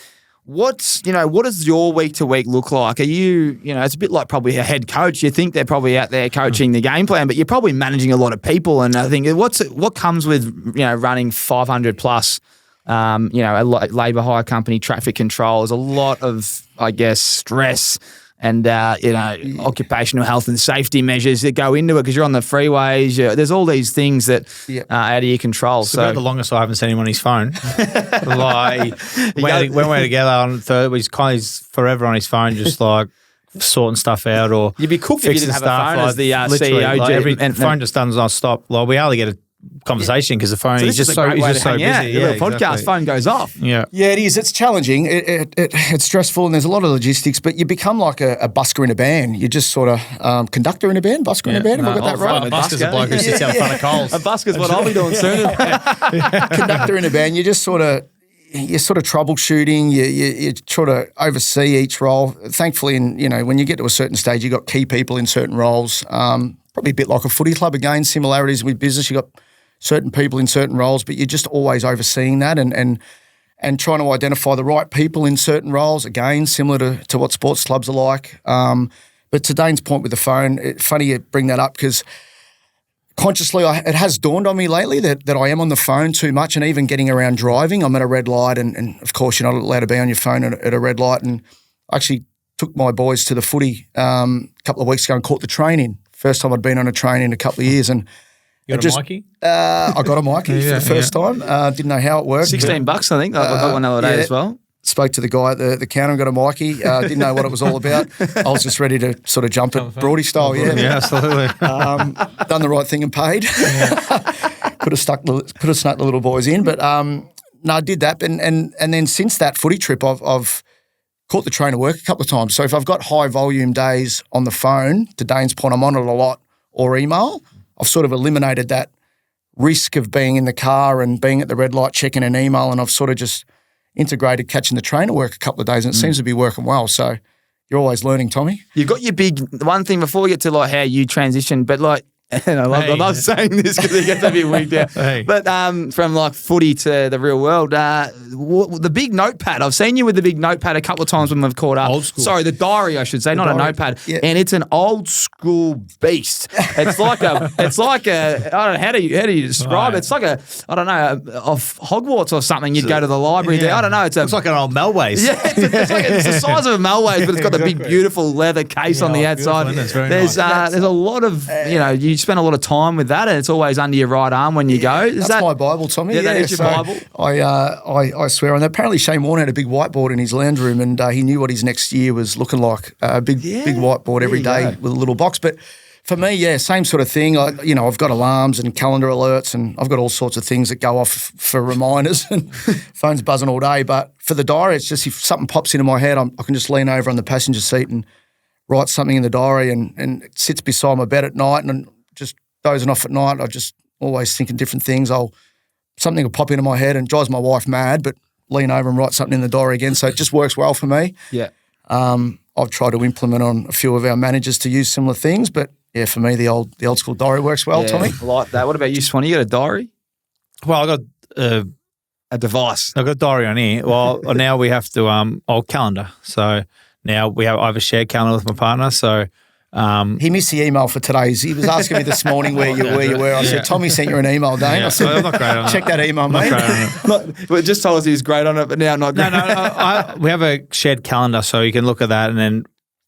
[SPEAKER 1] what does your week to week look like? Are you, it's a bit like probably a head coach. You think they're probably out there coaching the game plan, but you're probably managing a lot of people. And I think what comes with, running 500 plus, a labour hire company, traffic control, is a lot of, I guess, stress and, occupational health and safety measures that go into it because you're on the freeways. There's all these things that are out of your control.
[SPEAKER 2] It's about the longest I haven't seen him on his phone. When we're together on third, he's forever on his phone, just like sorting stuff out or
[SPEAKER 1] you'd be cooked if you didn't have a phone as the CEO.
[SPEAKER 2] Every phone just doesn't stop. Like we hardly get a conversation because the phone is just so busy.
[SPEAKER 1] The podcast phone goes off.
[SPEAKER 3] Yeah, it is. It's challenging. It's stressful, and there's a lot of logistics. But you become like a busker in a band. You're just sort of conductor in a band, busker in a band. Have I got that right?
[SPEAKER 2] A busker's a bloke who sits out in front of Coles.
[SPEAKER 1] A busker's what I'll be doing soon.
[SPEAKER 3] Conductor in a band. You're sort of troubleshooting. You try to oversee each role. Thankfully, when you get to a certain stage, you've got key people in certain roles. Probably a bit like a footy club. Again, similarities with business. You've got certain people in certain roles, but you're just always overseeing that and trying to identify the right people in certain roles. Again, similar to what sports clubs are like. But to Dane's point with the phone, funny you bring that up because consciously it has dawned on me lately that I am on the phone too much, and even getting around driving, I'm at a red light and of course you're not allowed to be on your phone at a red light. And I actually took my boys to the footy a couple of weeks ago and caught the train in. First time I'd been on a train in a couple of years. And
[SPEAKER 2] you got a Mikey?
[SPEAKER 3] I got a Mikey for the first time. Didn't know how it worked.
[SPEAKER 1] $16, I think. I got one the other day as well.
[SPEAKER 3] Spoke to the guy at the counter and got a Mikey. Didn't know what it was all about. I was just ready to sort of jump it Broady style.
[SPEAKER 2] Yeah, absolutely.
[SPEAKER 3] Done the right thing and paid. Could have snuck the little boys in, but no, I did that. And then since that footy trip, I've caught the train to work a couple of times. So if I've got high volume days on the phone, to Dane's point, I'm on it a lot, or email, I've sort of eliminated that risk of being in the car and being at the red light checking an email, and I've sort of just integrated catching the train to work a couple of days, and it seems to be working well. So you're always learning, Tommy.
[SPEAKER 1] You've got your big one thing before we get to like how you transition, but like, and I love saying this because it gets a bit wigged out.
[SPEAKER 2] Hey.
[SPEAKER 1] But from like footy to the real world, the big notepad. I've seen you with the big notepad a couple of times when we've caught up.
[SPEAKER 2] Old school.
[SPEAKER 1] Sorry, the diary, I should say, not
[SPEAKER 3] diary.
[SPEAKER 1] a notepad.
[SPEAKER 3] Yeah.
[SPEAKER 1] And it's an old school beast. It's like a. I don't know how do you describe it? It's like of Hogwarts or something. You'd go to the library there. I don't know. It's
[SPEAKER 2] like an old Melways.
[SPEAKER 1] Yeah, it's the size of a Melways, but it's got the big, beautiful leather case on the outside. There's a lot of you spend a lot of time with that, and it's always under your right arm when you go.
[SPEAKER 3] That's my Bible, Tommy.
[SPEAKER 1] Yeah, that is your Bible.
[SPEAKER 3] I swear on that. Apparently Shane Warne had a big whiteboard in his lounge room, and he knew what his next year was looking like. A big whiteboard every day with a little box. But for me, same sort of thing. I've got alarms and calendar alerts, and I've got all sorts of things that go off for reminders, and phone's buzzing all day. But for the diary, it's just if something pops into my head, I can just lean over on the passenger seat and write something in the diary, and it sits beside my bed at night, and just dozing off at night. I just always thinking different things. Something will pop into my head and drives my wife mad, but lean over and write something in the diary again. So it just works well for me.
[SPEAKER 1] Yeah.
[SPEAKER 3] I've tried to implement on a few of our managers to use similar things, but yeah, for me, the old school diary works well, Tommy.
[SPEAKER 1] I like that. What about you, Swanee? You got a diary?
[SPEAKER 2] Well, I got
[SPEAKER 1] a device.
[SPEAKER 2] I've got a diary on here. Well, now we have to calendar. So now I have a shared calendar with my partner. So
[SPEAKER 3] he missed the email for today's. He was asking me this morning where you were. I said, Tommy sent you an email, Dane. I said,
[SPEAKER 2] I'm not great on it.
[SPEAKER 3] Check that email, mate.
[SPEAKER 1] Well, just told us he was great on it, but now not great.
[SPEAKER 2] No. We have a shared calendar, so you can look at that, and then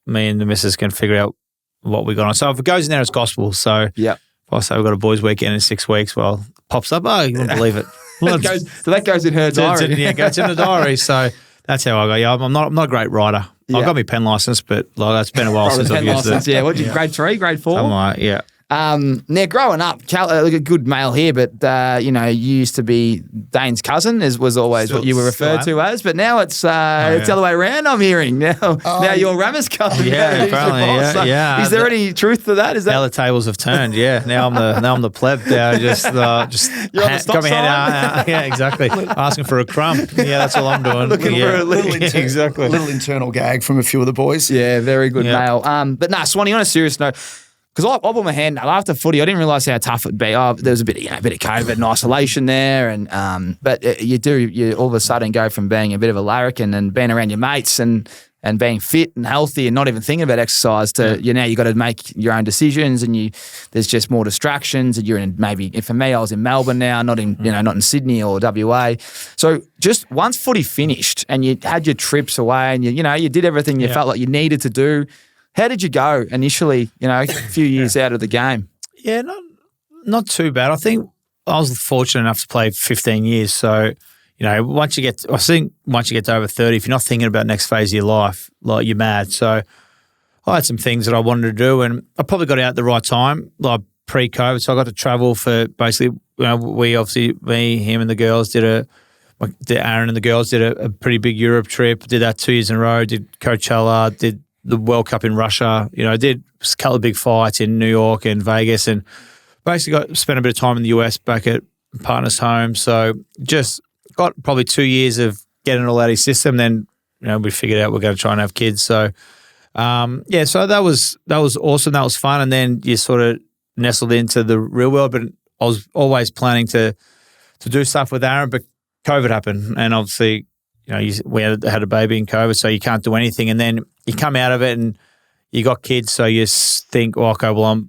[SPEAKER 2] me and the missus can figure out what we got on. So if it goes in there, it's gospel. So if I say we've got a boys' weekend in 6 weeks, well, it pops up. Oh, you wouldn't believe it. Well,
[SPEAKER 1] that goes in her diary.
[SPEAKER 2] It goes in the diary. So that's how I go. Yeah, I'm not a great writer. I've got my pen license, but it's been a while since I've used it.
[SPEAKER 1] Yeah, what did you, grade 3, grade 4?
[SPEAKER 2] Something like, yeah.
[SPEAKER 1] Now, growing up, a good male here, but you used to be Dane's cousin, was always what you were referred to as. But now it's the other way around. I'm hearing now you're Rama's cousin.
[SPEAKER 2] Yeah, apparently. Yeah.
[SPEAKER 1] Is there any truth to that? Is that
[SPEAKER 2] how the tables have turned? Yeah. Now I'm the pleb. Just
[SPEAKER 1] you're on the stop
[SPEAKER 2] got my hand out. Yeah, exactly. Asking for a crumb. Yeah, that's all I'm doing.
[SPEAKER 1] Looking for a little
[SPEAKER 3] little internal gag from a few of the boys.
[SPEAKER 1] Yeah, very good male. But Swanee, on a serious note. Because I put my hand up after footy, I didn't realise how tough it'd be. There was a bit of COVID and isolation there, and but you all of a sudden go from being a bit of a larrikin and being around your mates and being fit and healthy and not even thinking about exercise to now you got to make your own decisions, and there's just more distractions, and you're in for me I was in Melbourne now, not in not in Sydney or WA. So just once footy finished and you had your trips away and you did everything you felt like you needed to do. How did you go initially, a few years out of the game?
[SPEAKER 2] Yeah, not too bad. I think I was fortunate enough to play 15 years. So, once you get to over 30, if you're not thinking about next phase of your life, like you're mad. So I had some things that I wanted to do, and I probably got out at the right time, like pre-COVID. So I got to travel for basically, we obviously, me, him and the girls Aaron and the girls did a pretty big Europe trip, did that 2 years in a row, did Coachella, did the World Cup in Russia, did a couple of big fights in New York and Vegas, and basically spent a bit of time in the US back at partner's home. So just got probably 2 years of getting it all out of his system. Then, we figured out we're going to try and have kids. So, so that was awesome. That was fun. And then you sort of nestled into the real world, but I was always planning to do stuff with Aaron, but COVID happened. And obviously, we had a baby in COVID, so you can't do anything. And then you come out of it and you got kids, so you think, oh, okay, well,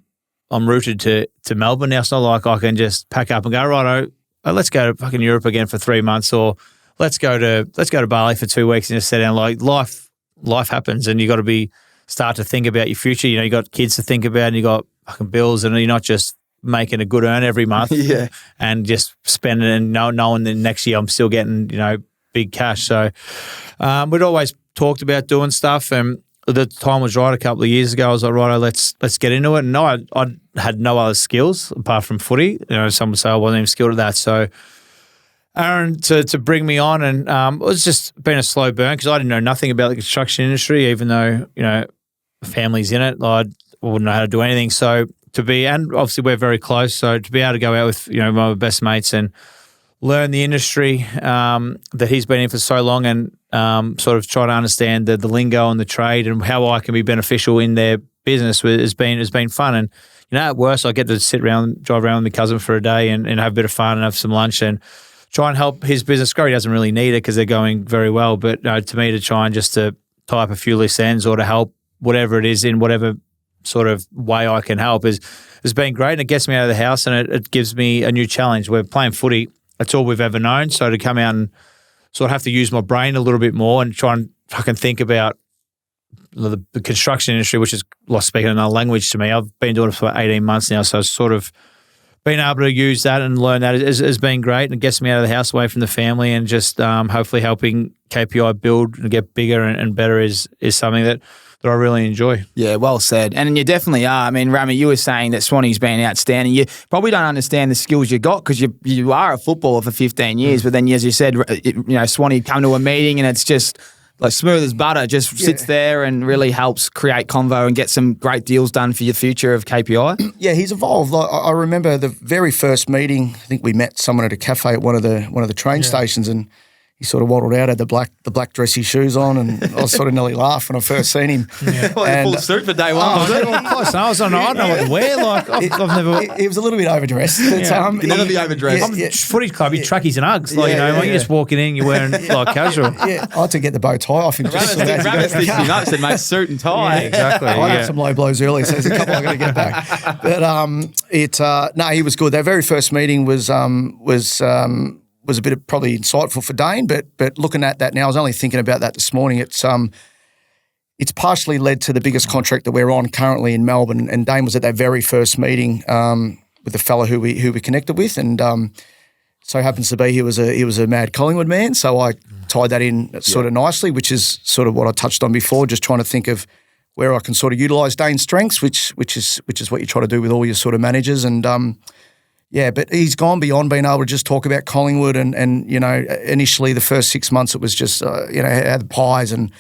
[SPEAKER 2] I'm rooted to Melbourne now. It's not like I can just pack up and go, righto, let's go to fucking Europe again for 3 months, or let's go to Bali for 2 weeks and just sit down. Like life happens, and you got to start to think about your future. You know, you got kids to think about, and you got fucking bills, and you're not just making a good earn every month and just spending it and knowing that next year I'm still getting, big cash. So we'd always talked about doing stuff, and the time was right a couple of years ago. I was like, righto, let's get into it. And no, I had no other skills apart from footy. Some would say I wasn't even skilled at that. So Aaron to bring me on, and it was just been a slow burn because I didn't know nothing about the construction industry, even though, family's in it. I wouldn't know how to do anything. So and obviously we're very close, so to be able to go out with, my best mates and learn the industry that he's been in for so long, and sort of try to understand the lingo and the trade and how I can be beneficial in their business has been fun. And, at worst, I get to drive around with my cousin for a day and have a bit of fun and have some lunch and try and help his business grow. He doesn't really need it because they're going very well, but to me, to try and just to tie up a few loose ends or to help whatever it is in whatever sort of way I can help has been great, and it gets me out of the house, and it gives me a new challenge. We're playing footy. That's all we've ever known. So to come out and sort of have to use my brain a little bit more and try and fucking think about the construction industry, which is like speaking another language to me. I've been doing it for 18 months now, so sort of being able to use that and learn that has been great, and it gets me out of the house, away from the family, and just hopefully helping KPI build and get bigger and better is something that I really enjoy.
[SPEAKER 1] Yeah, well said. And you definitely are. I mean, Rami, you were saying that Swanee's been outstanding. You probably don't understand the skills you got because you are a footballer for 15 years, but then, as you said, Swanee come to a meeting and it's just like smooth as butter, just sits there and really helps create convo and get some great deals done for your future of KPI.
[SPEAKER 3] Yeah, he's evolved. Like, I remember the very first meeting. I think we met someone at a cafe at one of the train stations, and he sort of waddled out, had the black dressy shoes on, and I was sort of nearly laughed when I first seen him.
[SPEAKER 1] Well, full suit for day one.
[SPEAKER 2] I was on. I don't know what to wear. Like I've never.
[SPEAKER 3] He was a little bit overdressed.
[SPEAKER 1] You'd never be overdressed.
[SPEAKER 2] Footy club, you trackies and Uggs. Like when you're just walking in, you're wearing like casual.
[SPEAKER 3] Yeah, I had to get the bow tie off him.
[SPEAKER 1] Rabbit stitched him up, said, mate, suit and tie.
[SPEAKER 2] Yeah, exactly.
[SPEAKER 3] I had some low blows early, so there's a couple I got to get back. But he was good. That very first meeting was a bit of probably insightful for Dane, but looking at that now, I was only thinking about that this morning. It's partially led to the biggest contract that we're on currently in Melbourne, and Dane was at that very first meeting with the fella who we connected with, and so happens to be he was a mad Collingwood man, so I tied that in sort of nicely, which is sort of what I touched on before, just trying to think of where I can sort of utilise Dane's strengths, which is what you try to do with all your sort of managers, and but he's gone beyond being able to just talk about Collingwood and initially the first 6 months it was just, had the pies and,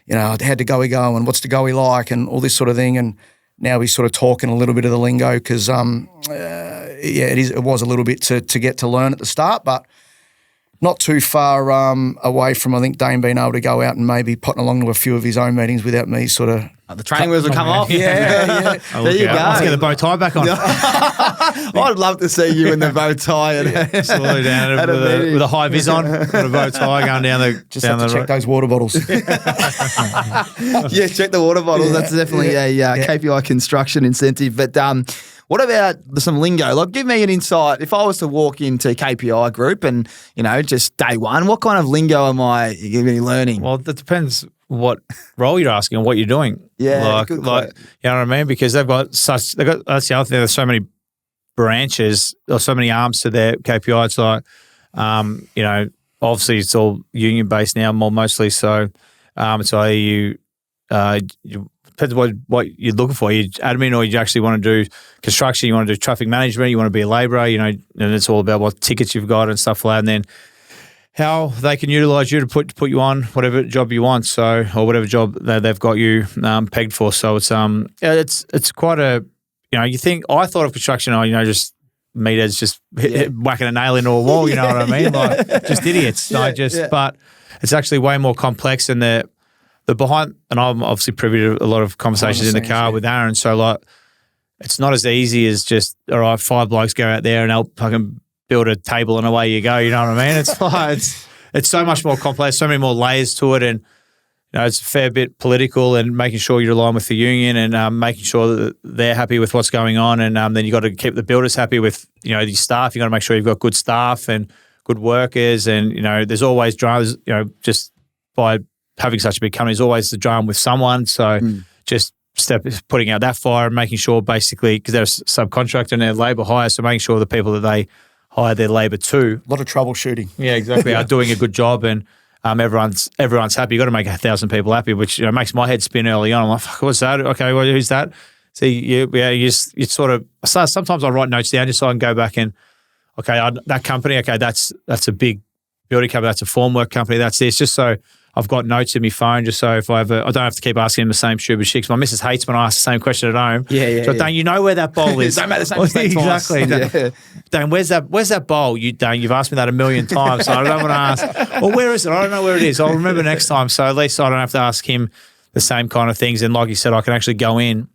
[SPEAKER 3] how'd the goey go and what's the goey like and all this sort of thing. And now he's sort of talking a little bit of the lingo because, it was a little bit to get to learn at the start, but not too far away from, I think, Dane being able to go out and maybe potting along to a few of his own meetings without me sort of...
[SPEAKER 1] The training wheels will come off.
[SPEAKER 3] Yeah.
[SPEAKER 1] There you go.
[SPEAKER 2] Let's get the bow tie back on.
[SPEAKER 1] I'd love to see you in the bow tie.
[SPEAKER 2] Slowly down with a high vis on, with a bow tie going down the...
[SPEAKER 3] Just have to check those water bottles.
[SPEAKER 1] Yeah, check the water bottles. That's definitely a KPI Construction incentive. But what about some lingo? Like, give me an insight. If I was to walk into KPI Group and, just day one, what kind of lingo am I going to be learning?
[SPEAKER 2] Well, that depends what role you're asking and what you're doing.
[SPEAKER 1] Yeah,
[SPEAKER 2] you know what I mean? Because that's the other thing, there's so many branches or so many arms to their KPI. It's like, obviously it's all union based now mostly. So it's either you depends what you're looking for. You admin, or you actually want to do construction, you want to do traffic management, you want to be a labourer, and it's all about what tickets you've got and stuff like that. And then how they can utilise you to put you on whatever job you want, or whatever job that they've got you pegged for. So it's quite a, you think, I thought of construction, just meatheads just whacking a nail into a wall, you know what I mean? Like just idiots. But it's actually way more complex, and the behind, and I'm obviously privy to a lot of conversations in the car with Aaron. So like, it's not as easy as just, all right, 5 blokes go out there and help fucking build a table and away you go. You know what I mean? It's like, it's so much more complex, so many more layers to it. And it's a fair bit political and making sure you're aligned with the union and making sure that they're happy with what's going on. And then you got to keep the builders happy with, your staff. You got to make sure you've got good staff and good workers. And, there's always dramas, just by having such a big company, there's always the drama with someone. So just putting out that fire and making sure basically, because they're a subcontractor and they're labour hire, so making sure the people that they hire their labour to.
[SPEAKER 3] A lot of troubleshooting.
[SPEAKER 2] Yeah, exactly. Are doing a good job and everyone's happy. You've got to make 1,000 people happy, which makes my head spin early on. I'm like, fuck, what's that? Okay, well, who's that? So you sort of, sometimes I write notes down just so I can go back and, okay, that company, okay, that's a big building company, that's a formwork company, that's this, just so I've got notes in my phone just so if I don't have to keep asking him the same stupid shit. 'Cause my missus hates when I ask the same question at home.
[SPEAKER 1] Yeah.
[SPEAKER 2] So, Dane, you know where that bowl is.
[SPEAKER 1] Don't make the same mistake twice.
[SPEAKER 2] Exactly. Dane, where's that bowl? Dane, you've asked me that a million times, so I don't want to ask. Well, where is it? I don't know where it is. I'll remember next time. So at least I don't have to ask him the same kind of things. And like you said, I can actually go in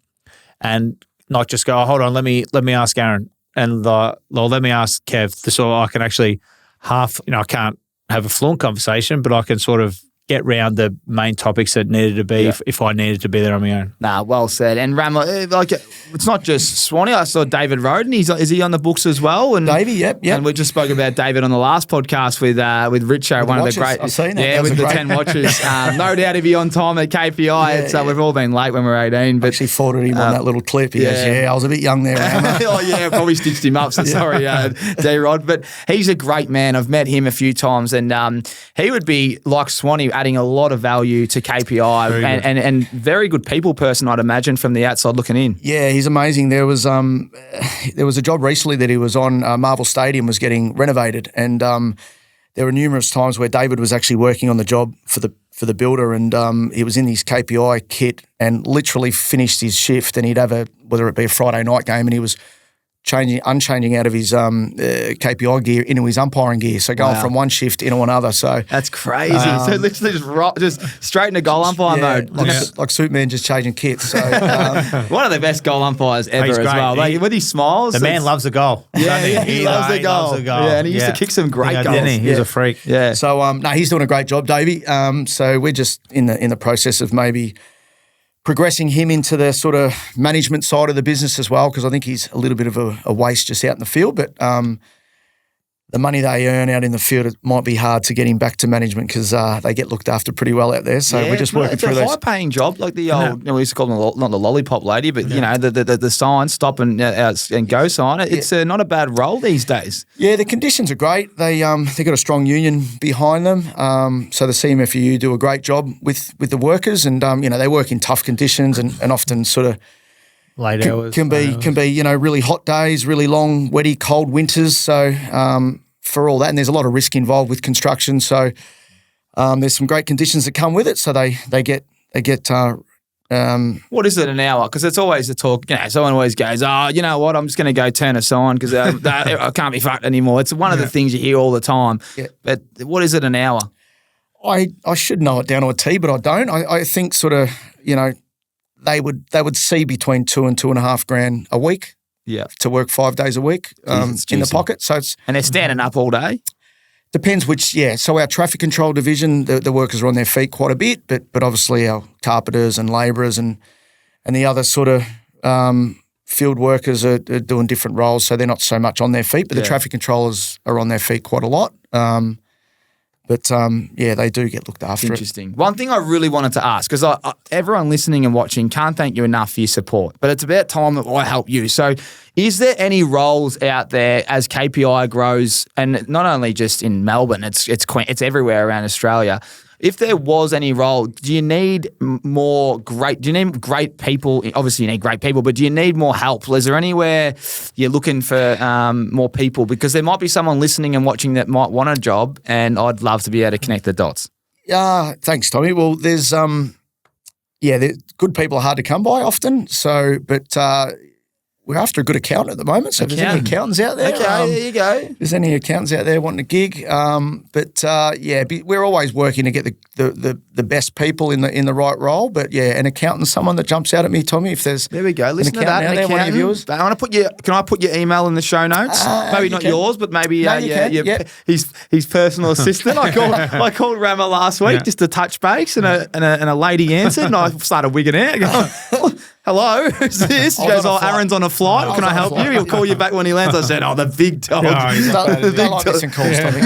[SPEAKER 2] and not just go, hold on, let me ask Aaron. And let me ask Kev. So I can actually I can't have a fluent conversation, but I can sort of get round the main topics that needed to be if I needed to be there on my own.
[SPEAKER 1] Nah, well said. And Ram, it's not just Swanee. I saw David Roden. Is he on the books as well? And
[SPEAKER 3] Davey, yep.
[SPEAKER 1] And we just spoke about David on the last podcast with Richo, one of the great.
[SPEAKER 3] I've seen that.
[SPEAKER 1] Yeah, with the 10 watches. No doubt he'd be on time at KPI. We've all been late when we were 18. But
[SPEAKER 3] actually forwarded him on that little clip. He goes, I was a bit young there, Ram.
[SPEAKER 1] Oh, yeah, probably stitched him up. So sorry, D-Rod. But he's a great man. I've met him a few times, and he would be, like Swanee, adding a lot of value to KPI and very good people person, I'd imagine, from the outside looking in.
[SPEAKER 3] Yeah, he's amazing. There was a job recently that he was on. Marvel Stadium was getting renovated, and there were numerous times where David was actually working on the job for the builder, and he was in his KPI kit and literally finished his shift, and he'd have whether it be a Friday night game, and he was unchanging out of his KPI gear into his umpiring gear. So going from one shift into another. So
[SPEAKER 1] that's crazy. So literally just straight into goal umpire mode.
[SPEAKER 3] Like Superman just changing kits. So
[SPEAKER 1] one of the best goal umpires ever as well. When he smiles.
[SPEAKER 2] The man loves a goal.
[SPEAKER 1] Yeah, he loves the goal. Yeah, and he used to kick some great goals.
[SPEAKER 2] He's a freak.
[SPEAKER 1] Yeah.
[SPEAKER 3] So he's doing a great job, Davey. So we're just in the process of maybe progressing him into the sort of management side of the business as well, because I think he's a little bit of a waste just out in the field. But the money they earn out in the field, it might be hard to get him back to management because they get looked after pretty well out there. So we're just working through those.
[SPEAKER 1] It's a high-paying job, like the old, we used to call them not the lollipop lady, but the sign, stop and go sign. It's not a bad role these days.
[SPEAKER 3] Yeah, the conditions are great. They've got a strong union behind them. So the CMFU do a great job with the workers, and they work in tough conditions and often sort of
[SPEAKER 2] late hours
[SPEAKER 3] can be really hot days, really long, wetty, cold winters. So for all that, and there's a lot of risk involved with construction. So there's some great conditions that come with it. So they get.
[SPEAKER 1] What is it an hour? Because it's always the talk. Someone always goes, "Oh, you know what? I'm just going to go turn a sign because I can't be fucked anymore." It's one of the things you hear all the time. Yeah. But what is it an hour?
[SPEAKER 3] I should know it down to a T, but I don't. I think sort of they would see between $2,000 and $2,500 a week.
[SPEAKER 1] Yeah,
[SPEAKER 3] to work 5 days a week in the pocket. So
[SPEAKER 1] and they're standing up all day.
[SPEAKER 3] Depends which. Yeah. So our traffic control division, the workers are on their feet quite a bit, but obviously our carpenters and labourers and the other sort of field workers are doing different roles, so they're not so much on their feet. But the traffic controllers are on their feet quite a lot. But they do get looked after.
[SPEAKER 1] Interesting. One thing I really wanted to ask, because everyone listening and watching can't thank you enough for your support, but it's about time that I help you. So is there any roles out there as KPI grows, and not only just in Melbourne, it's everywhere around Australia? If there was any role, do you need great people? Obviously, you need great people, but do you need more help? Is there anywhere you're looking for more people? Because there might be someone listening and watching that might want a job, and I'd love to be able to connect the dots.
[SPEAKER 3] Thanks, Tommy. Well, there's good people are hard to come by often. So, but we're after a good accountant at the moment. So if there's any accountants out there,
[SPEAKER 1] Okay, there you go.
[SPEAKER 3] If there's any accountants out there wanting a gig, we're always working to get the best people in the right role. But yeah, an accountant, someone that jumps out at me, Tommy. If there's
[SPEAKER 1] There we go. Listen to
[SPEAKER 3] an
[SPEAKER 1] that.
[SPEAKER 3] accountant out there, one of yours.
[SPEAKER 1] I want to put Can I put your email in the show notes? Maybe not yours, but maybe
[SPEAKER 3] No, you can, yeah.
[SPEAKER 1] his personal assistant. I called Rama last week just to touch base, and a lady answered, and I started wigging out. Going, hello, who's this? She goes, Aaron's on a flight. Can I help you? He'll call you back when he lands. I said, the big dog.
[SPEAKER 3] Don't like missing calls, Tommy.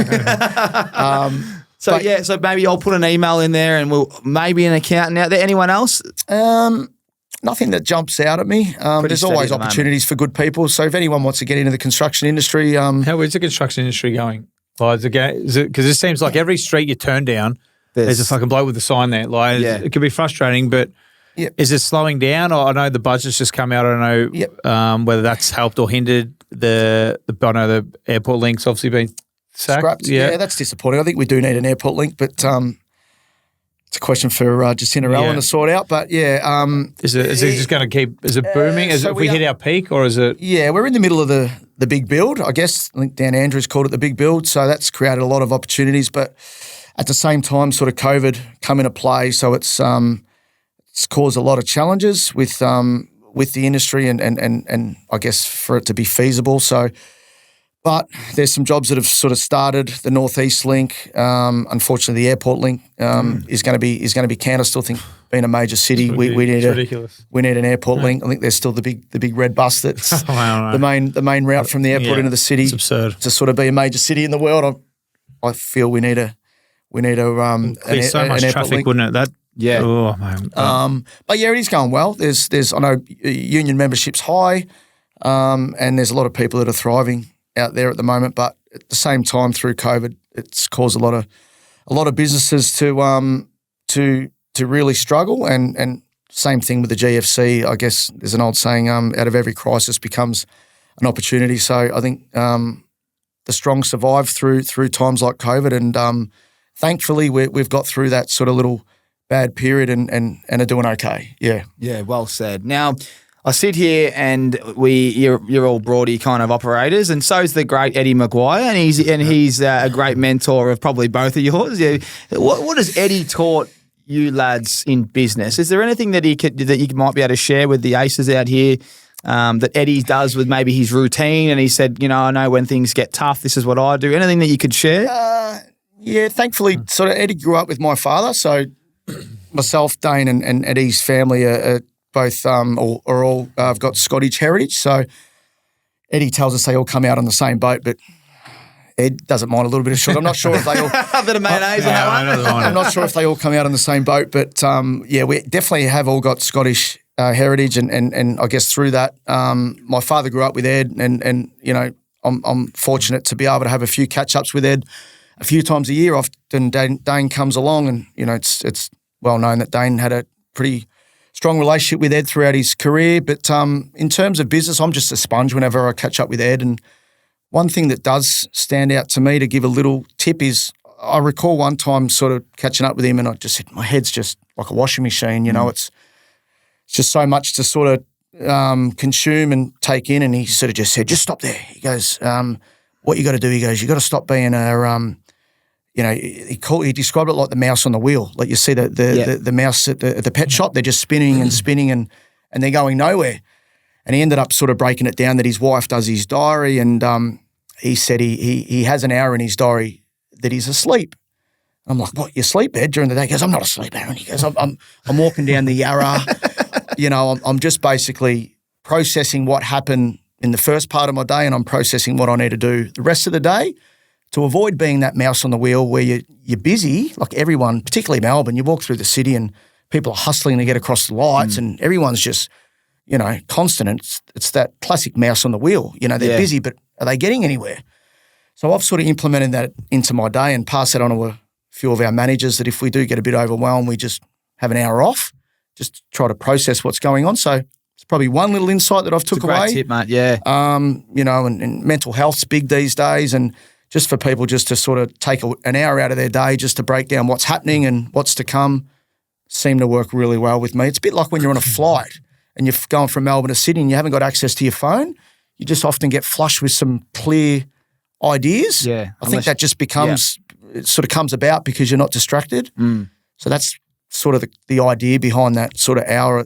[SPEAKER 1] So maybe I'll put an email in there, and we'll maybe an accountant out there. Anyone else?
[SPEAKER 3] Nothing that jumps out at me. There's always opportunities for good people. So if anyone wants to get into the construction industry,
[SPEAKER 2] how is the construction industry going? Because it seems like every street you turn down, there's a fucking bloke with a sign there. It can be frustrating, but. Yep. Is it slowing down? Or I know the budget's just come out. I don't know whether that's helped or hindered I know the airport link's obviously been sacked.
[SPEAKER 3] Scrapped. Yeah, that's disappointing. I think we do need an airport link, but it's a question for Jacinta Allen to sort out. But
[SPEAKER 2] is it just going to keep? Is it booming? If we hit our peak, or is it?
[SPEAKER 3] Yeah, we're in the middle of the big build. I guess I think Dan Andrews called it the big build. So that's created a lot of opportunities, but at the same time, sort of COVID come into play. So it's caused a lot of challenges with the industry and I guess for it to be feasible. So, but there's some jobs that have sort of started. The Northeast Link, unfortunately, the airport link is going to be canned. I still think being a major city, we need an airport link. I think there's still the big red bus that's the main route from the airport into the city.
[SPEAKER 2] It's absurd
[SPEAKER 3] to sort of be a major city in the world. I feel we need
[SPEAKER 2] so much traffic,
[SPEAKER 3] link.
[SPEAKER 2] wouldn't it? That.
[SPEAKER 1] Yeah.
[SPEAKER 2] Oh, man.
[SPEAKER 3] But yeah, it is going well. There's I know union membership's high, and there's a lot of people that are thriving out there at the moment. But at the same time, through COVID, it's caused a lot of businesses to really struggle. And same thing with the GFC. I guess there's an old saying: out of every crisis becomes an opportunity. So I think the strong survive through times like COVID, and thankfully we've got through that sort of little bad period and are doing okay. Yeah.
[SPEAKER 1] Yeah, well said. Now, I sit here and you're all Broady kind of operators, and so's the great Eddie Maguire, and he's a great mentor of probably both of yours. Yeah. What has Eddie taught you lads in business? Is there anything that you might be able to share with the aces out here that Eddie does with maybe his routine? And he said, I know when things get tough, this is what I do. Anything that you could share?
[SPEAKER 3] Yeah, thankfully, sort of Eddie grew up with my father, so myself, Dane, and Eddie's family are both all have got Scottish heritage. So Eddie tells us they all come out on the same boat, but Ed doesn't mind a little bit of sugar. I'm not sure if they all
[SPEAKER 1] a bit of mayonnaise on that one.
[SPEAKER 3] I'm not sure if they all come out on the same boat, but we definitely have all got Scottish heritage, and I guess through that, my father grew up with Ed, and I'm fortunate to be able to have a few catch ups with Ed a few times a year. Often Dane comes along, and it's well known that Dane had a pretty strong relationship with Ed throughout his career. But in terms of business, I'm just a sponge whenever I catch up with Ed. And one thing that does stand out to me to give a little tip is I recall one time sort of catching up with him, and I just said, my head's just like a washing machine. It's just so much to sort of consume and take in. And he sort of just said, just stop there. He goes, what you got to do? He goes, you got to stop being he described it like the mouse on the wheel. Like you see the mouse at the pet shop, they're just spinning and spinning and they're going nowhere. And he ended up sort of breaking it down that his wife does his diary, and he said he has an hour in his diary that he's asleep. I'm like, what, you sleep, Ed, during the day? He goes, I'm not asleep, Aaron. He goes, I'm walking down the Yarra. I'm just basically processing what happened in the first part of my day, and I'm processing what I need to do the rest of the day to avoid being that mouse on the wheel where you're busy, like everyone, particularly Melbourne. You walk through the city and people are hustling to get across the lights, and everyone's just, constant. It's that classic mouse on the wheel. They're busy, but are they getting anywhere? So I've sort of implemented that into my day and passed that on to a few of our managers, that if we do get a bit overwhelmed, we just have an hour off, just try to process what's going on. So it's probably one little insight that I've took away.
[SPEAKER 1] Great tip, mate, yeah.
[SPEAKER 3] And mental health's big these days, and just for people just to sort of take an hour out of their day just to break down what's happening and what's to come seem to work really well with me. It's a bit like when you're on a flight and you're going from Melbourne to Sydney and you haven't got access to your phone, you just often get flushed with some clear ideas.
[SPEAKER 1] Yeah.
[SPEAKER 3] I think that just becomes, it sort of comes about because you're not distracted. So that's sort of the idea behind that sort of hour I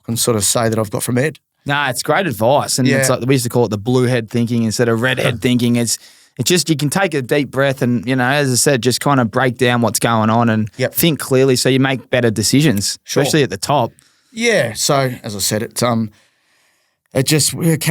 [SPEAKER 3] can sort of say that I've got from Ed.
[SPEAKER 1] Nah, it's great advice. And it's like we used to call it the blue head thinking instead of red head thinking. It's just you can take a deep breath and, you know, as I said, just kind of break down what's going on and think clearly so you make better decisions, especially at the top.
[SPEAKER 3] Yeah. So as I said, it can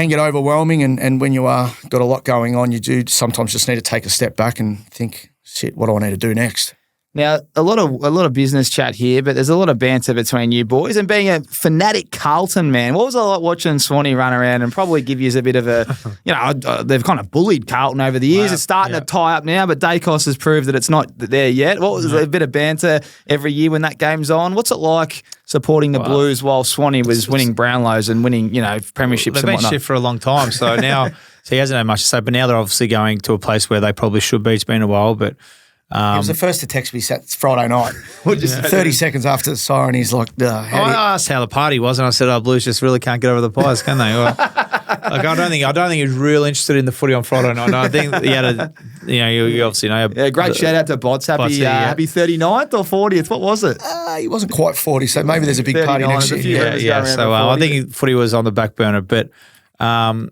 [SPEAKER 3] get overwhelming and when you are got a lot going on, you do sometimes just need to take a step back and think, shit, what do I need to do next?
[SPEAKER 1] Now, a lot of business chat here, but there's a lot of banter between you boys. And being a fanatic Carlton man, what was it like watching Swanee run around and probably give you a bit of a, you know, they've kind of bullied Carlton over the years. It's starting to tie up now, but Dacos has proved that it's not there yet. What was a bit of banter every year when that game's on? What's it like supporting the Blues while Swanee was winning Brownlows and winning, you know, premierships
[SPEAKER 2] They've
[SPEAKER 1] and
[SPEAKER 2] been
[SPEAKER 1] whatnot?
[SPEAKER 2] shit for a long time, so now he hasn't had much to say, but now they're obviously going to a place where they probably should be. It's been a while, but...
[SPEAKER 3] he was the first to text me Friday night. 30 seconds after the siren, he's like,
[SPEAKER 2] I asked how the party was, and I said, Blues just really can't get over the Pies, can they? Like, I don't think he was real interested in the footy on Friday night. No, I think he had you obviously know.
[SPEAKER 1] Yeah, great shout out to Bots. Happy 39th or 40th. What was it?
[SPEAKER 3] He wasn't quite 40, so maybe there's a big party next year.
[SPEAKER 2] Yeah. So I think footy was on the back burner, but now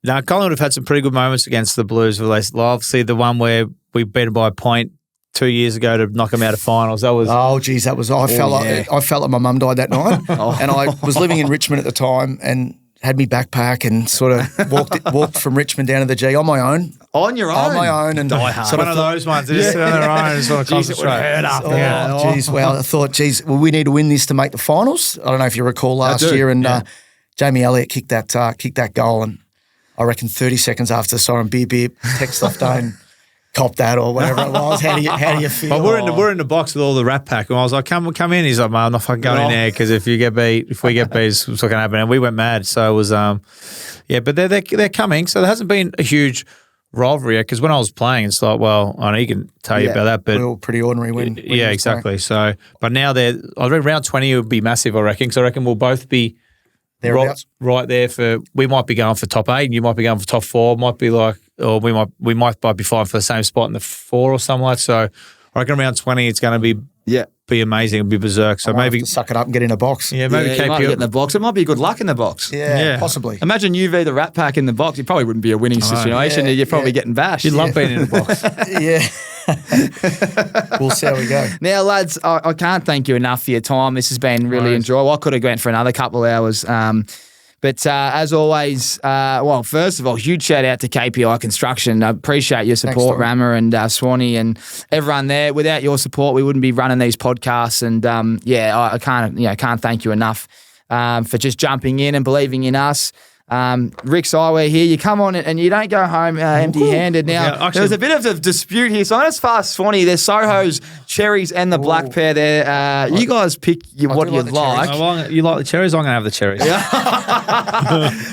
[SPEAKER 2] Collingwood have had some pretty good moments against the Blues. Obviously, the one where we beat them by a point 2 years ago to knock them out of finals. That was
[SPEAKER 3] I felt like my mum died that night, and I was living in Richmond at the time and had me backpack and sort of walked from Richmond down to the G on my own.
[SPEAKER 1] On your own?
[SPEAKER 3] On my own. And
[SPEAKER 2] one of those ones. They just sit on their own and just want to concentrate.
[SPEAKER 3] I thought, we need to win this to make the finals. I don't know if you recall last year, and Jamie Elliott kicked that goal, and I reckon 30 seconds after the siren, beep, text off Dane. Cop that or whatever it was. How do you feel?
[SPEAKER 2] But we're in the box with all the Rat Pack, and I was like, "Come in." He's like, "Man, I'm not fucking going in there because if we get beat, it's what's going to happen." And we went mad. So it was, But they're coming. So there hasn't been a huge rivalry yet because when I was playing, it's like, well, I know you can tell you about that, but
[SPEAKER 3] we were pretty ordinary when
[SPEAKER 2] exactly. So, but now I reckon round 20 would be massive. I reckon because I reckon we'll both be right there for. We might be going for top 8, and you might be going for top 4. Might be like. Or we might be fighting for the same spot in the 4 or something like that. So I reckon around 20 it's going to be amazing. It'll be berserk. So maybe
[SPEAKER 3] have to suck it up and get in a box.
[SPEAKER 1] Yeah, maybe KPI get in the box. It might be good luck in the box.
[SPEAKER 3] Yeah, possibly.
[SPEAKER 1] Imagine you v the Rat Pack in the box. It probably wouldn't be a winning situation. You're probably getting bashed.
[SPEAKER 2] You'd love being in the box.
[SPEAKER 3] We'll see how we go.
[SPEAKER 1] Now, lads, I can't thank you enough for your time. This has been really enjoyable. I could have gone for another couple of hours. But as always, first of all, huge shout out to KPI Construction. I appreciate your support, Rammer and Swanee and everyone there. Without your support, we wouldn't be running these podcasts. And I can't thank you enough for just jumping in and believing in us. Rick's eyewear here. You come on and you don't go home empty-handed. Now, there was a bit of a dispute here, so I'm going to fast Swanee. There's Soho's cherries and the black pear there. You guys pick what you'd like.
[SPEAKER 2] You like the cherries? I'm going to have the cherries.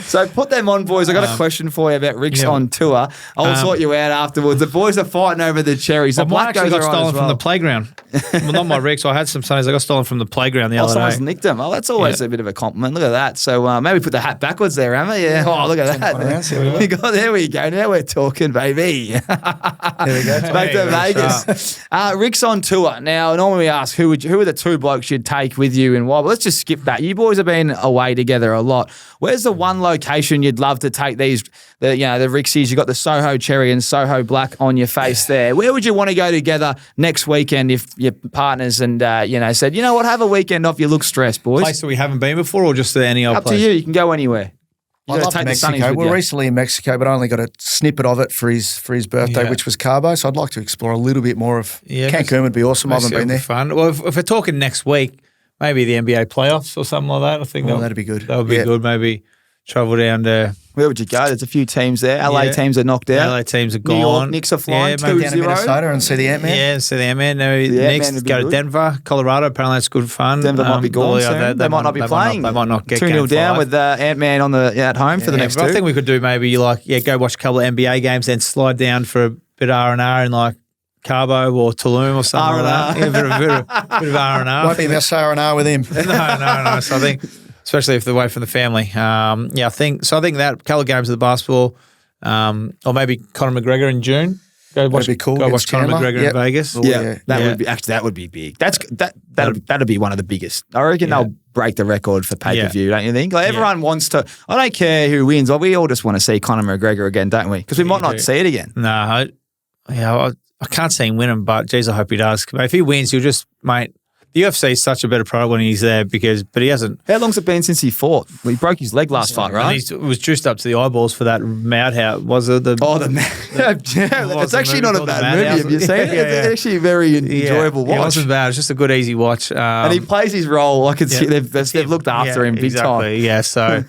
[SPEAKER 1] So put them on, boys. I got a question for you about Rick's on tour. I'll sort you out afterwards. The boys are fighting over the cherries. The black
[SPEAKER 2] actually got stolen from the playground. Well, not my Rick's. I had some Sundays. I got stolen from the playground the other day.
[SPEAKER 1] Someone's nicked them. Oh, that's always a bit of a compliment. Look at that. So maybe put the hat backwards there, Emma. Yeah. Oh, look at that. There we go. Now we're talking, baby. There we go. Back to Vegas. Rick's on tour. Now, normally we ask who are the 2 blokes you'd take with you and why. But let's just skip that. You boys have been away together a lot. Where's the one location you'd love to take the Ricksies? You've got the Soho Cherry and Soho Black on your face there. Where would you want to go together next weekend if your partners and, said, you know what, have a weekend off, you look stressed, boys?
[SPEAKER 2] Place that we haven't been before or just any old place?
[SPEAKER 1] Up to you. You can go anywhere.
[SPEAKER 3] I love Mexico. We're recently in Mexico, but I only got a snippet of it for his birthday, which was Cabo. So I'd like to explore a little bit more of Cancun. Would be awesome. I haven't been there.
[SPEAKER 2] Fun. Well, if we're talking next week, maybe the NBA playoffs or something like that. I think
[SPEAKER 3] that'd be good.
[SPEAKER 2] That would be good. Maybe travel down to.
[SPEAKER 1] Where would you go? There's a few teams there. LA teams are knocked out.
[SPEAKER 2] LA teams are gone.
[SPEAKER 1] New York Knicks are flying 2-0.
[SPEAKER 3] Down to Minnesota and see the Ant-Man.
[SPEAKER 2] Yeah, see the Ant-Man. Knicks go to Denver, Colorado. Apparently it's good fun.
[SPEAKER 1] Denver might be gone soon. They might not be playing.
[SPEAKER 2] They might not get
[SPEAKER 1] 2-0 down with Ant-Man at home for the next 2.
[SPEAKER 2] I think we could do maybe go watch a couple of NBA games, then slide down for a bit of R&R in Cabo or Tulum or something like that. A bit of R&R.
[SPEAKER 3] Won't be best R&R with him.
[SPEAKER 2] No. So I think especially if they're away from the family. I think that a couple of games of the basketball, or maybe Conor McGregor in June. Go watch Conor McGregor in Vegas.
[SPEAKER 1] That would be big. That'd be one of the biggest. I reckon they'll break the record for pay-per-view, don't you think? Like everyone wants to. I don't care who wins. Like we all just want to see Conor McGregor again, don't we? Because we might not see it again.
[SPEAKER 2] No, I can't see him winning, but geez, I hope he does. If he wins, he'll just, mate. The UFC is such a better product when he's there but he hasn't.
[SPEAKER 1] How long's it been since he fought? Well, he broke his leg last fight, right?
[SPEAKER 2] He was juiced up to the eyeballs for that Madhouse. Was it the?
[SPEAKER 1] It's actually not a bad movie. Have you seen it? It's actually a very enjoyable watch.
[SPEAKER 2] It wasn't bad. It's just a good, easy watch.
[SPEAKER 1] And he plays his role. I can see they've looked after him big time.
[SPEAKER 2] Yeah, so.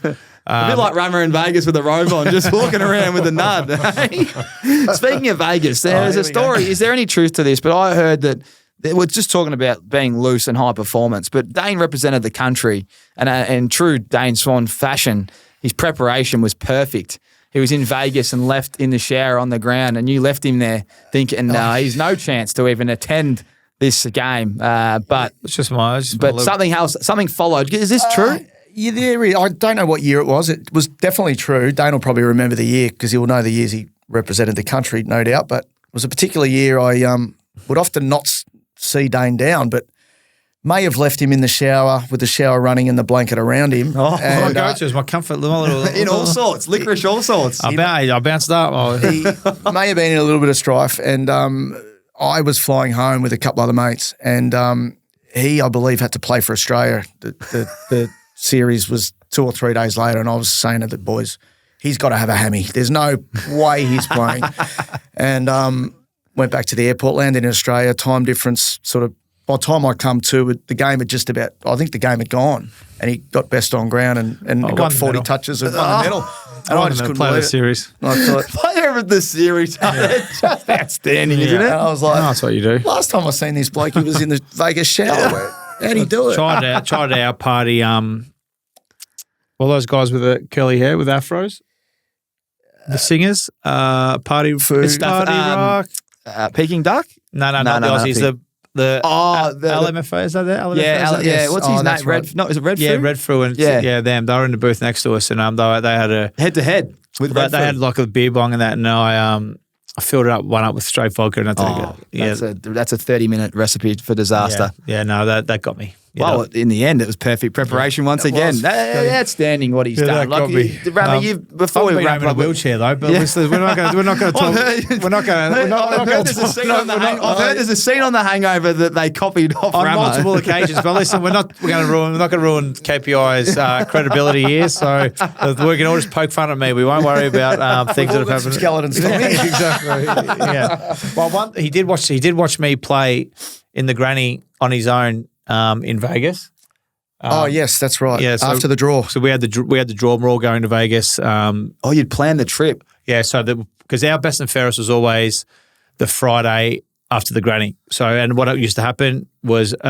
[SPEAKER 1] A bit like Rammer in Vegas with a robe on, just walking around with a nud. Speaking of Vegas, there's a story. Is there any truth to this? But I heard that we're just talking about being loose and high performance, but Dane represented the country, and in true Dane Swan fashion, his preparation was perfect. He was in Vegas and left in the shower on the ground, and you left him there thinking, he's no chance to even attend this game. But
[SPEAKER 2] it's just
[SPEAKER 1] something followed. Is this true?
[SPEAKER 3] Yeah, I don't know what year it was. It was definitely true. Dane will probably remember the year because he will know the years he represented the country, no doubt. But it was a particular year I would often not see Dane down, but may have left him in the shower with the shower running and the blanket around him.
[SPEAKER 2] My go-to is my comfort.
[SPEAKER 1] In all sorts, licorice, all sorts.
[SPEAKER 2] I bounced up.
[SPEAKER 3] He may have been in a little bit of strife, and I was flying home with a couple other mates, and he, I believe, had to play for Australia. The series was 2 or 3 days later, and I was saying to the boys, he's got to have a hammy. There's no way he's playing. And went back to the airport, landed in Australia, time difference sort of, by the time I come to, the game had I think the game had gone, and he got best on ground and got 40 touches and won the medal. And I just couldn't
[SPEAKER 2] play
[SPEAKER 3] believe
[SPEAKER 2] the series.
[SPEAKER 3] I thought,
[SPEAKER 1] player of the series. Just outstanding, isn't it?
[SPEAKER 3] And I was like,
[SPEAKER 2] that's what you do.
[SPEAKER 3] Last time I seen this bloke, he was in the Vegas shower. How'd he do it?
[SPEAKER 2] Tried our party. All those guys with the curly hair with afros, the singers, party rock,
[SPEAKER 1] Peking Duck.
[SPEAKER 2] No, not the Aussies. The LMFA, is that there? LMFA,
[SPEAKER 1] yeah. What's his name?
[SPEAKER 3] Right.
[SPEAKER 1] Is it Red?
[SPEAKER 2] Yeah, Red Fru and them. They were in the booth next to us, and they had a
[SPEAKER 1] head to head with Red.
[SPEAKER 2] They had like a beer bong and that, and I filled one up with straight vodka, and that's
[SPEAKER 1] a 30-minute recipe for disaster.
[SPEAKER 2] Yeah, no, that got me.
[SPEAKER 1] Well, in the end, it was perfect preparation once again. outstanding what he's done. Before we wrap up,
[SPEAKER 2] in a wheelchair though, but we're not going to talk.
[SPEAKER 1] I've heard there's a scene on The Hangover that they copied off
[SPEAKER 2] on
[SPEAKER 1] Ramo.
[SPEAKER 2] multiple occasions. But listen, we're not going to ruin KPI's credibility here. So we can all just poke fun at me. We won't worry about things that have happened.
[SPEAKER 3] Skeletons.
[SPEAKER 2] Exactly. Yeah. Well, he did watch me play in the granny on his own. In Vegas.
[SPEAKER 3] Yes, that's right.
[SPEAKER 2] Yeah,
[SPEAKER 3] after the draw.
[SPEAKER 2] So we had the draw. We're all going to Vegas.
[SPEAKER 1] You'd planned the trip.
[SPEAKER 2] Yeah, so because our best and fairest was always the Friday after the granny. So and what used to happen was we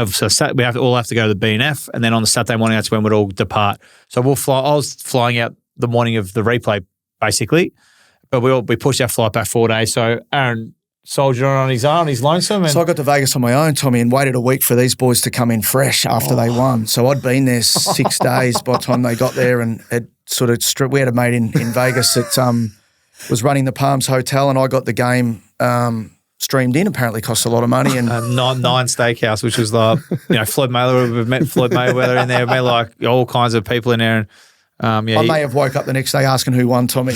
[SPEAKER 2] all have to go to the B&F, and then on the Saturday morning that's when we'd all depart. So we'll fly. I was flying out the morning of the replay, basically, but we pushed our flight back 4 days. So Aaron soldiered on his own, he's lonesome.
[SPEAKER 3] So I got to Vegas on my own, Tommy, and waited a week for these boys to come in fresh after they won. So I'd been there 6 days by the time they got there, and had sort of we had a mate in Vegas that was running the Palms Hotel, and I got the game streamed in. Apparently cost a lot of money. And
[SPEAKER 2] Nine Steakhouse, which was like, Floyd Mayweather, we've met Floyd Mayweather in there, we met like all kinds of people in there. And I
[SPEAKER 3] may have woke up the next day asking who won, Tommy.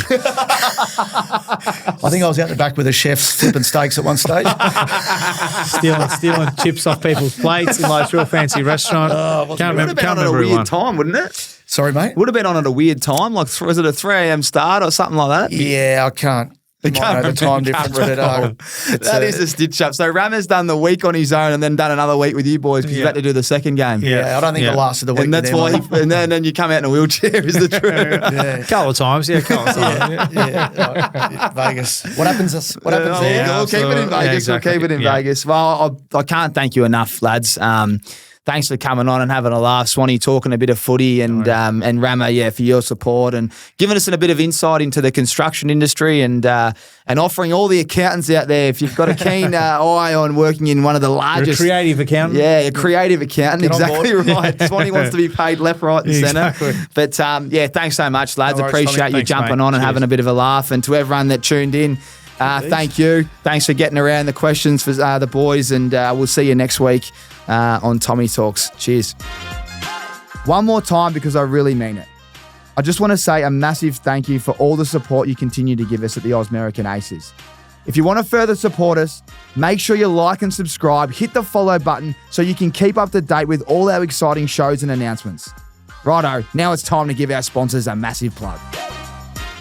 [SPEAKER 3] I think I was out the back with the chefs flipping steaks at one stage.
[SPEAKER 2] stealing chips off people's plates in like a real fancy restaurant.
[SPEAKER 1] Can't remember a weird time, wouldn't it?
[SPEAKER 3] Sorry, mate?
[SPEAKER 1] Would have been on at a weird time. Like, was it a 3 a.m. start or something like that?
[SPEAKER 3] Yeah, I can't. The time difference.
[SPEAKER 1] That is a stitch up. So Rammer's done the week on his own and then done another week with you boys because you had to do the second game.
[SPEAKER 3] Yeah, I don't think the last of the week.
[SPEAKER 1] And that's why. And then you come out in a wheelchair. Is the truth?
[SPEAKER 2] A couple of times.
[SPEAKER 3] Vegas. What happens there?
[SPEAKER 1] We'll keep it in Vegas. We'll keep it in Vegas. Well, I can't thank you enough, lads. thanks for coming on and having a laugh, Swanee, talking a bit of footy and Rama, for your support and giving us a bit of insight into the construction industry and offering all the accountants out there, if you've got a keen eye on working in one of the largest...
[SPEAKER 2] You're a creative accountant.
[SPEAKER 1] Yeah, a creative accountant, exactly right. Swanee wants to be paid left, right and centre.
[SPEAKER 2] Exactly.
[SPEAKER 1] But thanks so much, lads.
[SPEAKER 3] No worries,
[SPEAKER 1] Appreciate
[SPEAKER 3] Tommy.
[SPEAKER 1] you
[SPEAKER 2] Thanks,
[SPEAKER 1] jumping
[SPEAKER 2] mate.
[SPEAKER 1] on and
[SPEAKER 2] Cheers.
[SPEAKER 1] having a bit of a laugh. And to everyone that tuned in, thank you. Thanks for getting around the questions for the boys, and we'll see you next week on Tommy Talks. Cheers. One more time, because I really mean it. I just want to say a massive thank you for all the support you continue to give us at the Ausmerican Aces. If you want to further support us, make sure you like and subscribe, hit the follow button so you can keep up to date with all our exciting shows and announcements. Righto, now it's time to give our sponsors a massive plug.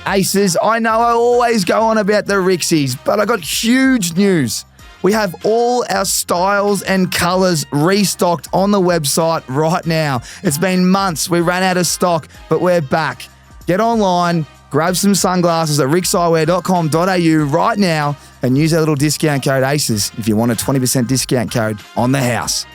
[SPEAKER 1] Aces, I know I always go on about the Rixies, but I got huge news. We have all our styles and colours restocked on the website right now. It's been months. We ran out of stock, but we're back. Get online, grab some sunglasses at rixeyewear.com.au right now and use our little discount code ACES if you want a 20% discount code on the house.